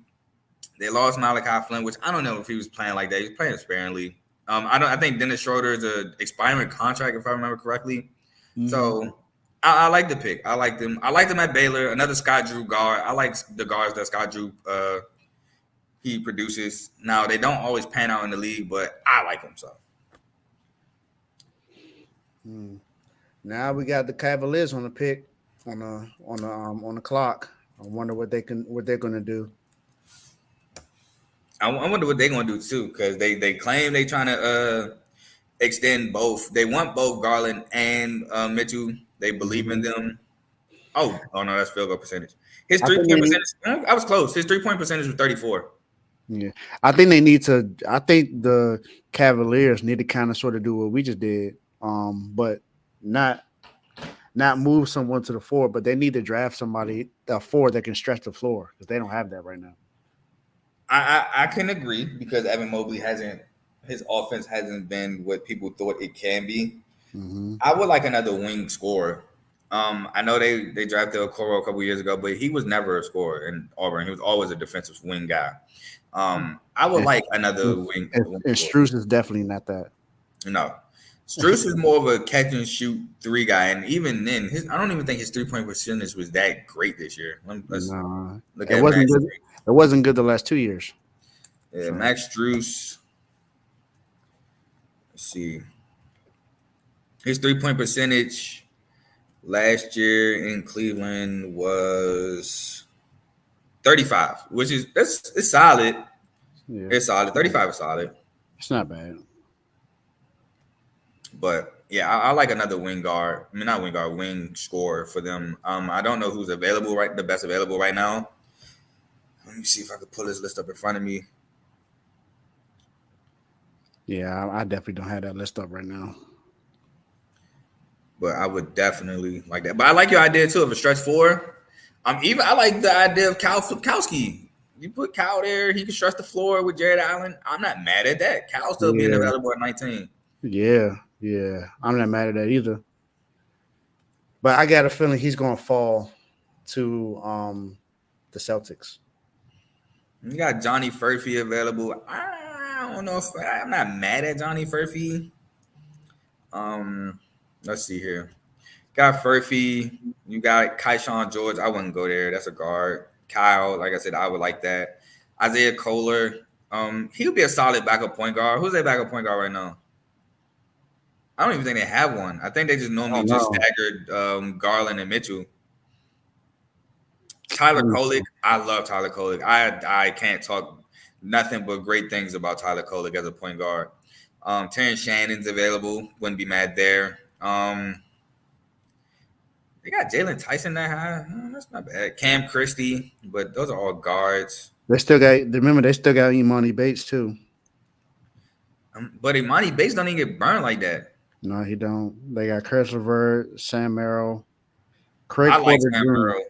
They lost Malachi Flynn, which I don't know if he was playing like that. He was playing sparingly. I think Dennis Schroeder is an expiring contract, if I remember correctly. Mm-hmm. So I like the pick. I like them. I like them at Baylor. Another Scott Drew guard. I like the guards that Scott Drew he produces. Now they don't always pan out in the league, but I like them so. Now we got the Cavaliers on the pick on the clock. I wonder what they're going to do. I wonder what they're going to do too, because they claim they're trying to extend both. They want both Garland and Mitchell. They believe in them. Oh no, that's field goal percentage. His 3-point percentage. I was close. His 3-point percentage was 34. Yeah, I think they need to. I think the Cavaliers need to kind of sort of do what we just did, but not move someone to the floor. But they need to draft somebody a forward that can stretch the floor because they don't have that right now. I can agree because Evan Mobley his offense hasn't been what people thought it can be. Mm-hmm. I would like another wing scorer. I know they drafted Okoro a couple years ago, but he was never a scorer in Auburn. He was always a defensive wing guy. I would like another wing. And Strus is definitely not that. No. Strus is more of a catch and shoot three guy. And even then, I don't even think his 3-point percentage was that great this year. Look at wasn't good. It wasn't good the last 2 years. Yeah, Max Strus. Let's see. His 3-point percentage last year in Cleveland was 35, which is it's solid. Yeah. It's solid. 35 is solid. It's not bad. But yeah, I like another wing guard. I mean, not wing guard, wing scorer for them. I don't know who's available the best available right now. Let me see if I can pull this list up in front of me. Yeah, I definitely don't have that list up right now. But I would definitely like that. But I like your idea too of a stretch four. I like the idea of Cal Flipkowski. You put Cal there, he can stretch the floor with Jared Allen. I'm not mad at that. Cal's still being available at 19. Yeah. I'm not mad at that either. But I got a feeling he's gonna fall to the Celtics. You got Johnny Furphy available. I don't know if I'm not mad at Johnny Furphy. Let's see here. Got Furphy. You got Keyshawn George. I wouldn't go there. That's a guard. Kyle, like I said, I would like that. Isaiah Kohler. He'll be a solid backup point guard. Who's their backup point guard right now? I don't even think they have one. I think they just normally just staggered Garland and Mitchell. Tyler Kolek, I love Tyler Kolek. I can't talk nothing but great things about Tyler Kolek as a point guard. Terrence Shannon's available. Wouldn't be mad there. They got Jalen Tyson that high. That's not bad. Cam Christie, but those are all guards. They still got Imani Bates too. But Imani Bates don't even get burned like that. No, he don't. They got Chris LeVert, Sam Merrill, Craig I like Porter Sam Jr. Merrill.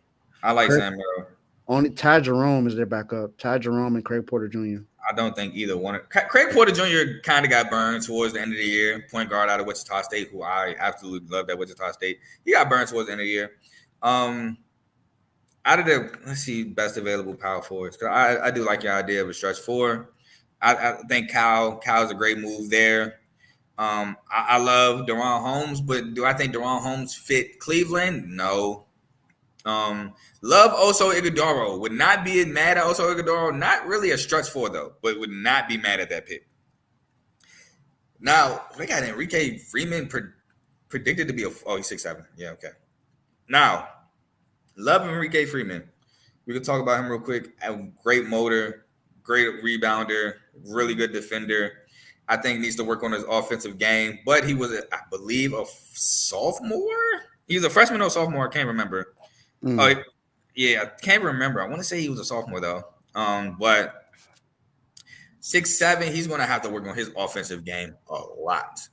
I like Sam Merrill. Only Ty Jerome is their backup. Ty Jerome and Craig Porter Jr. I don't think either one. Craig Porter Jr. kind of got burned towards the end of the year. Point guard out of Wichita State, who I absolutely love at Wichita State. He got burned towards the end of the year. Out of the best available power forwards. I do like your idea of a stretch four. I think Kyle's a great move there. I love Deron Holmes, but do I think Deron Holmes fit Cleveland? No. Love Oso Ighodaro. Would not be mad at Oso Ighodaro. Not really a stretch four though, but would not be mad at that pick. Now they got Enrique Freeman predicted to be he's 6'7". Yeah, okay. Now, love Enrique Freeman. We can talk about him real quick. A great motor, great rebounder, really good defender. I think needs to work on his offensive game, but he was, I believe, a sophomore. He was a freshman or sophomore. I can't remember. Oh, yeah, I can't remember. I want to say he was a sophomore though. But 6'7", he's going to have to work on his offensive game a lot.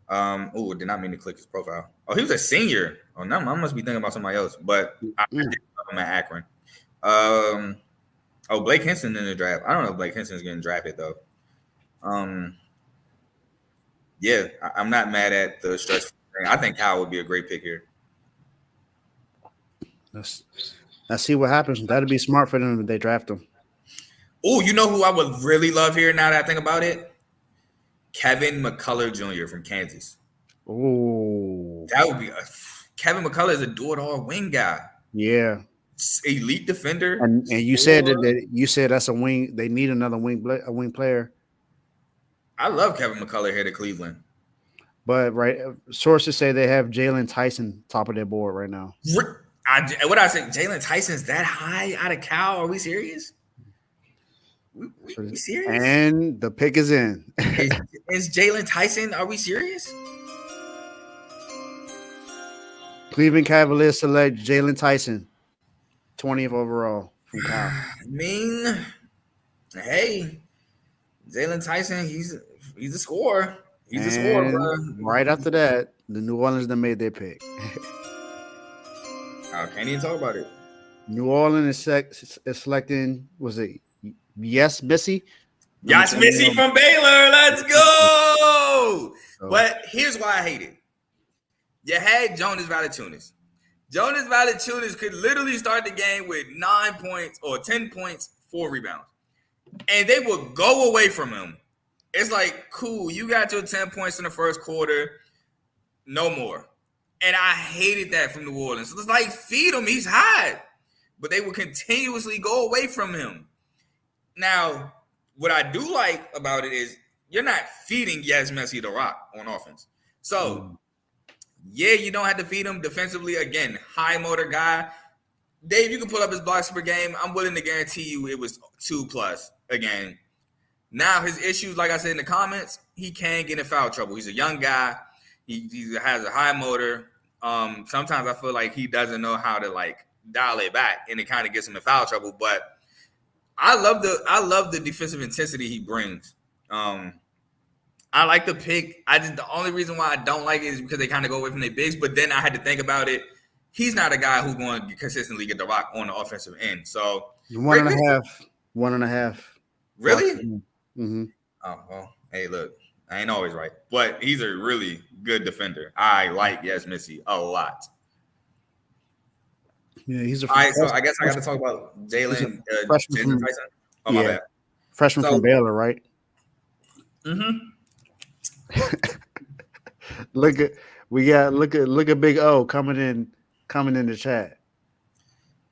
Did not mean to click his profile. Oh, he was a senior. Oh, no, I must be thinking about somebody else. But I did love him at Akron. Blake Henson in the draft. I don't know if Blake Henson's getting drafted though. Yeah, I'm not mad at the stretch thing. I think Kyle would be a great pick here. Let's see what happens. That'd be smart for them if they draft him. Oh, you know who I would really love here now that I think about it? Kevin McCullough Jr. from Kansas. Oh, that would be Kevin McCullough is a do-it-all wing guy. Yeah, elite defender. And you said that that's a wing. They need another wing player. I love Kevin McCullough here to Cleveland. But sources say they have Jalen Tyson top of their board right now. What I say, Jalen Tyson's that high out of Cal? Are we serious? We serious? And the pick is in. Is Jalen Tyson? Are we serious? Cleveland Cavaliers select Jalen Tyson, 20th overall from Cal. I mean, hey, Jalen Tyson, he's a scorer. He's a scorer, bro. Right after that, the New Orleans that made their pick. Can't even talk about it. New Orleans is selecting, was it Yes Missy? Yes Missy from Baylor. Let's go. But here's why I hate it. You had Jonas Valanciunas. Jonas Valanciunas could literally start the game with 9 points or 10 points, 4 rebounds. And they would go away from him. It's like, cool, you got your 10 points in the first quarter. No more. And I hated that from New Orleans. So it's like, feed him. He's hot. But they would continuously go away from him. Now, what I do like about it is you're not feeding Yaz Messi the rock on offense. So, yeah, you don't have to feed him defensively. Again, high motor guy. Dave, you can pull up his blocks per game. I'm willing to guarantee you it was 2+ a game. Now, his issues, like I said in the comments, he can get in foul trouble. He's a young guy. He has a high motor. Sometimes I feel like he doesn't know how to dial it back, and it kind of gets him in foul trouble. But I love the defensive intensity he brings. I like the pick. The only reason why I don't like it is because they kind of go away from their bigs. But then I had to think about it. He's not a guy who's going to consistently get the rock on the offensive end. So 1.5. Really? Mm-hmm. Oh well. Hey, look. I ain't always right, but he's a really good defender. I like Yes Missy a lot. Yeah, he's a. All right, so I guess I got to talk about Jalen Tyson. Oh my bad. Freshman from Baylor, right? Mm-hmm. look at Big O coming in the chat.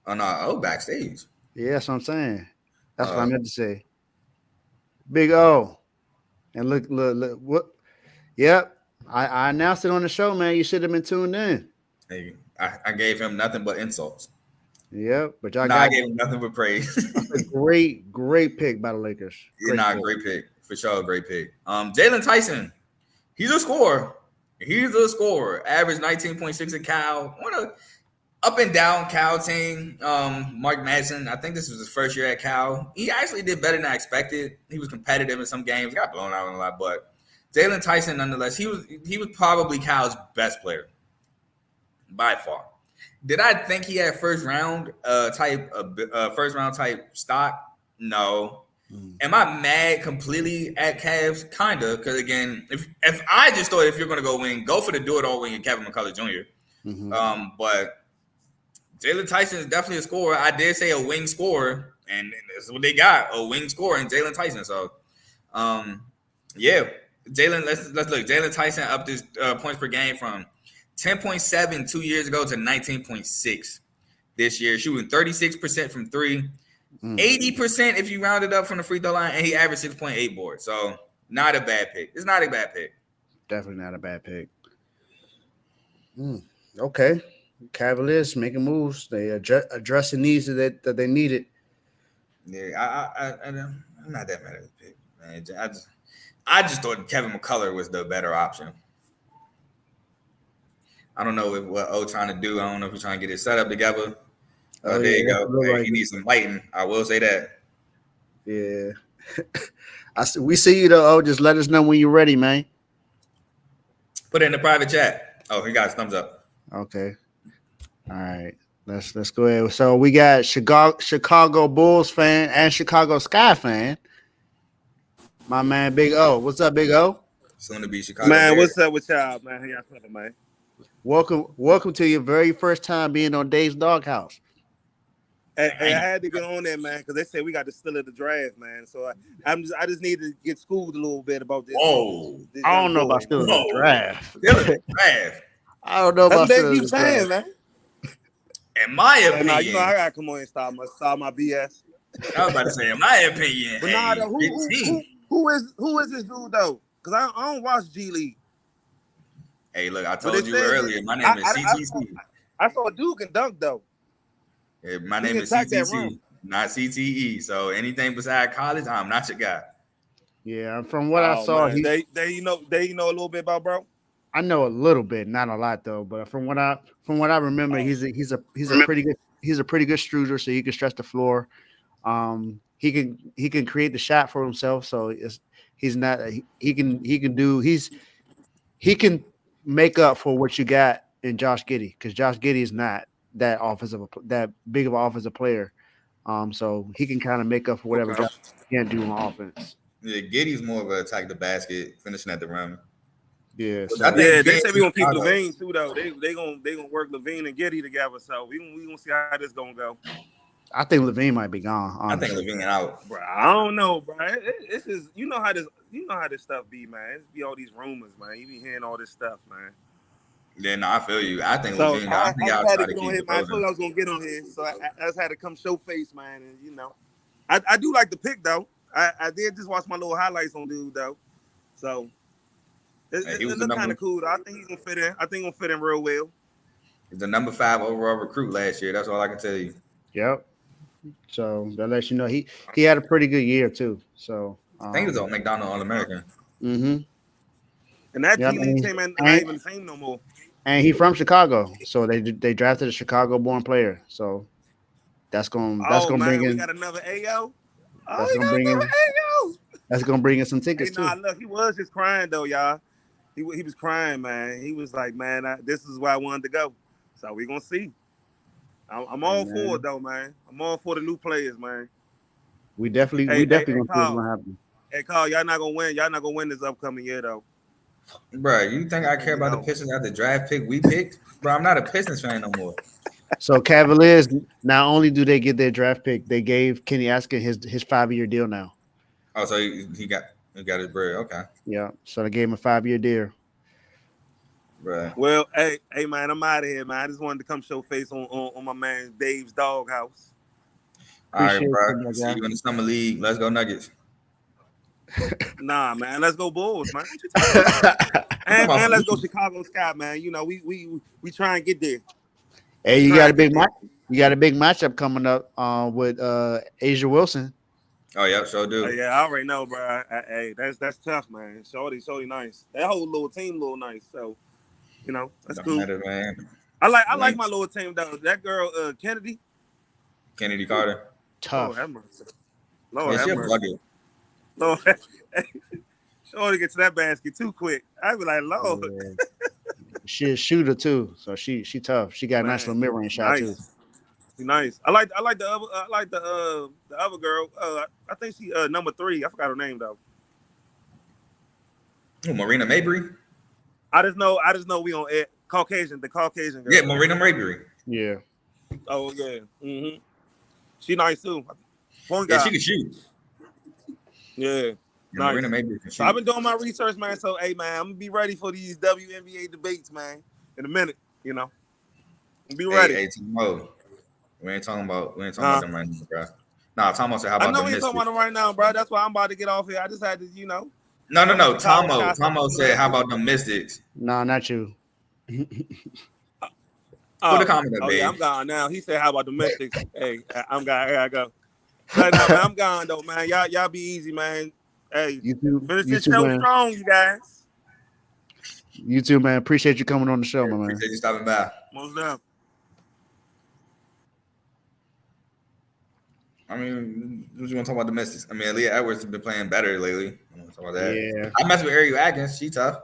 Oh no, backstage. Yeah, that's what I'm saying. That's what I meant to say. Big O. And look what? Yep. I announced it on the show, man. You should have been tuned in. Hey, I gave him nothing but insults. Yep. But y'all No, I got gave him nothing but praise. a great pick by the Lakers. Great pick for sure. Great pick. Jalen Tyson, he's a scorer. Average 19.6 at Cal. What a up and down Cal team. Mark Madsen, I think this was his first year at Cal. He actually did better than I expected. He was competitive in some games. Got blown out a lot, but Jalen Tyson, nonetheless, he was probably Cal's best player by far. Did I think he had first round type stock? No. Am I mad completely at Cavs? Kinda, because again, if I just thought if you're gonna go win, go for the do it all win in Kevin McCullough Jr. But Jalen Tyson is definitely a scorer. I did say a wing scorer, and that's what they got, a wing scorer in Jalen Tyson. So, yeah, Jalen. Let's look. Jalen Tyson upped his points per game from 10.7 2 years ago to 19.6 this year, shooting 36% from three, 80% if you round it up from the free throw line, and he averaged 6.8 boards. So, not a bad pick. It's not a bad pick. Definitely not a bad pick. Okay. Cavaliers making moves. They addressing needs that they needed. Yeah, I'm not that mad at the pick, man. I just thought Kevin McCullough was the better option. I don't know what O trying to do. I don't know if he's trying to get his setup together. There you go. Hey, he needs some lighting. I will say that. Yeah. We see you though. O, just let us know when you're ready, man. Put it in the private chat. Oh, he got his thumbs up. Okay. All right. Let's go ahead. So we got Chicago Bulls fan and Chicago Sky fan. My man Big O. What's up, Big O? Soon to be Chicago. Man, Bears. what's up with y'all, man? How y'all feeling, man? Welcome to your very first time being on Dave's Doghouse. Hey, I had to get on there, man, because they said we got the still of the draft, man. So I just need to get schooled a little bit about this. Whoa. I don't know about still in the draft. Still in the draft. I don't know about That's still what they in keep the saying, draft. man. In my Hey, opinion, nah, you know I gotta come on and stop my BS. I was about to say, in my opinion, But hey, nah, though, who is this dude though? Because I don't watch G League. Hey, look, I But told they you said earlier. My name is CTC. I saw a dude can dunk though. Yeah, my He name can is attack that CTC, rim. not CTE. So anything beside college, I'm not your guy. Yeah, from what I saw, man. They you know a little bit about bro. I know a little bit, not a lot though. But from what I remember, he's a pretty good shooter, so he can stretch the floor. He can create the shot for himself, so he can make up for what you got in Josh Giddey, because Josh Giddey is not that big of an offensive player. So he can kind of make up for whatever Josh can't do on offense. Yeah, Giddy's more of a attack the basket, finishing at the rim. Yeah, I think Yeah, they being said we gonna keep Chicago- Levine too though. They gonna work Levine and Giddey together. So we gonna see how this gonna go. I think Levine might be gone. I think Honestly. Levine out. Bro, I don't know, bro. It's just you know how this stuff be, man. It be all these rumors, man. You be hearing all this stuff, man. Yeah, no, I feel you. I think So Levine. I think I'll had try to to get on keep here, it man. I told you I was gonna get on here, so I just had to come show face, man. And you know, I do like the pick though. I did just watch my little highlights on dude though, so it look kind of cool. Though. I think he's gonna fit in. I think he's gonna fit in real well. He's the number 5 overall recruit last year. That's all I can tell you. Yep. So that lets you know he had a pretty good year too. So I think he was on McDonald All-American. Mm-hmm. And that Yep, G-League team ain't not even the same no more. And he from Chicago, so they drafted a Chicago-born player. So that's gonna bring in. We got another AO. That's gonna bring in. That's gonna bring in some tickets Hey, too. look, he was just crying though, y'all. He was crying, man. He was like, man, this is where I wanted to go. So we gonna see. I'm all for it though, man. I'm all for the new players, man. We definitely gonna see what's gonna happen. Hey, Carl, y'all not gonna win. Y'all not gonna win this upcoming year though. Bro, you think I care about the Pistons after the draft pick we picked? Bro, I'm not a Pistons fan no more. So Cavaliers, not only do they get their draft pick, they gave Kenny Atkinson his 5-year deal now. Oh, so he got his bread. Okay. Yeah. So they gave him a 5-year deal. Right. Well, hey, man, I'm out of here, man. I just wanted to come show face on my man Dave's Doghouse. All right, bro. See you in the summer league. Let's go Nuggets. Nah, man. Let's go Bulls, man. And let's go Chicago Sky, man. You know, we try and get there. Hey, you got a big match. You got a big matchup coming up with Asia Wilson. Oh yeah, sure do. Yeah, I already know, bro. Hey, that's tough, man. Shorty nice. That whole little team, nice. So, you know, that's Don't cool. matter, man. I like my little team though. That girl, Kennedy Carter. Tough. Lord have mercy. Lord have mercy. Lord. Shorty get to that basket too quick. I'd be like, Lord. Yeah. She a shooter too, so she tough. She got a nice little mid-range shot too. Nice. I like the other girl. I think she number 3. I forgot her name though. Ooh, Marina Mabry. I just know we on the Caucasian girl. Yeah, Marina Mabry. Yeah. Oh yeah. Mm-hmm. She nice too. Yeah, she can shoot. Yeah. Nice. Marina Mabry can shoot. So I've been doing my research, man. So hey, man, I'm gonna be ready for these WNBA debates, man. In a minute, you know. Be ready. Hey, Timo. We ain't talking about them right now, bro. Nah, Tomo said, how about I know we ain't talking about them right now, bro. That's why I'm about to get off here. I just had to, you know. No. Tomo said, how about the Mystics? No, not you. Put a comment up, babe. Yeah, I'm gone now. He said, how about the Mystics? Hey, I'm gone. Here I go. No, man, I'm gone, though, man. Y'all be easy, man. Hey, finish this show strong, you guys. You too, man. Appreciate you coming on the show, my man. Appreciate you stopping by. Most definitely. I mean, what you want to talk about the Mystics? I mean, Aaliyah Edwards has been playing better lately. I want to talk about that. Yeah. I messed with Ariel Atkins. She tough.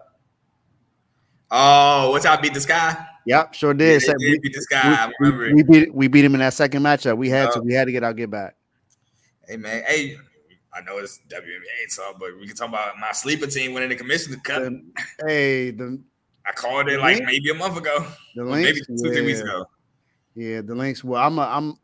Oh, what y'all beat the Sky? Yep, sure did. Yeah, we beat the Sky. I remember it. We beat him in that second matchup. We had to get our get back. Hey, man. Hey, I know it's WNBA talk, but we can talk about my sleeper team winning the Commissioner Cup. I called it like maybe a month ago. The Lynx, maybe 2-3 weeks ago. Yeah, the Lynx. Well,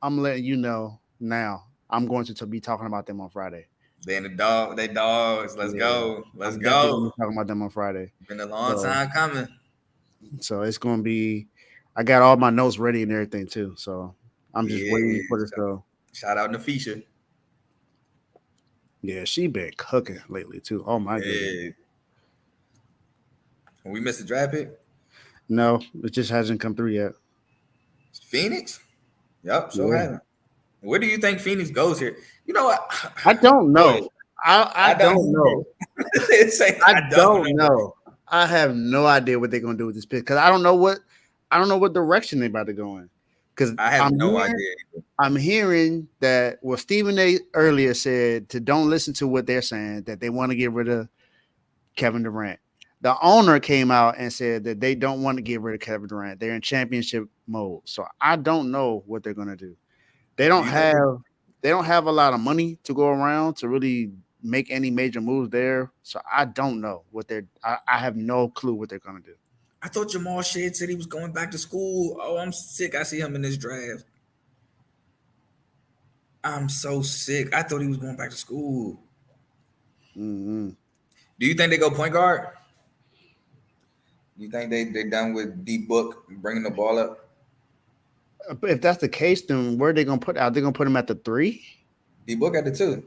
I'm letting you know now. I'm going to be talking about them on Friday. They dogs. Let's go. Let's go. Talking about them on Friday. Been a long time coming. So it's going to be. I got all my notes ready and everything too. So I'm just waiting for this to. Shout out Nafisha. Yeah, she been cooking lately too. Oh my goodness. We missed the draft pick? No, it just hasn't come through yet. Phoenix? Yep, haven't. Where do you think Phoenix goes here? You know what? I don't know. I don't know. I don't know. I have no idea what they're gonna do with this pick because I don't know what direction they're about to go in. Because I have no idea. I'm hearing that Stephen A. earlier said to don't listen to what they're saying, that they want to get rid of Kevin Durant. The owner came out and said that they don't want to get rid of Kevin Durant. They're in championship mode. So I don't know what they're gonna do. They don't have a lot of money to go around to really make any major moves there. So I don't know what I have no clue what they're gonna do. I thought Jamal Shade said he was going back to school. Oh, I'm sick. I see him in this draft. I'm so sick. I thought he was going back to school. Mm-hmm. Do you think they go point guard? You think they're done with D-Book bringing the ball up? If that's the case, then where are they going to put out? They're going to put him at the 3? D-Book at the 2.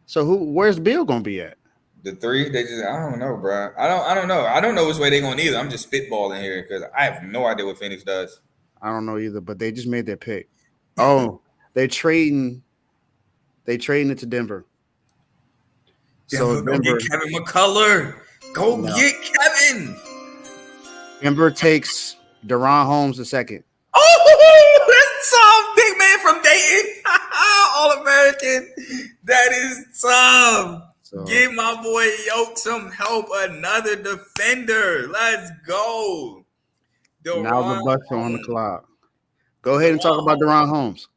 So where's Bill going to be at? The 3, I don't know, bro. I don't know. I don't know which way they're going either. I'm just spitballing here because I have no idea what Phoenix does. I don't know either, but they just made their pick. Oh, they're trading it to Denver. So go get Kevin McCullough. Get Kevin. Denver takes Deron Holmes the second. Oh, that's some big man from Dayton. All-American. That is tough. So, give my boy Yoke some help. Another defender. Let's go. Now the Bucks are on the clock. Go ahead and talk about Deron Holmes.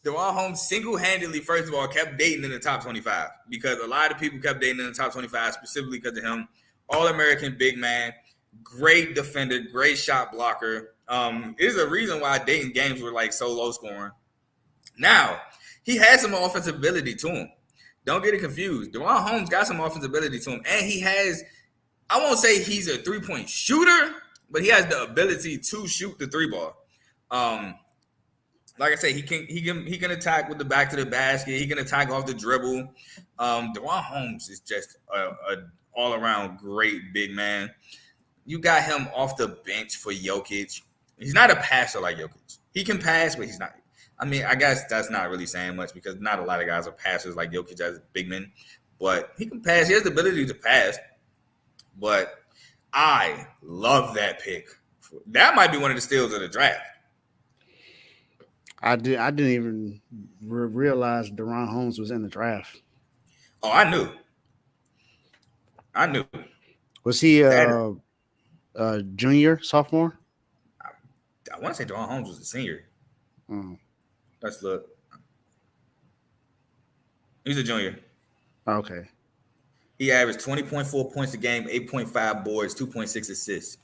Deron Holmes single-handedly, first of all, kept Dayton in the top 25 because a lot of people kept Dayton in the top 25 specifically because of him. All-American big man, great defender, great shot blocker. There's a reason why Dayton games were like so low scoring. Now, he has some offensive ability to him. Don't get it confused. Deron Holmes got some offensive ability to him, and he has, I won't say he's a three-point shooter, but he has the ability to shoot the 3 ball. like I said, he can attack with the back to the basket. He can attack off the dribble. DeJuan Holmes is just a all around great big man. You got him off the bench for Jokic. He's not a passer like Jokic. He can pass, but he's not. I mean, I guess that's not really saying much because not a lot of guys are passers like Jokic as big men. But he can pass. He has the ability to pass. But I love that pick. That might be one of the steals of the draft. I didn't even realize DeRon Holmes was in the draft. Oh, I knew. Was he junior, sophomore? I want to say DeRon Holmes was a senior. Let's look. He's a junior. Okay. He averaged 20.4 points a game, 8.5 boards, 2.6 assists.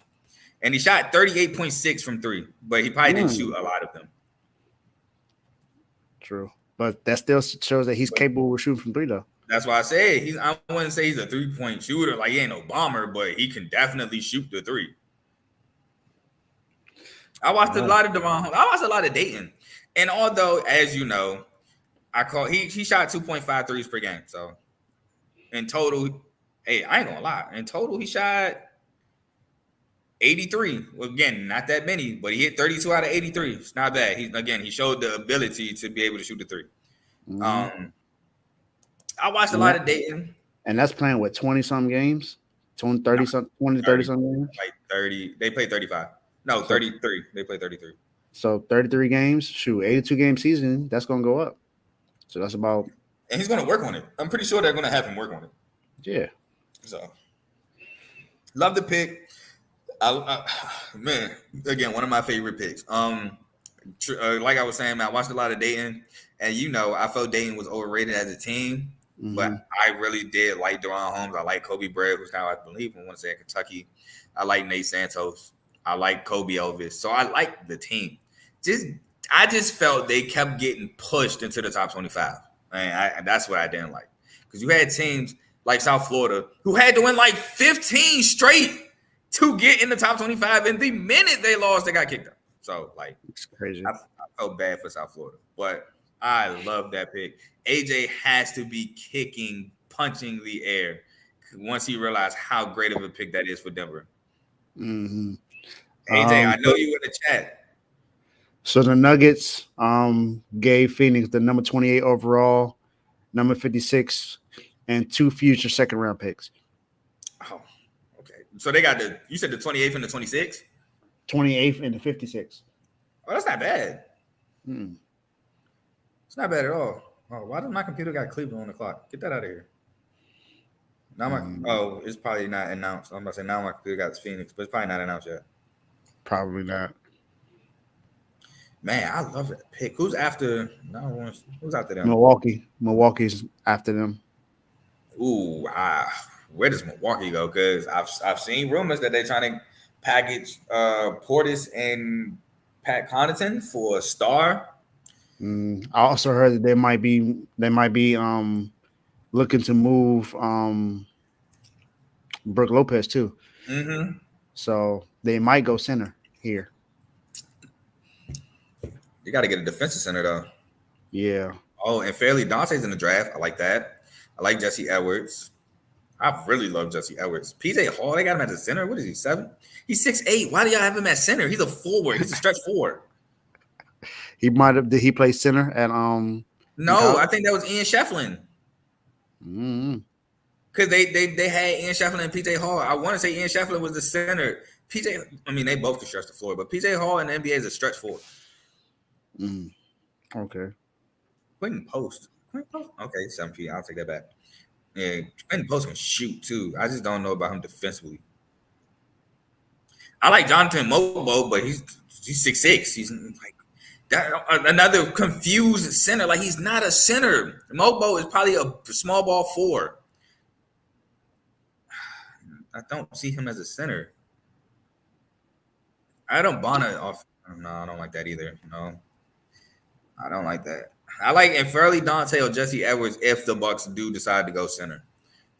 And he shot 38.6 from three, but he probably didn't shoot a lot of them. True. But that still shows that he's capable of shooting from three, though. That's why I say I wouldn't say he's a three-point shooter. Like, he ain't no bomber, but he can definitely shoot the three. I watched a lot of DeRon Holmes. I watched a lot of Dayton. And although, as you know, he shot 2.5 threes per game. So, in total, hey, I ain't gonna lie. In total, he shot 83. Well, again, not that many, but he hit 32 out of 83. It's not bad. He showed the ability to be able to shoot the three. I watched a lot of Dayton. And that's playing with 20-some games? 20, 30-some games? Like 30. They play 35. No, 33. They play 33. So 33 games. Shoot, 82-game season. That's going to go up. So that's about. And he's going to work on it. I'm pretty sure they're going to have him work on it. Yeah. So, love the pick. Man, again, one of my favorite picks. Like I was saying, man, I watched a lot of Dayton, and I felt Dayton was overrated as a team, but I really did like DeRon Holmes. I like Kobe Bryant, who's now, I believe, I want to say in Kentucky. I like Nate Santos. I like Kobe Elvis. So I like the team. I just felt they kept getting pushed into the top 25. And that's what I didn't like. Because you had teams like South Florida who had to win like 15 straight to get in the top 25. And the minute they lost, they got kicked out. So, like, it's crazy. I felt bad for South Florida. But I love that pick. AJ has to be punching the air once he realized how great of a pick that is for Denver. Mm-hmm. AJ, I know you in the chat. So the Nuggets gave Phoenix the number 28 overall, number 56, and 2 future second-round picks. Oh, okay. So they got you said the 28th and the 26th? 28th and the 56th. Oh, that's not bad. It's not bad at all. Oh, why does my computer got Cleveland on the clock? Get that out of here. Now it's probably not announced. I'm about to say now my computer got Phoenix, but it's probably not announced yet. Probably not. Man, I love that pick. Who's after? Who's after them? Milwaukee. Milwaukee's after them. Ooh, where does Milwaukee go? Because I've seen rumors that they're trying to package Portis and Pat Connaughton for a star. I also heard that they might be looking to move Brook Lopez too. Mm-hmm. So they might go center here. You got to get a defensive center though. Yeah. Oh, and Fairleigh Dante's in the draft. I like that. I like Jesse Edwards. I really love Jesse Edwards. PJ Hall, they got him at the center. What is he, 7? He's 6'8". Why do y'all have him at center? He's a forward. He's a stretch forward. He might have. Did he play center at No, I think that was Ian Shefflin. Because they had Ian Shefflin and PJ Hall. I want to say Ian Shefflin was the center. They both can stretch the floor, but PJ Hall in the NBA is a stretch forward. Okay. Quentin Post. Okay, 7 feet. I'll take that back. Yeah, Quentin Post can shoot too. I just don't know about him defensively. I like Jonathan Mobo, but he's 6'6". He's like that, another confused center. Like, he's not a center. Mobo is probably a small ball 4. I don't see him as a center. I don't off. No, I don't like that either. No, I don't like that. I like Fairleigh Dante or Jesse Edwards if the Bucks do decide to go center.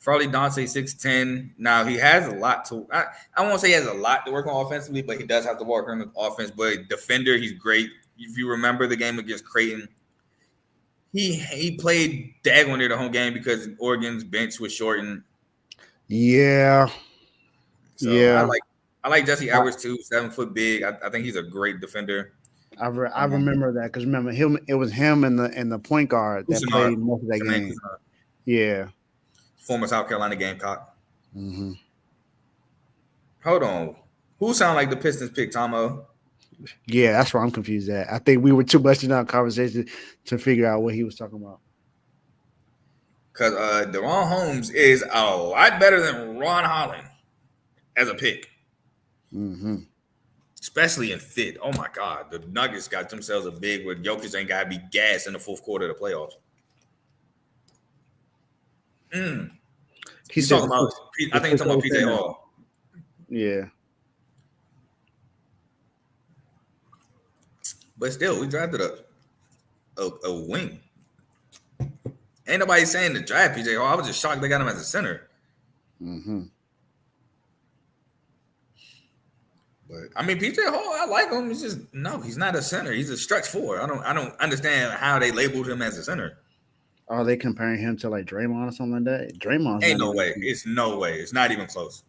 Fairleigh Dante 6'10". Now he has a lot to. I won't say he has a lot to work on offensively, but he does have to work on the offense. But defender, he's great. if you remember the game against Creighton, he played daggone near the whole game because Oregon's bench was shortened. Yeah. So yeah. I like Jesse Edwards too, 7 foot big. I think he's a great defender. I remember that because remember him. It was him and the point guard that played most of that game. Yeah. Former South Carolina Gamecock. Mm-hmm. Hold on. Who sound like the Pistons pick Tomo? Yeah, that's where I'm confused at. I think we were too much in our conversation to figure out what he was talking about. Because DeRon Holmes is a lot better than Ron Holland as a pick. Mm-hmm. Especially in fit. Oh, my God. The Nuggets got themselves a big where Jokic ain't got to be gassed in the fourth quarter of the playoffs. He's talking about, I think he's talking about PJ Hall. Yeah. But still, we drafted a wing. Ain't nobody saying to draft PJ Hall. I was just shocked they got him as a center. Mm-hmm. But I mean, PJ Hall, I like him. It's just he's not a center. He's a stretch 4. I don't understand how they labeled him as a center. Are they comparing him to like Draymond or something like that? Draymond ain't no way. It's no way. It's not even close.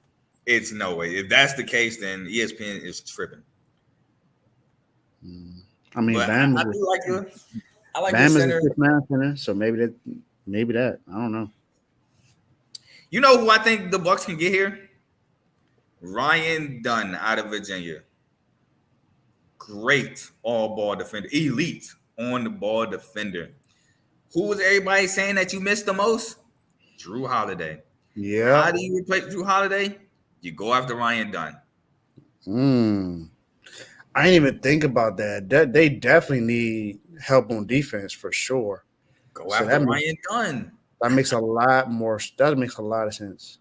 It's no way. If that's the case, then ESPN is tripping. I mean, Bam. I do like him. I like Bam the is center. a 6-man center, so maybe that. I don't know. You know who I think the Bucks can get here? Ryan Dunn out of Virginia. Great all-ball defender. Elite on-the-ball defender. Who was everybody saying that you missed the most? Drew Holiday. Yeah. How do you replace Drew Holiday? You go after Ryan Dunn. I didn't even think about that. They definitely need help on defense for sure. Go after Ryan Dunn. That makes a lot more. That makes a lot of sense.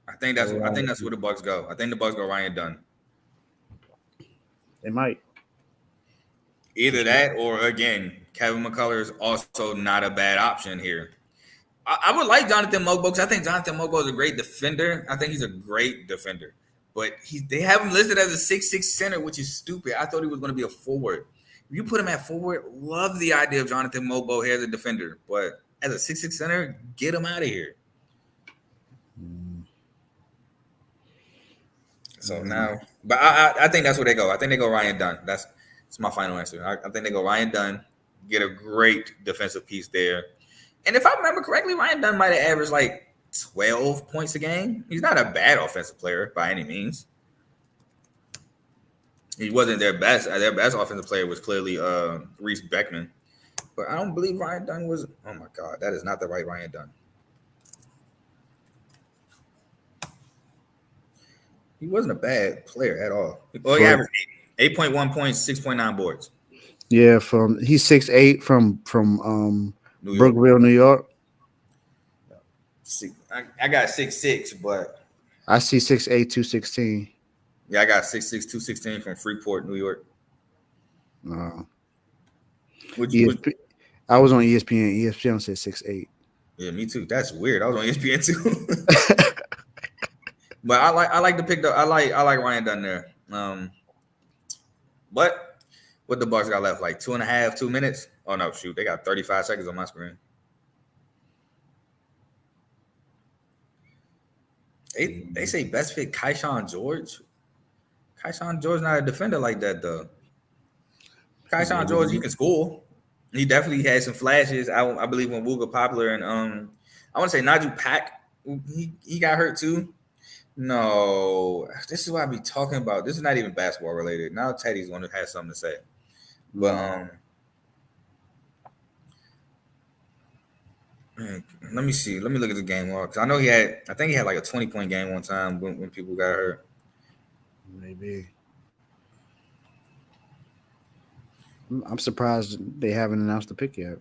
I think that's where the Bucks go. I think the Bucks go Ryan Dunn. They might. Either that or again, Kevin McCullough is also not a bad option here. I would like Jonathan Mobo because I think Jonathan Mobo is a great defender. I think he's a great defender. But they have him listed as a 6'6" center, which is stupid. I thought he was going to be a forward. If you put him at forward, love the idea of Jonathan Mobo here as a defender. But as a 6'6" center, get him out of here. So now, but I think that's where they go. I think they go Ryan Dunn. That's my final answer. I think they go Ryan Dunn, get a great defensive piece there. And if I remember correctly, Ryan Dunn might have averaged like 12 points a game. He's not a bad offensive player by any means. He wasn't their best. Their best offensive player was clearly Reese Beckman. But I don't believe Ryan Dunn was. Oh my God, that is not the right Ryan Dunn. He wasn't a bad player at all. Well, he averaged 8.1 points, 6.9 boards. Yeah, he's 6'8" from Brookville, New York. I got 6'6", but I see 6'8", 216. Yeah, I got 6'6", 216 from Freeport, New York. I was on ESPN. ESPN said 6'8". Yeah, me too. That's weird. I was on ESPN too. But I like the pick though. I like Ryan Dunn there. But what the Bucks got left? Like 2 minutes? Oh no, shoot. They got 35 seconds on my screen. They say best fit Kayshawn George. Kayshawn George not a defender like that though. Kayshawn George, he can score. He definitely had some flashes. I believe when Wooga popular and I want to say Nigel Pack. He got hurt too. No, this is what I be talking about. This is not even basketball related. Now Teddy's one who has something to say. But let me see. Let me look at the game log because I know I think he had like a 20-point game one time when people got hurt. Maybe. I'm surprised they haven't announced the pick yet.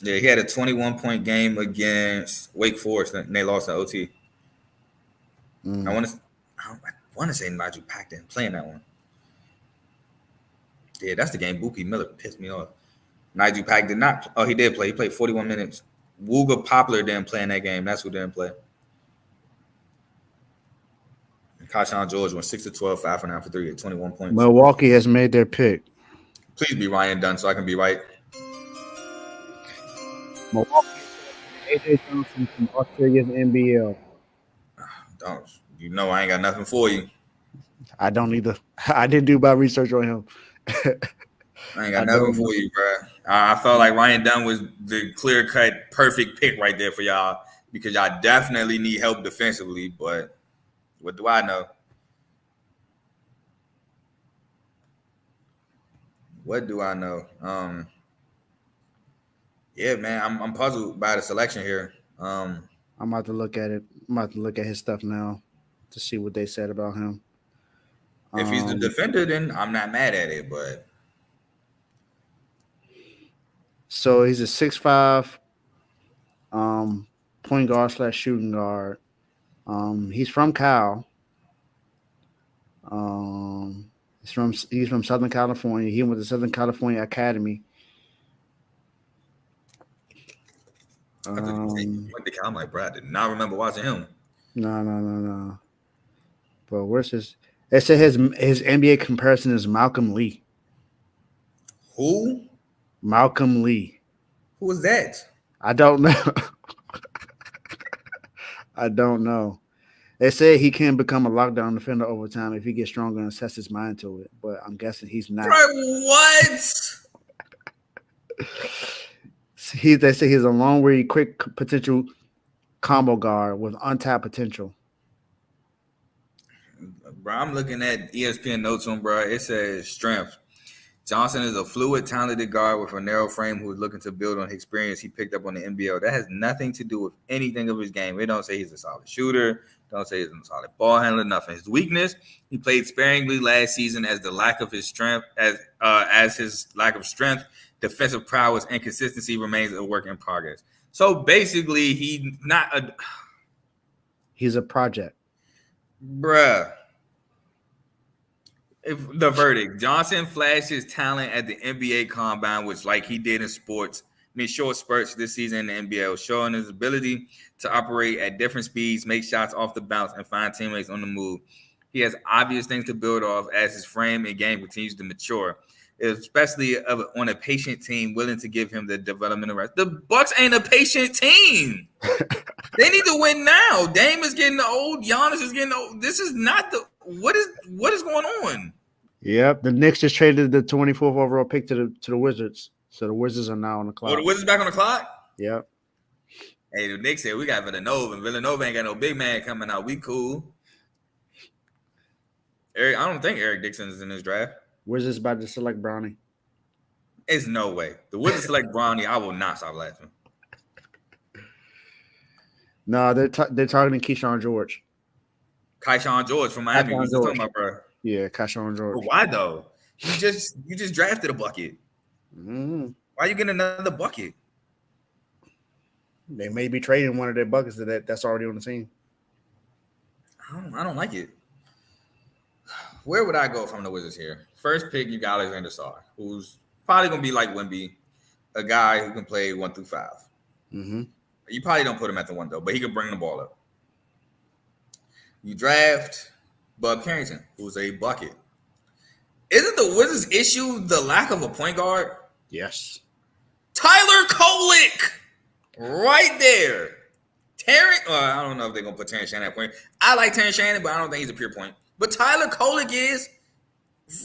Yeah, he had a 21-point game against Wake Forest and they lost to OT. I want to say Nigel Pack didn't play in that one. Yeah, that's the game. Buki Miller pissed me off. Nigel Pack did not. Oh, he did play. He played 41 minutes. Wooga Poplar didn't play in that game. That's who didn't play. And Kayshawn George went 6 of 12, 5 for 9 for 3 at 21 points. Milwaukee has made their pick. Please be Ryan Dunn so I can be right. Milwaukee AJ Johnson from Australia's NBL. Don't you know I ain't got nothing for you. I don't either. I didn't do my research on him. I ain't got nothing for you, bro. I felt like Ryan Dunn was the clear-cut, perfect pick right there for y'all because y'all definitely need help defensively. But what do I know? What do I know? Yeah, man, I'm puzzled by the selection here. I'm about to look at it. I'm about to look at his stuff now to see what they said about him. If he's the defender, then I'm not mad at it. But so he's a 6'5", point guard / shooting guard. He's from Cal. He's from Southern California. He went to Southern California Academy. I'm like, bro, I did not remember watching him. No. But where's his? It said his NBA comparison is Malcolm Lee. Who? Malcolm Lee. Who was that? I don't know. I don't know. They say he can become a lockdown defender over time if he gets stronger and sets his mind to it. But I'm guessing he's not. Bro, what? They say he's a long-range, quick potential combo guard with untapped potential. Bro, I'm looking at ESPN notes on, bro. It says strength. Johnson is a fluid, talented guard with a narrow frame who is looking to build on the experience he picked up on the NBL. That has nothing to do with anything of his game. It don't say he's a solid shooter. Don't say he's a solid ball handler. Nothing. His weakness, he played sparingly last season as his lack of strength, defensive prowess, and consistency remains a work in progress. So basically, he's a project. Bruh. If the verdict, Johnson flashed his talent at the NBA Combine, which like he did in short spurts this season in the NBL, showing his ability to operate at different speeds, make shots off the bounce, and find teammates on the move. He has obvious things to build off as his frame and game continues to mature, especially on a patient team willing to give him the developmental rights. The Bucks ain't a patient team. They need to win now. Dame is getting old. Giannis is getting old. This is not the what is going on? Yep, the Knicks just traded the 24th overall pick to the Wizards, so the Wizards are now on the clock. Oh, the Wizards back on the clock? Yep. Hey, the Knicks said we got Villanova, and Villanova ain't got no big man coming out. We cool. I don't think Eric Dixon is in this draft. Wizards about to select Brownie. It's no way. The Wizards select Brownie. I will not stop laughing. No, they're targeting Keyshawn George. Keyshawn George from Miami. What you talking about, bro? Yeah, Keyshawn George. But why though? You just drafted a bucket. Mm-hmm. Why are you getting another bucket? They may be trading one of their buckets that's already on the team. I don't like it. Where would I go if I'm the Wizards here? First pick, you got Alexander Sarr, who's probably gonna be like Wemby, a guy who can play 1 through 5. Mm-hmm. You probably don't put him at the 1 though, but he can bring the ball up. You draft Bub Carrington, who's a bucket. Isn't the Wizards' issue the lack of a point guard? Yes. Tyler Kolek, right there. I don't know if they're gonna put Terrence Shannon at point. I like Terrence Shannon, but I don't think he's a pure point. But Tyler Kolek is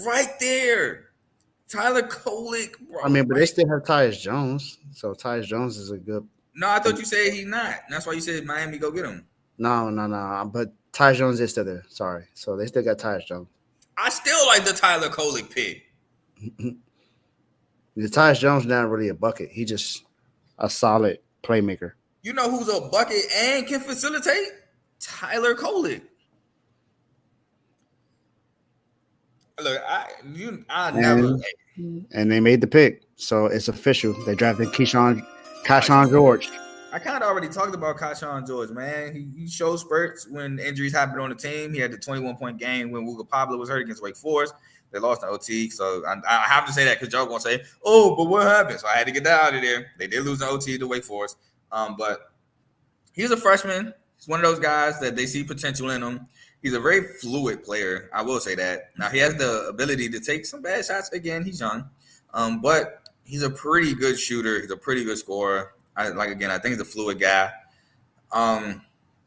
right there. Tyler Kolek, bro. I mean, but they still have Tyus Jones, so Tyus Jones is a good. No, I thought you said he's not. That's why you said Miami go get him. No. But Tyus Jones is still there. Sorry. So they still got Tyus Jones. I still like the Tyler Kolek pick. The Tyus Jones not really a bucket. He just a solid playmaker. You know who's a bucket and can facilitate? Tyler Kolek. Look, I never. And they made the pick, so it's official. They drafted Keyshawn George. I kind of already talked about Keyshawn George, man. He showed spurts when injuries happened on the team. He had the 21-point game when Wooga Pablo was hurt against Wake Forest. They lost to OT, so I have to say that because y'all gonna say, "Oh, but what happened?" So I had to get that out of there. They did lose the OT to Wake Forest, but he's a freshman. He's one of those guys that they see potential in him. He's a very fluid player. I will say that. Now he has the ability to take some bad shots. Again, he's young. But he's a pretty good shooter. He's a pretty good scorer. I think he's a fluid guy.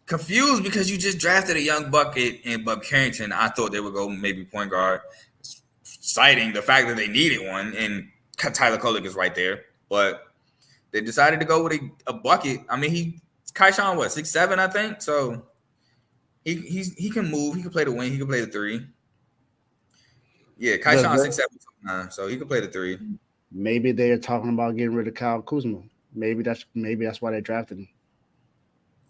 Confused because you just drafted a young bucket in Bub Carrington. I thought they would go maybe point guard, citing the fact that they needed one, and Tyler Kolek is right there. But they decided to go with a bucket. I mean, Kaishan, 6'7", I think. So he can move. He can play the wing. He can play the three. Yeah, Kaishan 6'7", so he can play the three. Maybe they're talking about getting rid of Kyle Kuzma. Maybe that's why they drafted him.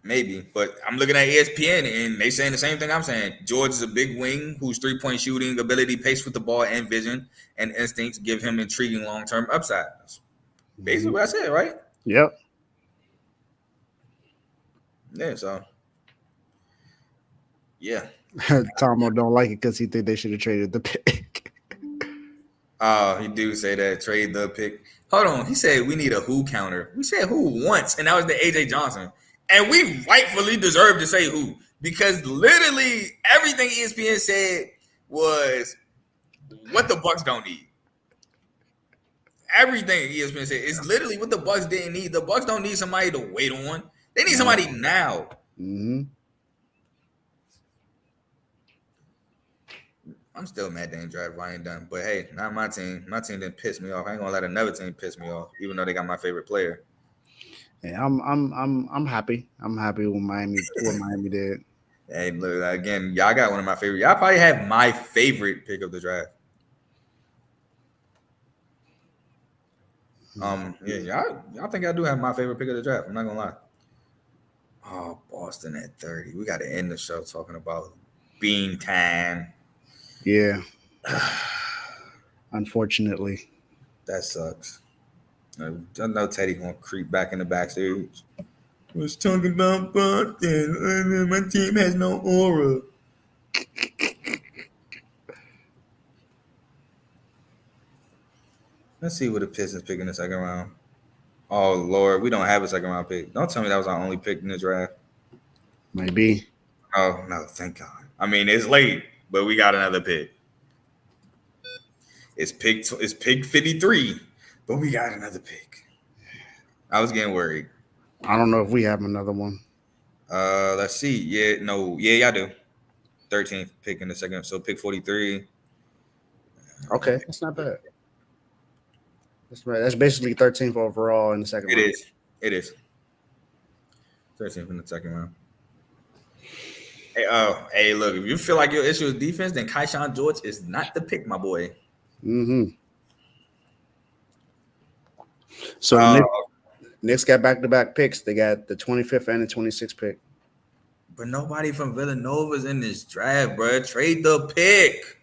Maybe, but I'm looking at ESPN and they saying the same thing I'm saying. George is a big wing whose 3-point shooting ability, pace with the ball, and vision and instincts give him intriguing long-term upside. That's basically what I said, right? Yep. Yeah, so yeah. Tomo don't like it because he think they should have traded the pick. Oh, he do say that, trade the pick. Hold on, he said we need a who counter. We said who once, and that was the AJ Johnson. And we rightfully deserve to say who, because literally everything ESPN said was what the Bucks don't need. Everything ESPN said is literally what the Bucks didn't need. The Bucks don't need somebody to wait on. They need somebody now. Mm-hmm. I'm still mad they ain't draft Ryan Dunn. But hey, not my team. My team didn't piss me off. I ain't gonna let another team piss me off, even though they got my favorite player. Yeah, I'm happy. I'm happy with Miami. What Miami did. Hey, look again. Y'all got one of my favorite. Y'all probably have my favorite pick of the draft. Yeah, y'all think I do have my favorite pick of the draft. I'm not gonna lie. Oh, Boston at 30. We got to end the show talking about bean time. Yeah. Unfortunately, that sucks. I know Teddy gonna creep back in the backstage. Was talking about Boston. My team has no aura. Let's see what the Pistons pick in the second round. Oh Lord, we don't have a second round pick. Don't tell me that was our only pick in the draft. Might be. Oh no, thank God. I mean, it's late, but we got another pick. It's pick 53, but we got another pick. I was getting worried. I don't know if we have another one. Let's see. Yeah, y'all do. 13th pick in the second, so pick 43. Okay, that's not bad. That's basically 13th overall in the second round. It is. 13th in the second round. Hey, look, if you feel like your issue is defense, then Kaishan George is not the pick, my boy. Mm-hmm. So Knicks got back-to-back picks. They got the 25th and the 26th pick. But nobody from Villanova's in this draft, bro. Trade the pick.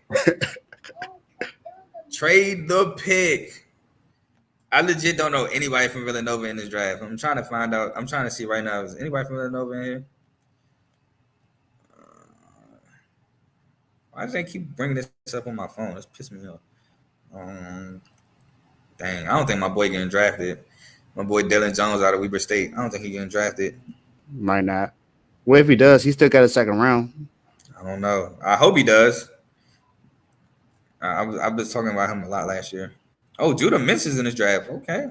Trade the pick. I legit don't know anybody from Villanova in this draft. I'm trying to find out. I'm trying to see right now. Is anybody from Villanova in here? Why does they keep bringing this up on my phone? It's pissing me off. Dang, I don't think my boy getting drafted. My boy Dylan Jones out of Weber State. I don't think he getting drafted. Might not. Well, if he does, he still got a second round. I don't know. I hope he does. I was talking about him a lot last year. Oh, Judah Mintz is in this draft. Okay.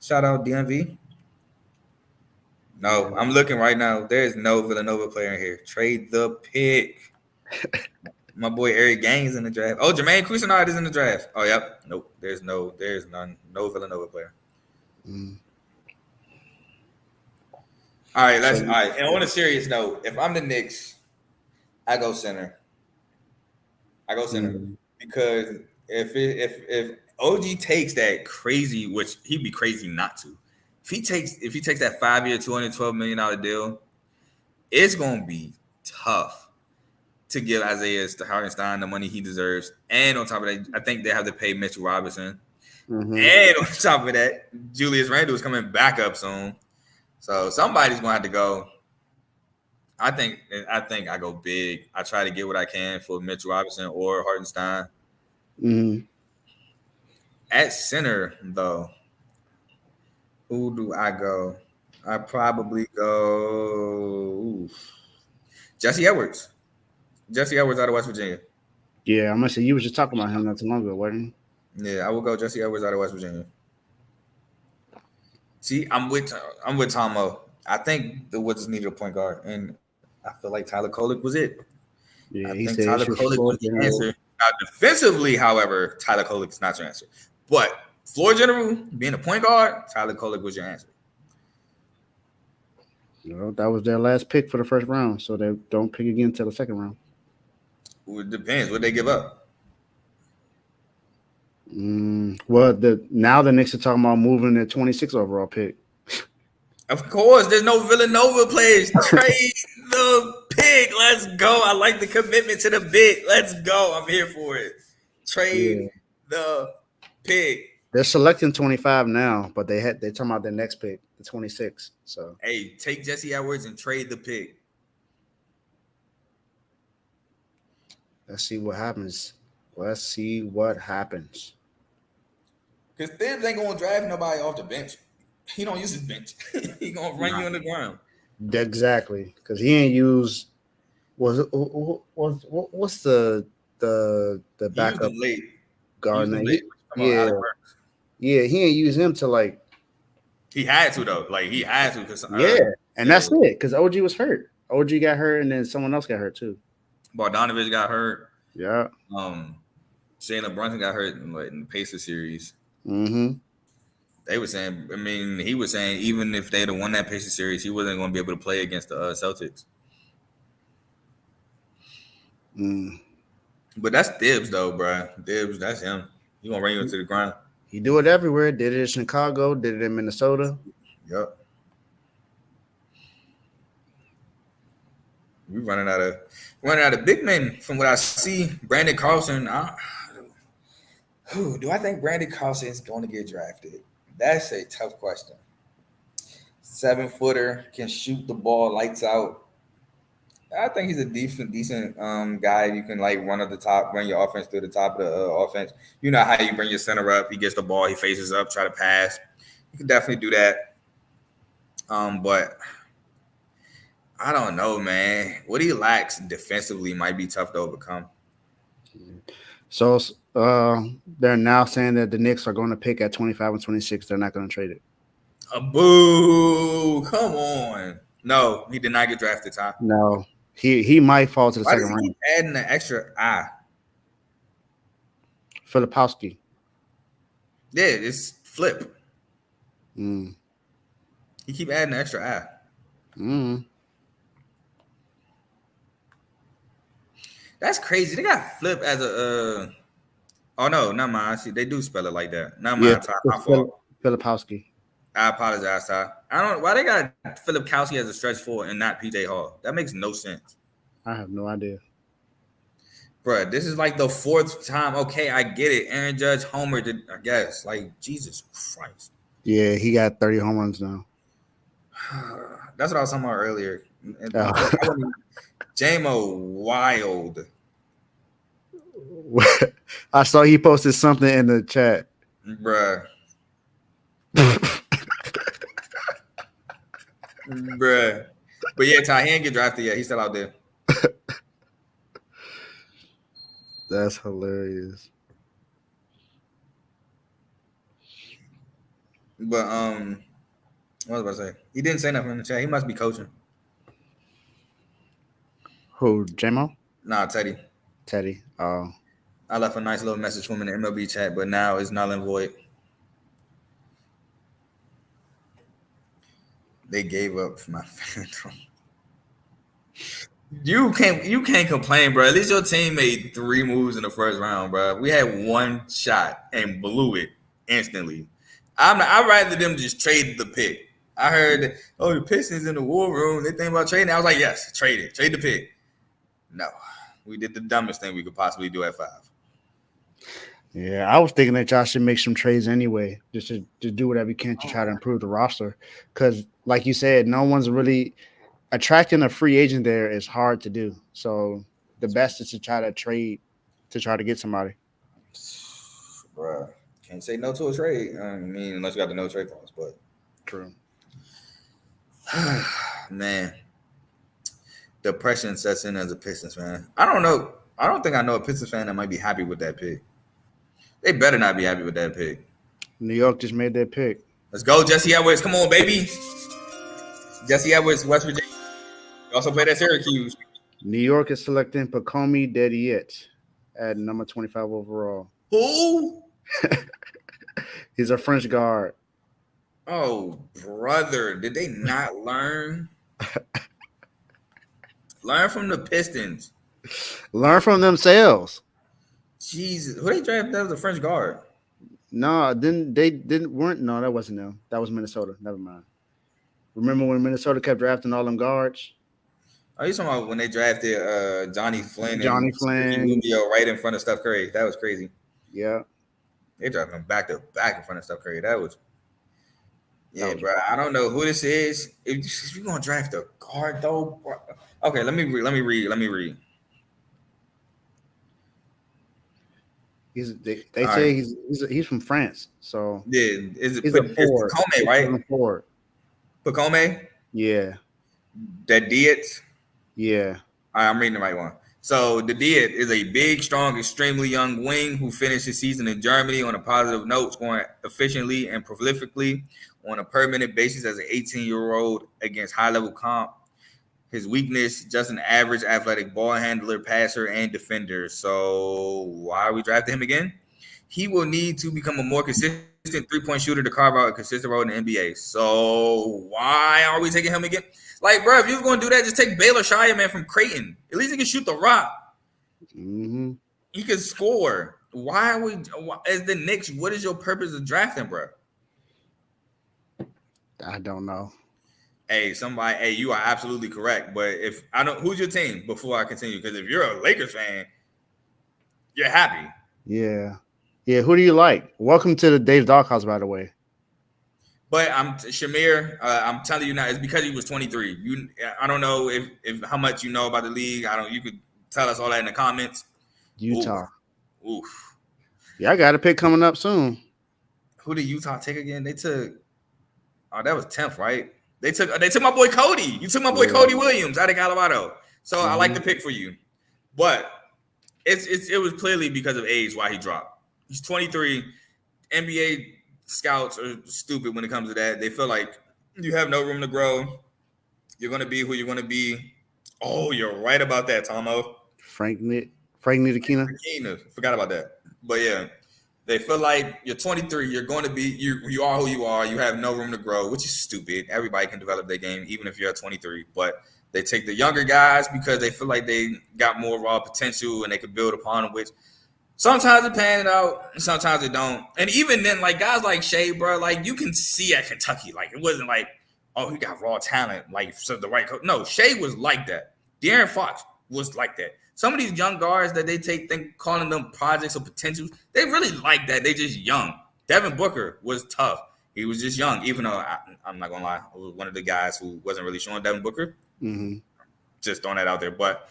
Shout out DMV. No, I'm looking right now. There is no Villanova player in here. Trade the pick. My boy Eric Gaines in the draft. Oh, Jermaine Couisnard is in the draft. Oh, yep. Nope. There's none. No Villanova player. Mm. All right. All right. And on a serious note, if I'm the Knicks, I go center. Because if OG takes that crazy, which he'd be crazy not to. If he takes that 5-year, $212 million deal, it's gonna be tough to give Isaiah Hartenstein the money he deserves. And on top of that, I think they have to pay Mitchell Robinson. Mm-hmm. And on top of that, Julius Randle is coming back up soon. So somebody's gonna have to go. I think I go big. I try to get what I can for Mitchell Robinson or Hartenstein. Mm-hmm. At center, though, who do I go? I probably go Jesse Edwards. Jesse Edwards out of West Virginia. Yeah, I'm gonna say you was just talking about him not too long ago, wasn't Yeah, I will go Jesse Edwards out of West Virginia. See, I'm with Tomo. I think the Wizards needed a point guard, and I feel like Tyler Kolek was it. Yeah, I he think said Tyler it's Kolek floor was the general. answer. Now, defensively, however, Tyler Kolek is not your answer. But floor general, being a point guard, Tyler Kolek was your answer. That was their last pick for the first round, so they don't pick again until the second round. It depends. What they give up? Well, now the Knicks are talking about moving their 26 overall pick. Of course, there's no Villanova players. Trade the pick. Let's go. I like the commitment to the bid. Let's go. I'm here for it. Trade the pick. They're selecting 25 now, but they're talking about their next pick, the 26. So hey, take Jesse Edwards and trade the pick. let's see what happens. Let's see what happens. Because Thibs ain't gonna draft nobody off the bench. He don't use his bench. He gonna run you on the ground. Exactly, because he ain't used. What's the backup guard name? Yeah, he ain't used him to like. He had to though. Like he had to because and that's it. Because OG was hurt. OG got hurt, and then someone else got hurt too. Bogdanovich got hurt. Yeah. Jalen Brunson got hurt in the Pacers series. Mm-hmm. They were saying. I mean, he was saying even if they'd have won that Pacers series, he wasn't going to be able to play against the Celtics. But that's Thibs though, bro. Thibs, that's him. He gonna run you into the ground. He do it everywhere. Did it in Chicago. Did it in Minnesota. Yep. We running out of big men from what I see. Brandon Carlson. Do I think Brandon Carlson is going to get drafted? That's a tough question. 7-footer, can shoot the ball, lights out. I think he's a decent guy. You can like run your offense through the top of the offense. You know how you bring your center up. He gets the ball, he faces up, try to pass. You can definitely do that. But I don't know, man. What he lacks defensively might be tough to overcome. So they're now saying that the Knicks are going to pick at 25 and 26. They're not going to trade it. Boo! Come on. No, he did not get drafted, Ty. No. He might fall to the second round. Adding an extra I. Filipowski. Yeah, it's flip. He keep adding an extra I. That's crazy. They got flip as a. Oh no, not mine. See, they do spell it like that. Not mine. Ty. My fault. Filipowski. I apologize, Ty. I don't know why they got Filipowski as a stretch four and not PJ Hall. That makes no sense. I have no idea. Bruh, this is like the fourth time. Okay, I get it. Aaron Judge homered, I guess. Like, Jesus Christ. Yeah, he got 30 home runs now. That's what I was talking about earlier. J-Mo wild. I saw he posted something in the chat. Bruh. Bruh. But yeah, Ty, he ain't get drafted yet. He's still out there. That's hilarious. But what was I about to say? He didn't say nothing in the chat. He must be coaching. Who, J-Mo? Nah, Teddy. Oh. I left a nice little message for him in the MLB chat, but now it's null and void. They gave up for my Phantom. You can't complain, bro. At least your team made 3 moves in the first round, bro. We had 1 shot and blew it instantly. I'd rather them just trade the pick. I heard, the Pistons in the war room. They think about trading. I was like, yes, trade it. Trade the pick. No, we did the dumbest thing we could possibly do at 5. Yeah, I was thinking that y'all should make some trades anyway, just to do whatever you can to try to improve the roster. Because, like you said, no one's really attracting a free agent there is hard to do. So the best is to try to trade to try to get somebody. Bruh, can't say no to a trade. I mean, unless you got the no trade clause, but true. Man, depression sets in as a Pistons fan. I don't know. I don't think I know a Pistons fan that might be happy with that pick. They better not be happy with that pick. New York just made that pick. Let's go, Jesse Edwards. Come on, baby. Jesse Edwards, West Virginia. He also played at Syracuse. New York is selecting Pacomi Dediet at number 25 overall. Who? He's a French guard. Oh, brother. Did they not learn? Learn from the Pistons. Learn from themselves. Jesus. Who they drafted? That was a French guard. No, weren't. No, that wasn't them. That was Minnesota. Never mind. Remember when Minnesota kept drafting all them guards? Are you talking about when they drafted Johnny Flynn Johnny and Flynn Rubio right in front of Steph Curry? That was crazy. Yeah. They drafted him back to back in front of Steph Curry. That was bro. I don't know who this is. If you're gonna draft a guard though, bro. Okay, let me read. They say he's from France. So yeah, it's forward. Pacome, right? Forward. Pacome? Yeah. That Diet? Yeah. All right, I'm reading the right one. So the Diet is a big, strong, extremely young wing who finished his season in Germany on a positive note, scoring efficiently and prolifically on a per-minute basis as an 18-year-old against high-level comp. His weakness, just an average athletic ball handler, passer, and defender. So why are we drafting him again? He will need to become a more consistent three-point shooter to carve out a consistent role in the NBA. So why are we taking him again? Like, bro, if you were going to do that, just take Baylor Shireman from Creighton. At least he can shoot the rock. Mm-hmm. He can score. Why are we, as the Knicks, what is your purpose of drafting, bro? I don't know. Hey, you are absolutely correct. But who's your team before I continue? Because if you're a Lakers fan, you're happy. Yeah. Yeah. Who do you like? Welcome to the Dave Doghouse, by the way. But Shamir. I'm telling you now, it's because he was 23. I don't know if how much you know about the league. You could tell us all that in the comments. Utah. Oof. Yeah, I got a pick coming up soon. Who did Utah take again? They took. Oh, that was 10th, right? They took my boy Cody. You took my boy Cody Williams out of Colorado. So I like the pick for you, but it was clearly because of age why he dropped. He's 23. NBA scouts are stupid when it comes to that. They feel like you have no room to grow. You're gonna be who you're gonna be. Oh, you're right about that, Tomo. Frank Ntilikina. Forgot about that. But yeah. They feel like you're 23, you're going to be, you are who you are, you have no room to grow, which is stupid. Everybody can develop their game, even if you're 23. But they take the younger guys because they feel like they got more raw potential and they could build upon it, which sometimes it pans out and sometimes it don't. And even then, like guys like Shea, bro, like you can see at Kentucky, like it wasn't like, oh, he got raw talent, like so the right coach. No, Shea was like that. De'Aaron Fox was like that. Some of these young guards that they calling them projects or potentials, they really like that. They just young. Devin Booker was tough. He was just young, even though I'm not going to lie. I was one of the guys who wasn't really showing Devin Booker. Mm-hmm. Just throwing that out there. But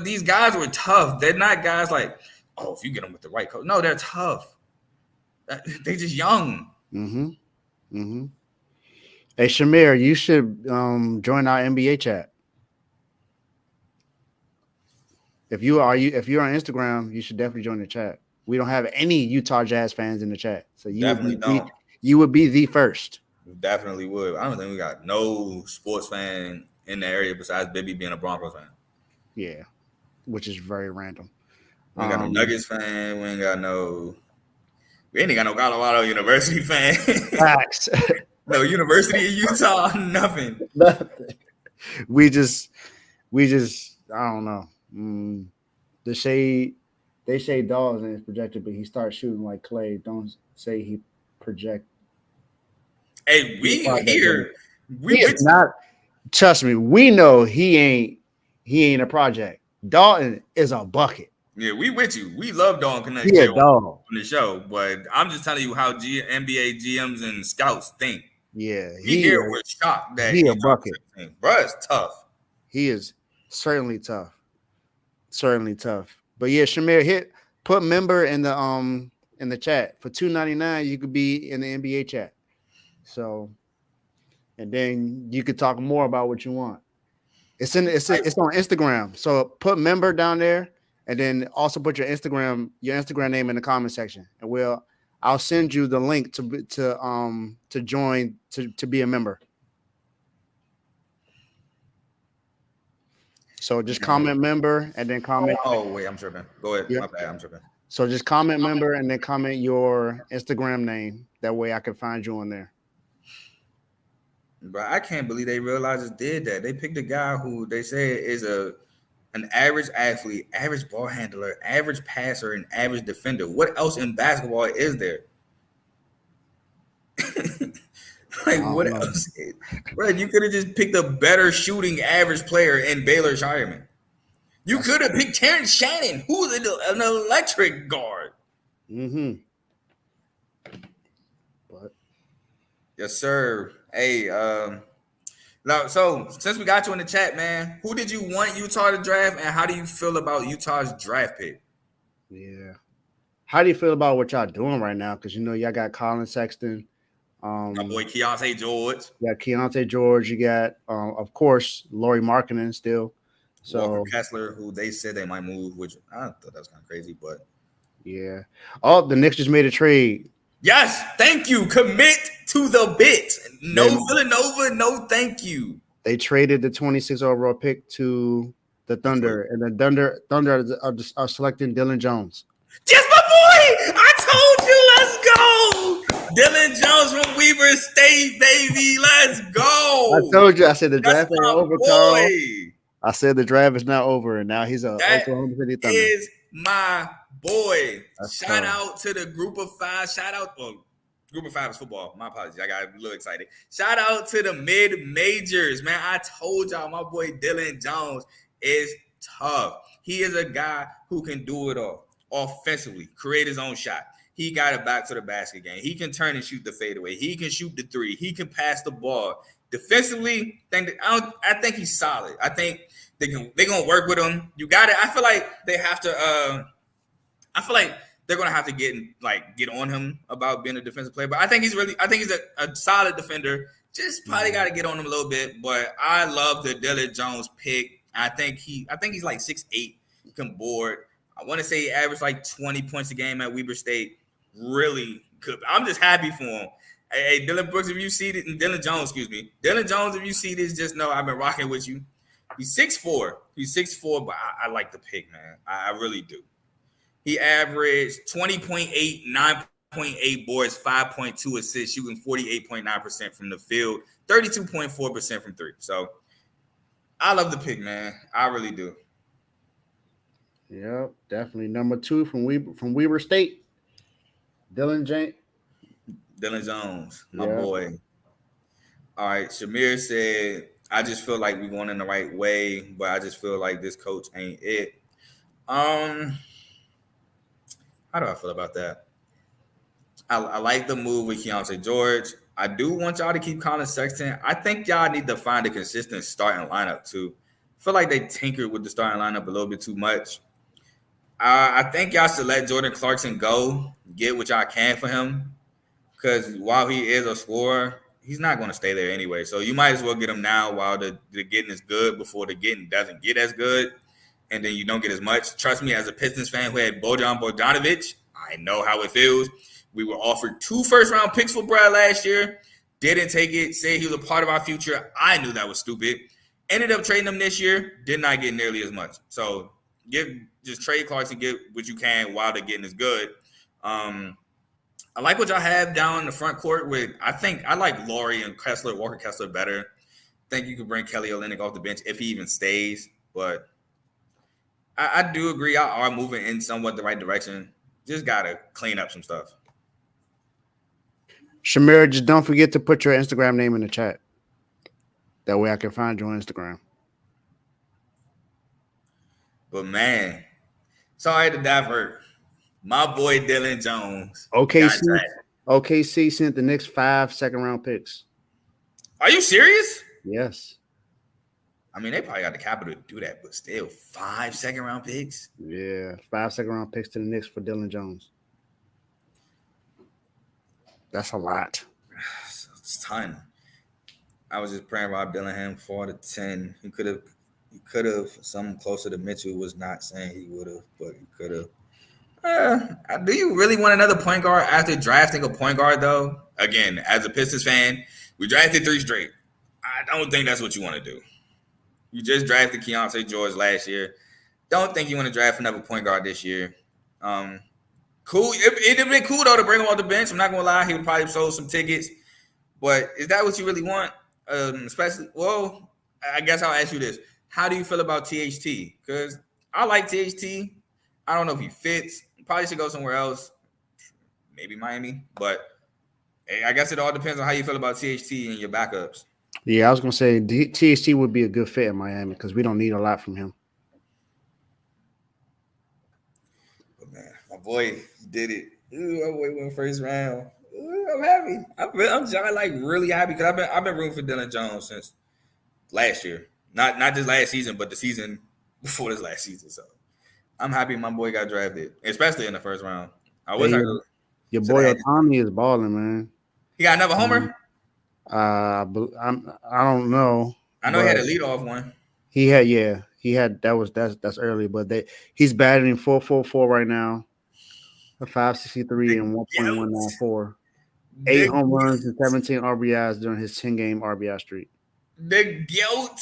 these guys were tough. They're not guys like, oh, if you get them with the right coach. No, they're tough. They just young. Mm-hmm. Mm-hmm. Hey, Shamir, you should join our NBA chat. If you're on Instagram, you should definitely join the chat. We don't have any Utah Jazz fans in the chat, so you would be the first. We definitely would. I don't think we got no sports fan in the area besides Bibby being a Broncos fan. Yeah, which is very random. We ain't got no Nuggets fan. We ain't got no Colorado University fan. Facts. No University of Utah. Nothing. We just. I don't know. They say Dawes in his projected, but he starts shooting like Clay. Don't say he project. Hey, we is not. Trust me, we know he ain't a project. Dalton is a bucket. Yeah, we with you. We love Dalton Connect on the show, but I'm just telling you how NBA GMs and scouts think. Yeah, we're shocked that he a bucket. Bro, it's tough. He is certainly tough. Certainly tough. But yeah, Shamir, put member in the chat. For $2.99, you could be in the NBA chat. So, and then you could talk more about what you want. It's on Instagram. So put member down there, and then also put your Instagram name in the comment section, and I'll send you the link to join to be a member. So just comment member and then comment. Oh wait, I'm tripping. Go ahead. Yeah. My bad. I'm tripping. So just comment member and then comment your Instagram name. That way I can find you on there. Bro, I can't believe they realized did that. They picked a guy who they say is an average athlete, average ball handler, average passer, and average defender. What else in basketball is there? Like what else? Bro, you could have just picked a better shooting average player in Baylor Shireman. You could have picked Terrence Shannon, who's an electric guard. Mm-hmm. But yes, sir. Hey, now, so since we got you in the chat, man, who did you want Utah to draft, and how do you feel about Utah's draft pick? Yeah. How do you feel about what y'all doing right now? Because y'all got Colin Sexton. My boy Keontae George. You got Keontae George. You got, of course, Lauri Markkanen still. So Walker Kessler, who they said they might move, which I thought that was kind of crazy, but yeah. Oh, the Knicks just made a trade. Yes, thank you. Commit to the bit. No Villanova, no thank you. They traded the 26th overall pick to the Thunder, and the Thunder are selecting Dylan Jones. Just my boy! I told you, let's go! Dylan Jones from Weber State, baby. Let's go. I told you. I said the draft ain't over, Carl. Boy. I said the draft is now over, and now he's a Oklahoma City Thunder. Is my boy. That's Shout tough. out to the group of five. Shout out. Oh, group of five is football. My apologies. I got a little excited. Shout out to the mid-majors, man. I told y'all my boy Dylan Jones is tough. He is a guy who can do it all. Offensively, create his own shot. He got it back to the basket game. He can turn and shoot the fadeaway. He can shoot the three. He can pass the ball. Defensively, I think he's solid. I think they're gonna work with him. You got it. I feel like they have to. I feel like they're gonna have to get on him about being a defensive player. But I think he's a solid defender. Just probably got to get on him a little bit. But I love the Dylan Jones pick. I think he's like 6'8", can board. I want to say he averaged like 20 points a game at Weber State. Really good. I'm just happy for him. Hey, Dylan Brooks, if you see this, Dylan Jones, Dylan Jones, if you see this, just know I've been rocking with you. He's 6'4". He's 6'4", but I like the pick, man. I really do. He averaged 20.8, 9.8 boards, 5.2 assists, shooting 48.9% from the field, 32.4% from three. So I love the pick, man. I really do. Yep, definitely number 2 from Weber State. Dylan Jones, my boy. All right, Shamir said, I just feel like we're going in the right way, but I just feel like this coach ain't it. How do I feel about that? I like the move with Keontae George. I do want y'all to keep Colin Sexton. I think y'all need to find a consistent starting lineup too. I feel like they tinkered with the starting lineup a little bit too much. I think y'all should let Jordan Clarkson go, get what y'all can for him, because while he is a scorer, he's not going to stay there anyway. So you might as well get him now while the getting is good before the getting doesn't get as good, and then you don't get as much. Trust me, as a Pistons fan who had Bojan Bogdanovic, I know how it feels. We were offered 2 first-round picks for Brad last year, didn't take it, said he was a part of our future. I knew that was stupid. Ended up trading him this year, did not get nearly as much. So just trade Clarkson, get what you can while the getting is good. I like what y'all have down in the front court with, I like Lauri and Walker Kessler better. I think you could bring Kelly Olynyk off the bench if he even stays. But I do agree y'all are moving in somewhat the right direction. Just got to clean up some stuff. Shamir, just don't forget to put your Instagram name in the chat. That way I can find you on Instagram. But, man, sorry to divert. My boy Dylan Jones. OKC sent the Knicks 5 second-round picks. Are you serious? Yes. I mean, they probably got the capital to do that, but still 5 second-round picks? Yeah, 5 second-round picks to the Knicks for Dylan Jones. That's a lot. It's a ton. I was just praying Rob Dillingham 4 to 10. He could have He could have. Something closer to Mitchell was not saying he would have, but he could have. Do you really want another point guard after drafting a point guard, though? Again, as a Pistons fan, we drafted 3 straight. I don't think that's what you want to do. You just drafted Keontae George last year. Don't think you want to draft another point guard this year. Cool. It'd have been cool, though, to bring him off the bench. I'm not going to lie. He would probably sold some tickets. But is that what you really want? Especially, well, I guess I'll ask you this. How do you feel about THT? Because I like THT. I don't know if he fits. Probably should go somewhere else. Maybe Miami. But hey, I guess it all depends on how you feel about THT and your backups. Yeah, I was going to say THT would be a good fit in Miami because we don't need a lot from him. But man, my boy did it. Ooh, my boy went first round. Ooh, I'm happy. I'm like really happy because I've been rooting for Dylan Jones since last year. Not just last season, but the season before this last season. So I'm happy my boy got drafted, especially in the first round. I wish your boy Otani is balling, man. He got another homer? I don't know. I know he had a leadoff one. He had that's early, but he's batting 4.44 right now, a 5.63 and 1.194. 8 home runs and 17 RBIs during his 10-game RBI streak. The GOAT.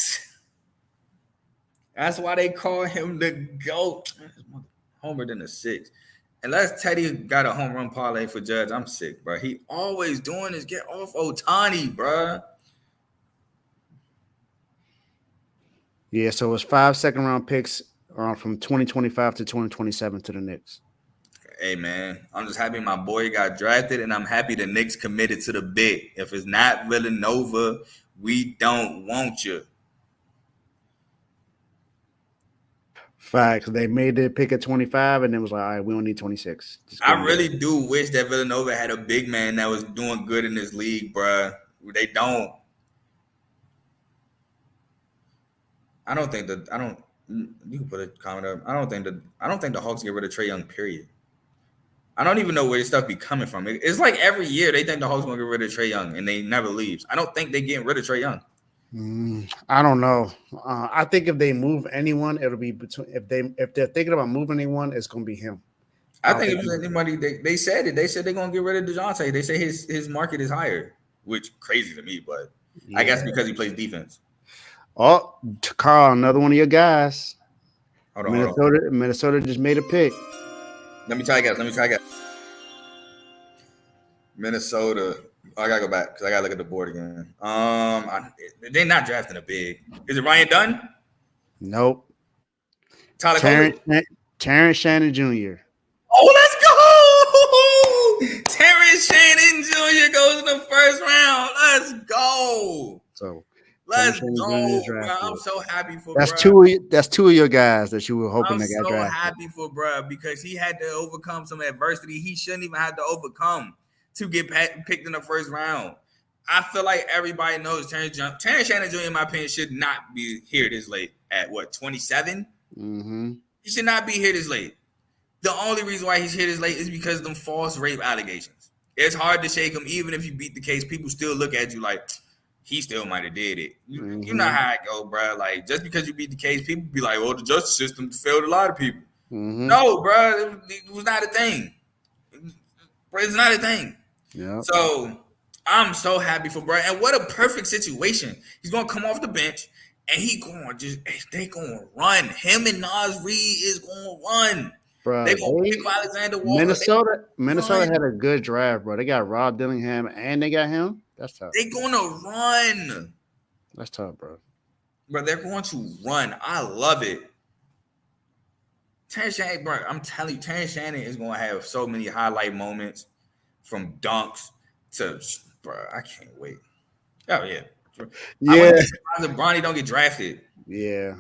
That's why they call him the GOAT. Homer than a 6. Unless Teddy got a home run parlay for Judge, I'm sick, bro. He always doing is get off Otani, bro. Yeah, so it's 5 second-round picks from 2025 to 2027 to the Knicks. Hey, man, I'm just happy my boy got drafted, and I'm happy the Knicks committed to the bid. If it's not Villanova, we don't want you. Facts. They made their pick at 25, and it was like, all right, we don't need 26. I really do wish that Villanova had a big man that was doing good in this league, bro. They don't. You can put a comment up. I don't think the Hawks get rid of Trae Young, period. I don't even know where this stuff be coming from. It's like every year they think the Hawks going to get rid of Trae Young, and they never leaves. I don't think they're getting rid of Trae Young. I don't know. I think if they move anyone, it'll be between if they're thinking about moving anyone, it's going to be him. I think if there's anybody, they said it. They said they're going to get rid of DeJounte. They say his market is higher, which crazy to me, but yeah. I guess because he plays defense. Oh, Carl, another one of your guys. Hold on. Minnesota just made a pick. Let me try again. Minnesota. I gotta go back because I gotta look at the board again. They're not drafting a big. Is it Ryan Dunn? Nope. Tyler Terrence Shannon Jr. Oh, let's go! Terrence Shannon Jr. goes in the first round. Let's go. Let's go, bro. I'm so happy for that's bruh. That's two of your guys that you were hoping to get drafted. I'm so happy for bruh because he had to overcome some adversity he shouldn't even have to overcome to get picked in the first round. I feel like everybody knows Terrence Shannon Jr., in my opinion, should not be here this late at 27? Mm-hmm. He should not be here this late. The only reason why he's here this late is because of them false rape allegations. It's hard to shake him. Even if you beat the case, people still look at you like, he still might have did it. You know how it go, bro. Like, just because you beat the case, people be like, well, the justice system failed a lot of people. Mm-hmm. No, bro. It was not a thing. It's not a thing. Yeah. So I'm so happy for bro. And what a perfect situation. He's going to come off the bench, and they going to run. Him and Nas Reed is going to run. Bro, they going to pick Alexander Walker. Minnesota had a good draft, bro. They got Rob Dillingham, and they got him. That's tough. They're going to run. That's tough, bro. Bro, they're going to run. I love it. Terrence Shannon, bro, I'm telling you, Terrence Shannon is going to have so many highlight moments from dunks to, bro, I can't wait. Oh, yeah. Yeah. I wouldn't be surprised if Bronny don't get drafted. Yeah.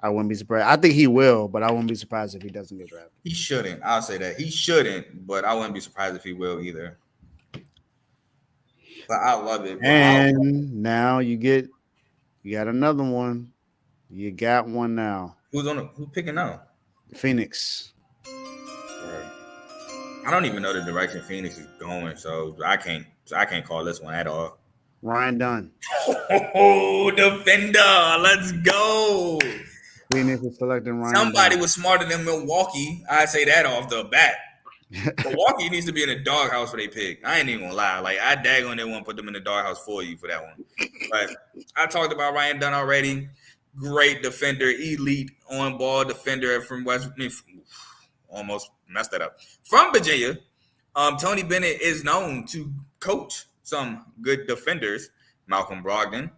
I wouldn't be surprised. I think he will, but I wouldn't be surprised if he doesn't get drafted. He shouldn't. I'll say that. He shouldn't, but I wouldn't be surprised if he will either. But I love it. And now you got another one. You got one now. Who's picking now? Phoenix. I don't even know the direction Phoenix is going, so I can't call this one at all. Ryan Dunn. Oh, defender. Let's go. Phoenix is selecting Ryan Somebody Dunn. was smarter than Milwaukee. I say that off the bat. Milwaukee needs to be in a doghouse for they pick. I ain't even gonna lie. Like, I daggone they won't put them in the doghouse for you for that one. But I talked about Ryan Dunn already. Great defender, elite on ball defender from West. Almost messed that up. From Virginia, Tony Bennett is known to coach some good defenders. Malcolm Brogdon.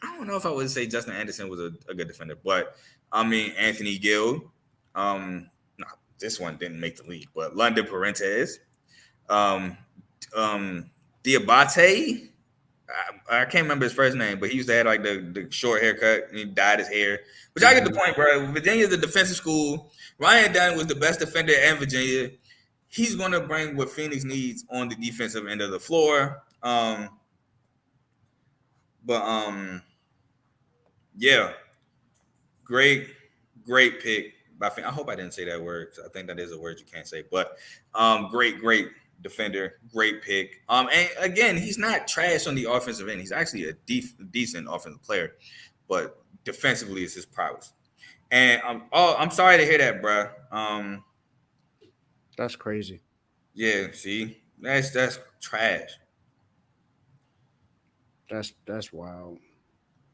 I don't know if I would say Justin Anderson was a good defender, but I mean Anthony Gill. No, this one didn't make the league, but London Parentes, Diabate. I can't remember his first name, but he used to have like the short haircut and he dyed his hair. But y'all get the point, bro. Virginia's a defensive school. Ryan Dunn was the best defender in Virginia. He's going to bring what Phoenix needs on the defensive end of the floor. Yeah, great pick. I hope I didn't say that word because I think that is a word you can't say. But great defender, great pick. And again, he's not trash on the offensive end. He's actually a decent offensive player, but defensively is his prowess. And I'm sorry to hear that, bro. That's crazy. Yeah, see, that's trash. That's wild.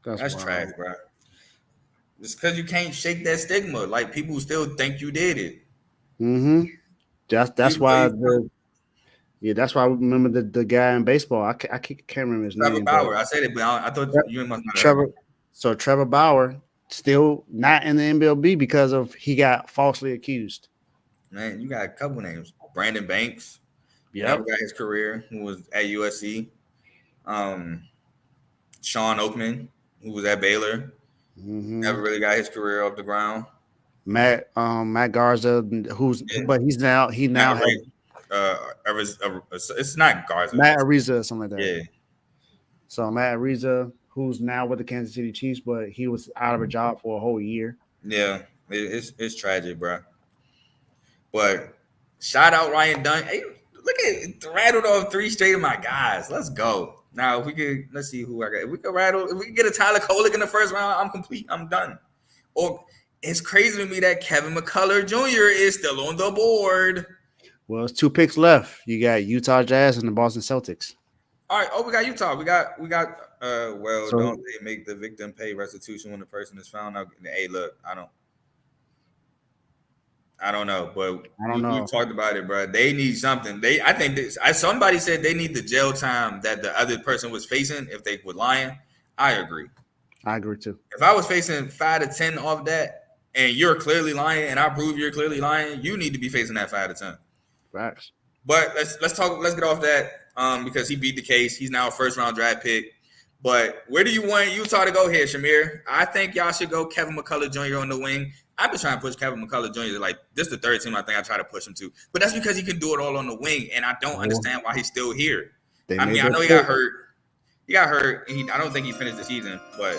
That's wild. trash, bro. It's because you can't shake that stigma. Like, people still think you did it. Mm-hmm. That's why that's why I remember the guy in baseball. I can't remember his Trevor name. Bauer. I said it, but I thought you must not. Trevor Bauer still not in the MLB because of he got falsely accused. Man, you got a couple names. Brandon Banks. Yeah, never got his career. Who was at USC. Sean Oakman, who was at Baylor. Never really got his career off the ground. Matt Garza, but he's now it's not Garza. Matt Ariza or something like that. Yeah. So Matt Ariza, who's now with the Kansas City Chiefs, but he was out of a job for a whole year. Yeah, it's tragic, bro. But shout out Ryan Dunn. Hey, look at rattled off 3 straight of my guys. Let's go. Now, let's see who I got. If we can get a Tyler Kolek in the first round, I'm complete. I'm done. Or it's crazy to me that Kevin McCullough Jr. is still on the board. Well, it's 2 picks left. You got Utah Jazz and the Boston Celtics. All right. Oh, we got Utah. We got. Don't they make the victim pay restitution when the person is found out? Hey, look, I don't know, but we talked about it, bro. They need something. Somebody said they need the jail time that the other person was facing if they were lying. I agree. I agree too. If I was facing 5 to 10 off that, and you're clearly lying, and I prove you're clearly lying, you need to be facing that 5 to 10. Facts. But let's get off that because he beat the case. He's now a first-round draft pick. But where do you want Utah to go here, Shamir? I think y'all should go Kevin McCullough Jr. on the wing. I've been trying to push Kevin McCullough Jr. Like, this is the 3rd team I think I try to push him to. But that's because he can do it all on the wing, and I don't understand why he's still here. I know he got hurt. He got hurt. I don't think he finished the season, but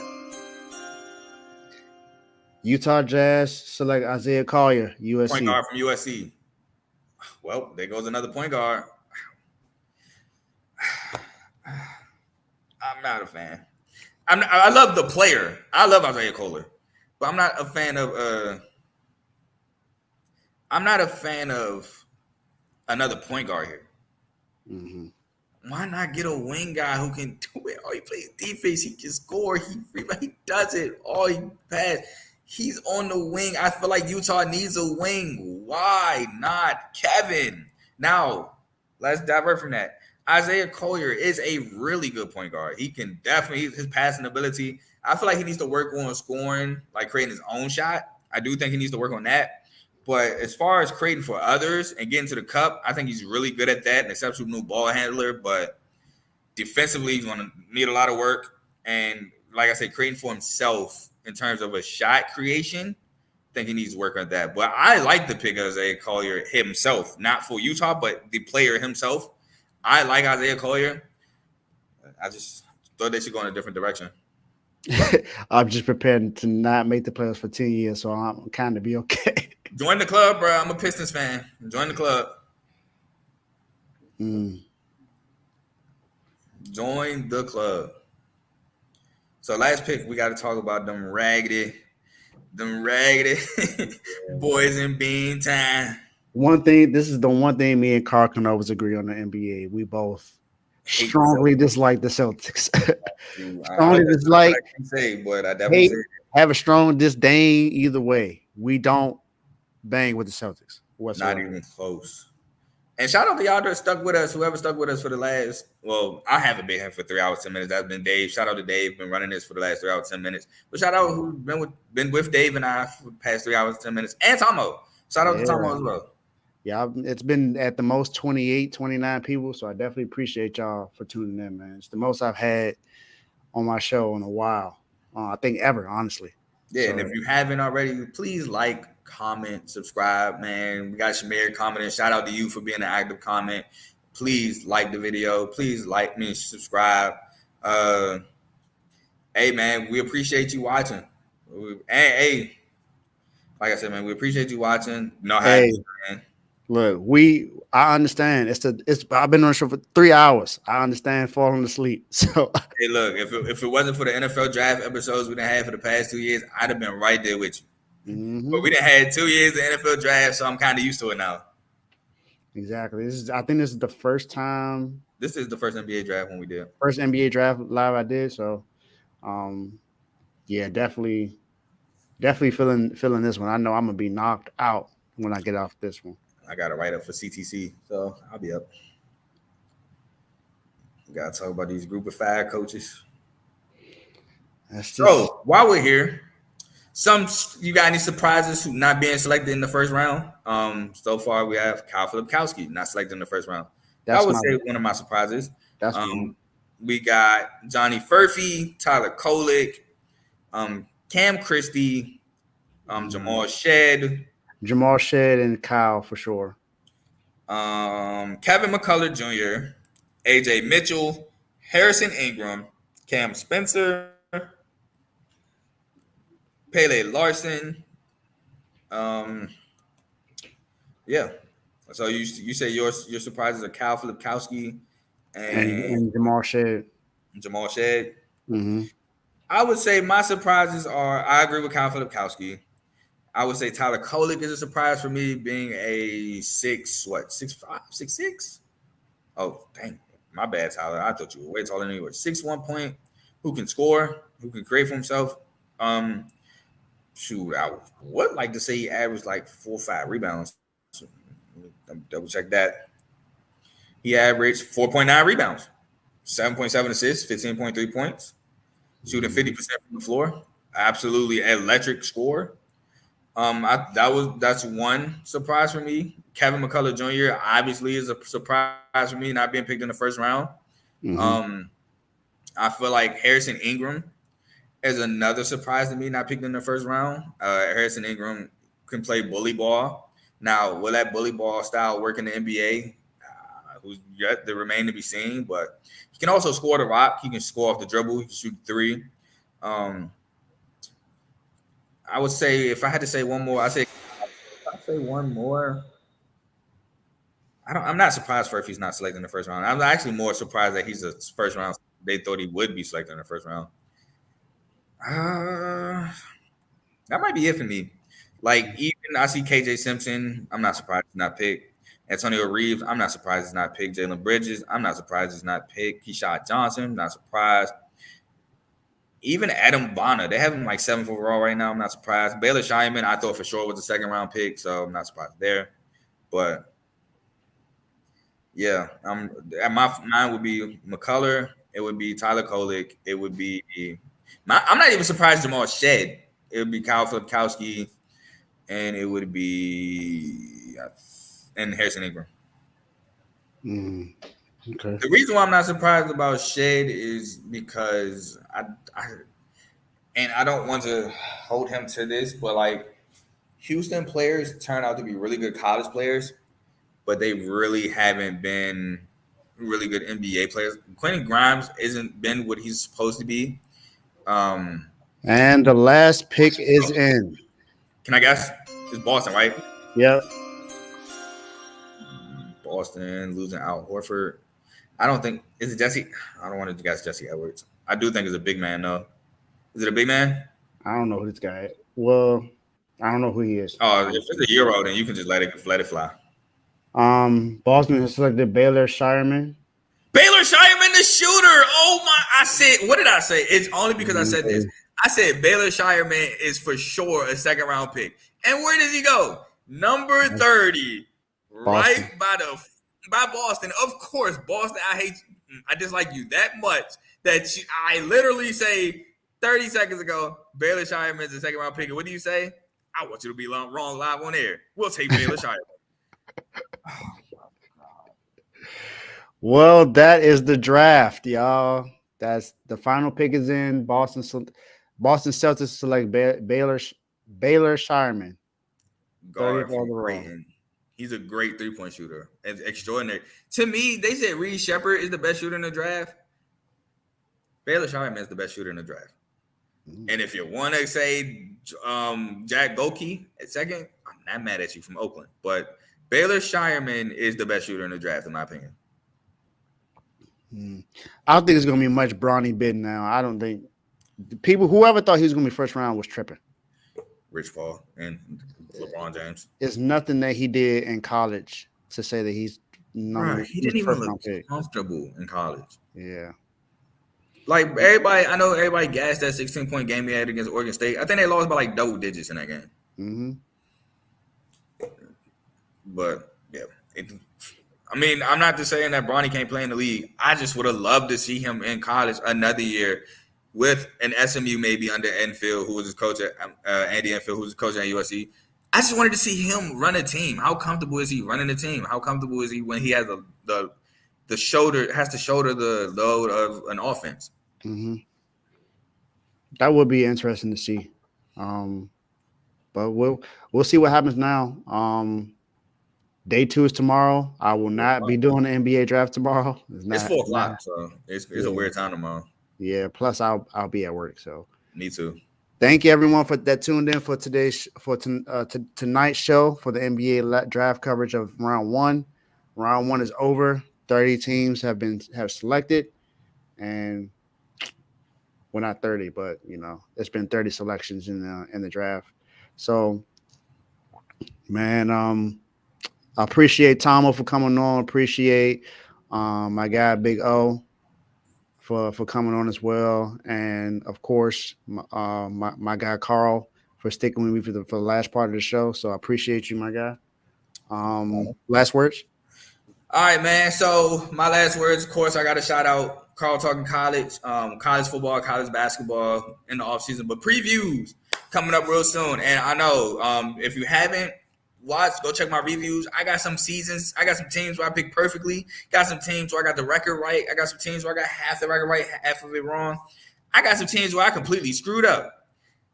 Utah Jazz select Isaiah Collier, USC. Point guard from USC. Well, there goes another point guard. I'm not a fan. I love the player. I love Isaiah Kohler, but I'm not a fan of another point guard here. Mm-hmm. Why not get a wing guy who can do it? Oh, he plays defense. He can score. He does it. Oh, he pass. He's on the wing. I feel like Utah needs a wing. Why not Kevin? Now, let's divert from that. Isaiah Collier is a really good point guard. He can definitely, his passing ability. I feel like he needs to work on scoring, like creating his own shot. I do think he needs to work on that. But as far as creating for others and getting to the cup, I think he's really good at that. An exceptional new ball handler. But defensively, he's going to need a lot of work. And like I said, creating for himself in terms of a shot creation, I think he needs to work on that. But I like the pick of Isaiah Collier himself, not for Utah, but the player himself. I like Isaiah Collier. I just thought they should go in a different direction. I'm just prepared to not make the playoffs for 10 years, so I'm kind of be okay. Join the club, bro. I'm a Pistons fan. Join the club. Join the club. So last pick, we got to talk about them raggedy boys in bean time. This is the one thing me and Carl can always agree on the NBA. We both strongly dislike the Celtics. Strongly dislike. I can say, but I definitely say have a strong disdain either way. We don't bang with the Celtics whatsoever. Not even close. And shout out to y'all that stuck with us. Whoever stuck with us for the last, well, I haven't been here for 3 hours, 10 minutes. That's been Dave. Shout out to Dave, been running this for the last 3 hours, 10 minutes. But shout out who's been with Dave and I for the past 3 hours, 10 minutes. And Tomo. Shout out to Tomo as well. Yeah, it's been at the most 28, 29 people. So I definitely appreciate y'all for tuning in, man. It's the most I've had on my show in a while. I think ever, honestly. Yeah, and if you haven't already, please like, comment, subscribe, man. We got Shamir commenting. Shout out to you for being an active comment. Please like the video. Please like me, subscribe. Hey, man, we appreciate you watching. Hey, like I said, man, we appreciate you watching. Man. Look, I understand. I've been on the show for 3 hours. I understand falling asleep. So hey, look, if it wasn't for the NFL draft episodes we done had for the past 2 years, I'd have been right there with you. Mm-hmm. But we done had 2 years of NFL draft, so I'm kind of used to it now. Exactly. I think this is the first time. This is the first NBA draft when we did. First NBA draft live I did. So, yeah, definitely feeling this one. I know I'm gonna be knocked out when I get off this one. I got to write up for CTC, so I'll be up. We got to talk about these group of 5 coaches. So while we're here, you got any surprises not being selected in the first round? So far we have Kyle Filipkowski not selected in the first round. I would say one of my surprises. We got Johnny Furphy, Tyler Kolek, Cam Christie, Jamal Shedd, and Kyle for sure. Kevin McCullough Jr., AJ Mitchell, Harrison Ingram, Cam Spencer, Pele Larson. Yeah. So you say your surprises are Kyle Filipkowski and Jamal Shedd. Mm-hmm. I would say my surprises are, I agree with Kyle Filipkowski. I would say Tyler Kolek is a surprise for me, being a 6'5", 6'6". Oh, dang. My bad, Tyler. I thought you were way taller than you were. 6'1" point, who can score, who can create for himself. Shoot, I would like to say he averaged like 4 or 5 rebounds. So, double check that. He averaged 4.9 rebounds, 7.7 assists, 15.3 points, shooting 50% from the floor. Absolutely electric score. That's one surprise for me. Kevin McCullough Jr. obviously is a surprise for me, not being picked in the first round. Mm-hmm. I feel like Harrison Ingram is another surprise to me, not picked in the first round. Harrison Ingram can play bully ball. Now, will that bully ball style work in the NBA? Who's yet to remain to be seen, but he can also score the rock. He can score off the dribble. He can shoot 3. I would say, if I had to say one more, I'd say one more. I'm not surprised for if he's not selected in the first round. I'm actually more surprised that he's a first round. They thought he would be selected in the first round. That might be it for me. Like, even I see KJ Simpson. I'm not surprised he's not picked. Antonio Reeves. I'm not surprised he's not picked. Jalen Bridges. I'm not surprised he's not picked. Keyshawn Johnson. Not surprised. Even Adam Bonner, they have him like 7th overall right now. I'm not surprised. Baylor Shineman, I thought for sure was a 2nd round pick, so I'm not surprised there. But yeah, mine would be McCullough. It would be Tyler Kolek. It would be I'm not even surprised Jamal Shedd. It would be Kyle Filipkowski, and it would be and Harrison Ingram. Okay. The reason why I'm not surprised about Shedd is because I don't want to hold him to this, but like Houston players turn out to be really good college players, but they really haven't been really good NBA players. Quentin Grimes isn't been what he's supposed to be. And the last pick is in. Can I guess? It's Boston, right? Yep. Boston losing Al Horford. I don't think is it Jesse. I don't want to guess Jesse Edwards. I do think it's a big man though. Is it a big man? I don't know who this guy is. Well, I don't know who he is. Oh, if it's a Euro, then you can just let it fly. Boston has selected Baylor Shireman. Baylor Shireman, the shooter. Oh my! I said, what did I say? It's only because I said this. I said Baylor Shireman is for sure a second round pick. And where does he go? Number 30, Boston. right by Boston. Of course, Boston. I dislike you that much that I literally say 30 seconds ago, Baylor Shireman is a second round pick. And what do you say? I want you to be wrong live on air. We'll take Baylor Shireman. Well, that is the draft, y'all. That's the final pick is in. Boston Celtics select Baylor Shireman. Guard from Creighton. He's a great 3-point shooter. It's extraordinary. To me, they said Reed Shepherd is the best shooter in the draft. Baylor Shireman is the best shooter in the draft. And if you want to say Jack Gohlke at second, I'm not mad at you from Oakland. But Baylor Shireman is the best shooter in the draft, in my opinion. I don't think it's going to be much Bronny bid now. I don't think whoever thought he was going to be first round was tripping. Rich Paul and LeBron James. It's nothing that he did in college to say that he's not. He didn't even look comfortable in college. Yeah. Like everybody, I know everybody gassed that 16-point game he had against Oregon State. I think they lost by like double digits in that game. Mm-hmm. But yeah, I mean, I'm not just saying that Bronny can't play in the league. I just would have loved to see him in college another year with an SMU maybe under Enfield, who was his coach at Andy Enfield, who was his coach at USC. I just wanted to see him run a team. How comfortable is he running a team? How comfortable is he when he has the shoulder the load of an offense? Mm-hmm. That would be interesting to see. But we'll see what happens now. Day 2 is tomorrow. I will not be doing the NBA draft tomorrow. It's 4 o'clock, so it's a weird time tomorrow. Yeah. Plus, I'll be at work. So me too. Thank you everyone that tuned in for tonight's show for the NBA draft coverage of round 1. Round 1 is over. 30 teams have selected, and well, not 30, but it's been 30 selections in the draft. So, man, I appreciate Tomo for coming on. Appreciate my guy Big O for coming on as well, and of course my guy Carl for sticking with me for the last part of the show. So I appreciate you, my guy. Last words. All right, man. So my last words, of course, I got to shout out Carl talking college, college football, college basketball in the offseason, but previews coming up real soon. And I know if you haven't watched, go check my reviews. I got some seasons. I got some teams where I picked perfectly. Got some teams where I got the record right. I got some teams where I got half the record right, half of it wrong. I got some teams where I completely screwed up.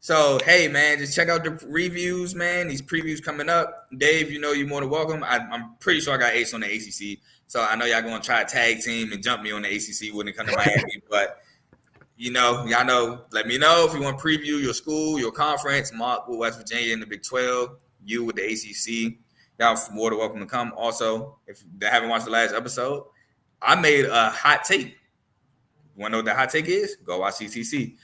So, hey, man, just check out the reviews, man. These previews coming up. Dave, you're more than welcome. I'm pretty sure I got ace on the ACC. So, I know y'all going to try a tag team and jump me on the ACC when it comes to Miami. But, y'all know, let me know if you want to preview your school, your conference, Mark with West Virginia in the Big 12, you with the ACC. Y'all more than welcome to come. Also, if they haven't watched the last episode, I made a hot take. You want to know what the hot take is? Go watch CTC.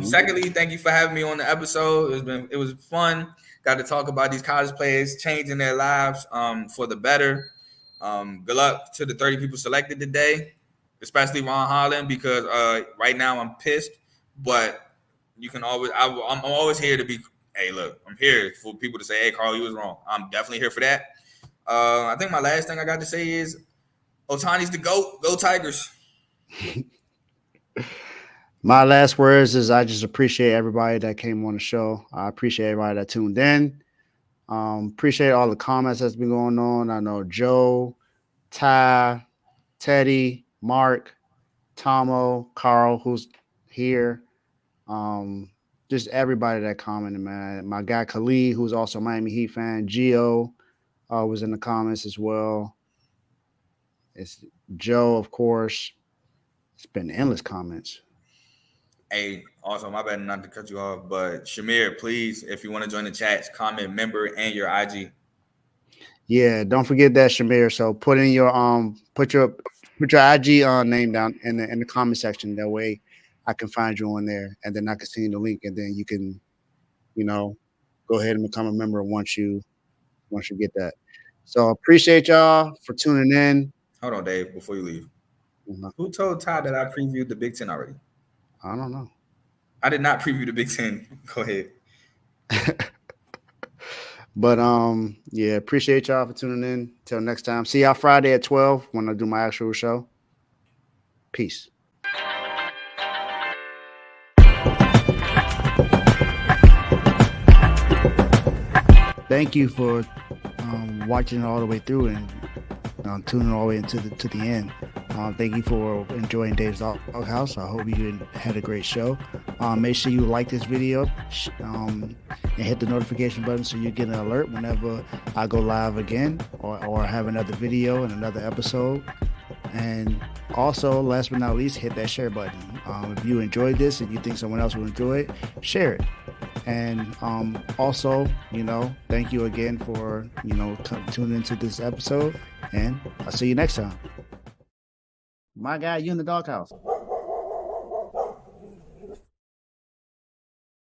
Secondly, thank you for having me on the episode. It was fun. Got to talk about these college players changing their lives for the better. Good luck to the 30 people selected today, especially Ron Holland, because right now I'm pissed. But you can always I'm always here to be. Hey, look, I'm here for people to say, "Hey, Carl, you was wrong." I'm definitely here for that. I think my last thing I got to say is, Ohtani's the GOAT. Go Tigers. My last words is I just appreciate everybody that came on the show. I appreciate everybody that tuned in. Appreciate all the comments that's been going on. I know Joe, Ty, Teddy, Mark, Tomo, Carl, who's here. Just everybody that commented, man. My guy Khalid, who's also a Miami Heat fan. Gio was in the comments as well. It's Joe, of course. It's been endless comments. Hey, also, my bad not to cut you off, but Shamir, please, if you want to join the chats, comment member and your IG. Yeah, don't forget that, Shamir. So put put your IG name down in the comment section. That way, I can find you on there, and then I can send you the link, and then you can, go ahead and become a member once you get that. So appreciate y'all for tuning in. Hold on, Dave, before you leave. Mm-hmm. Who told Todd that I previewed the Big Ten already? I don't know. I did not preview the Big Ten. Go ahead. But yeah, appreciate y'all for tuning in. Till next time. See y'all Friday at 12 when I do my actual show. Peace. Thank you for watching all the way through and tuning all the way into the end. Thank you for enjoying Dave's Doghouse. I hope you had a great show. Make sure you like this video and hit the notification button so you get an alert whenever I go live again or have another video and another episode. And also, last but not least, hit that share button. If you enjoyed this and you think someone else will enjoy it, share it. And also, thank you again for, tuning into this episode. And I'll see you next time. My guy, you in the doghouse.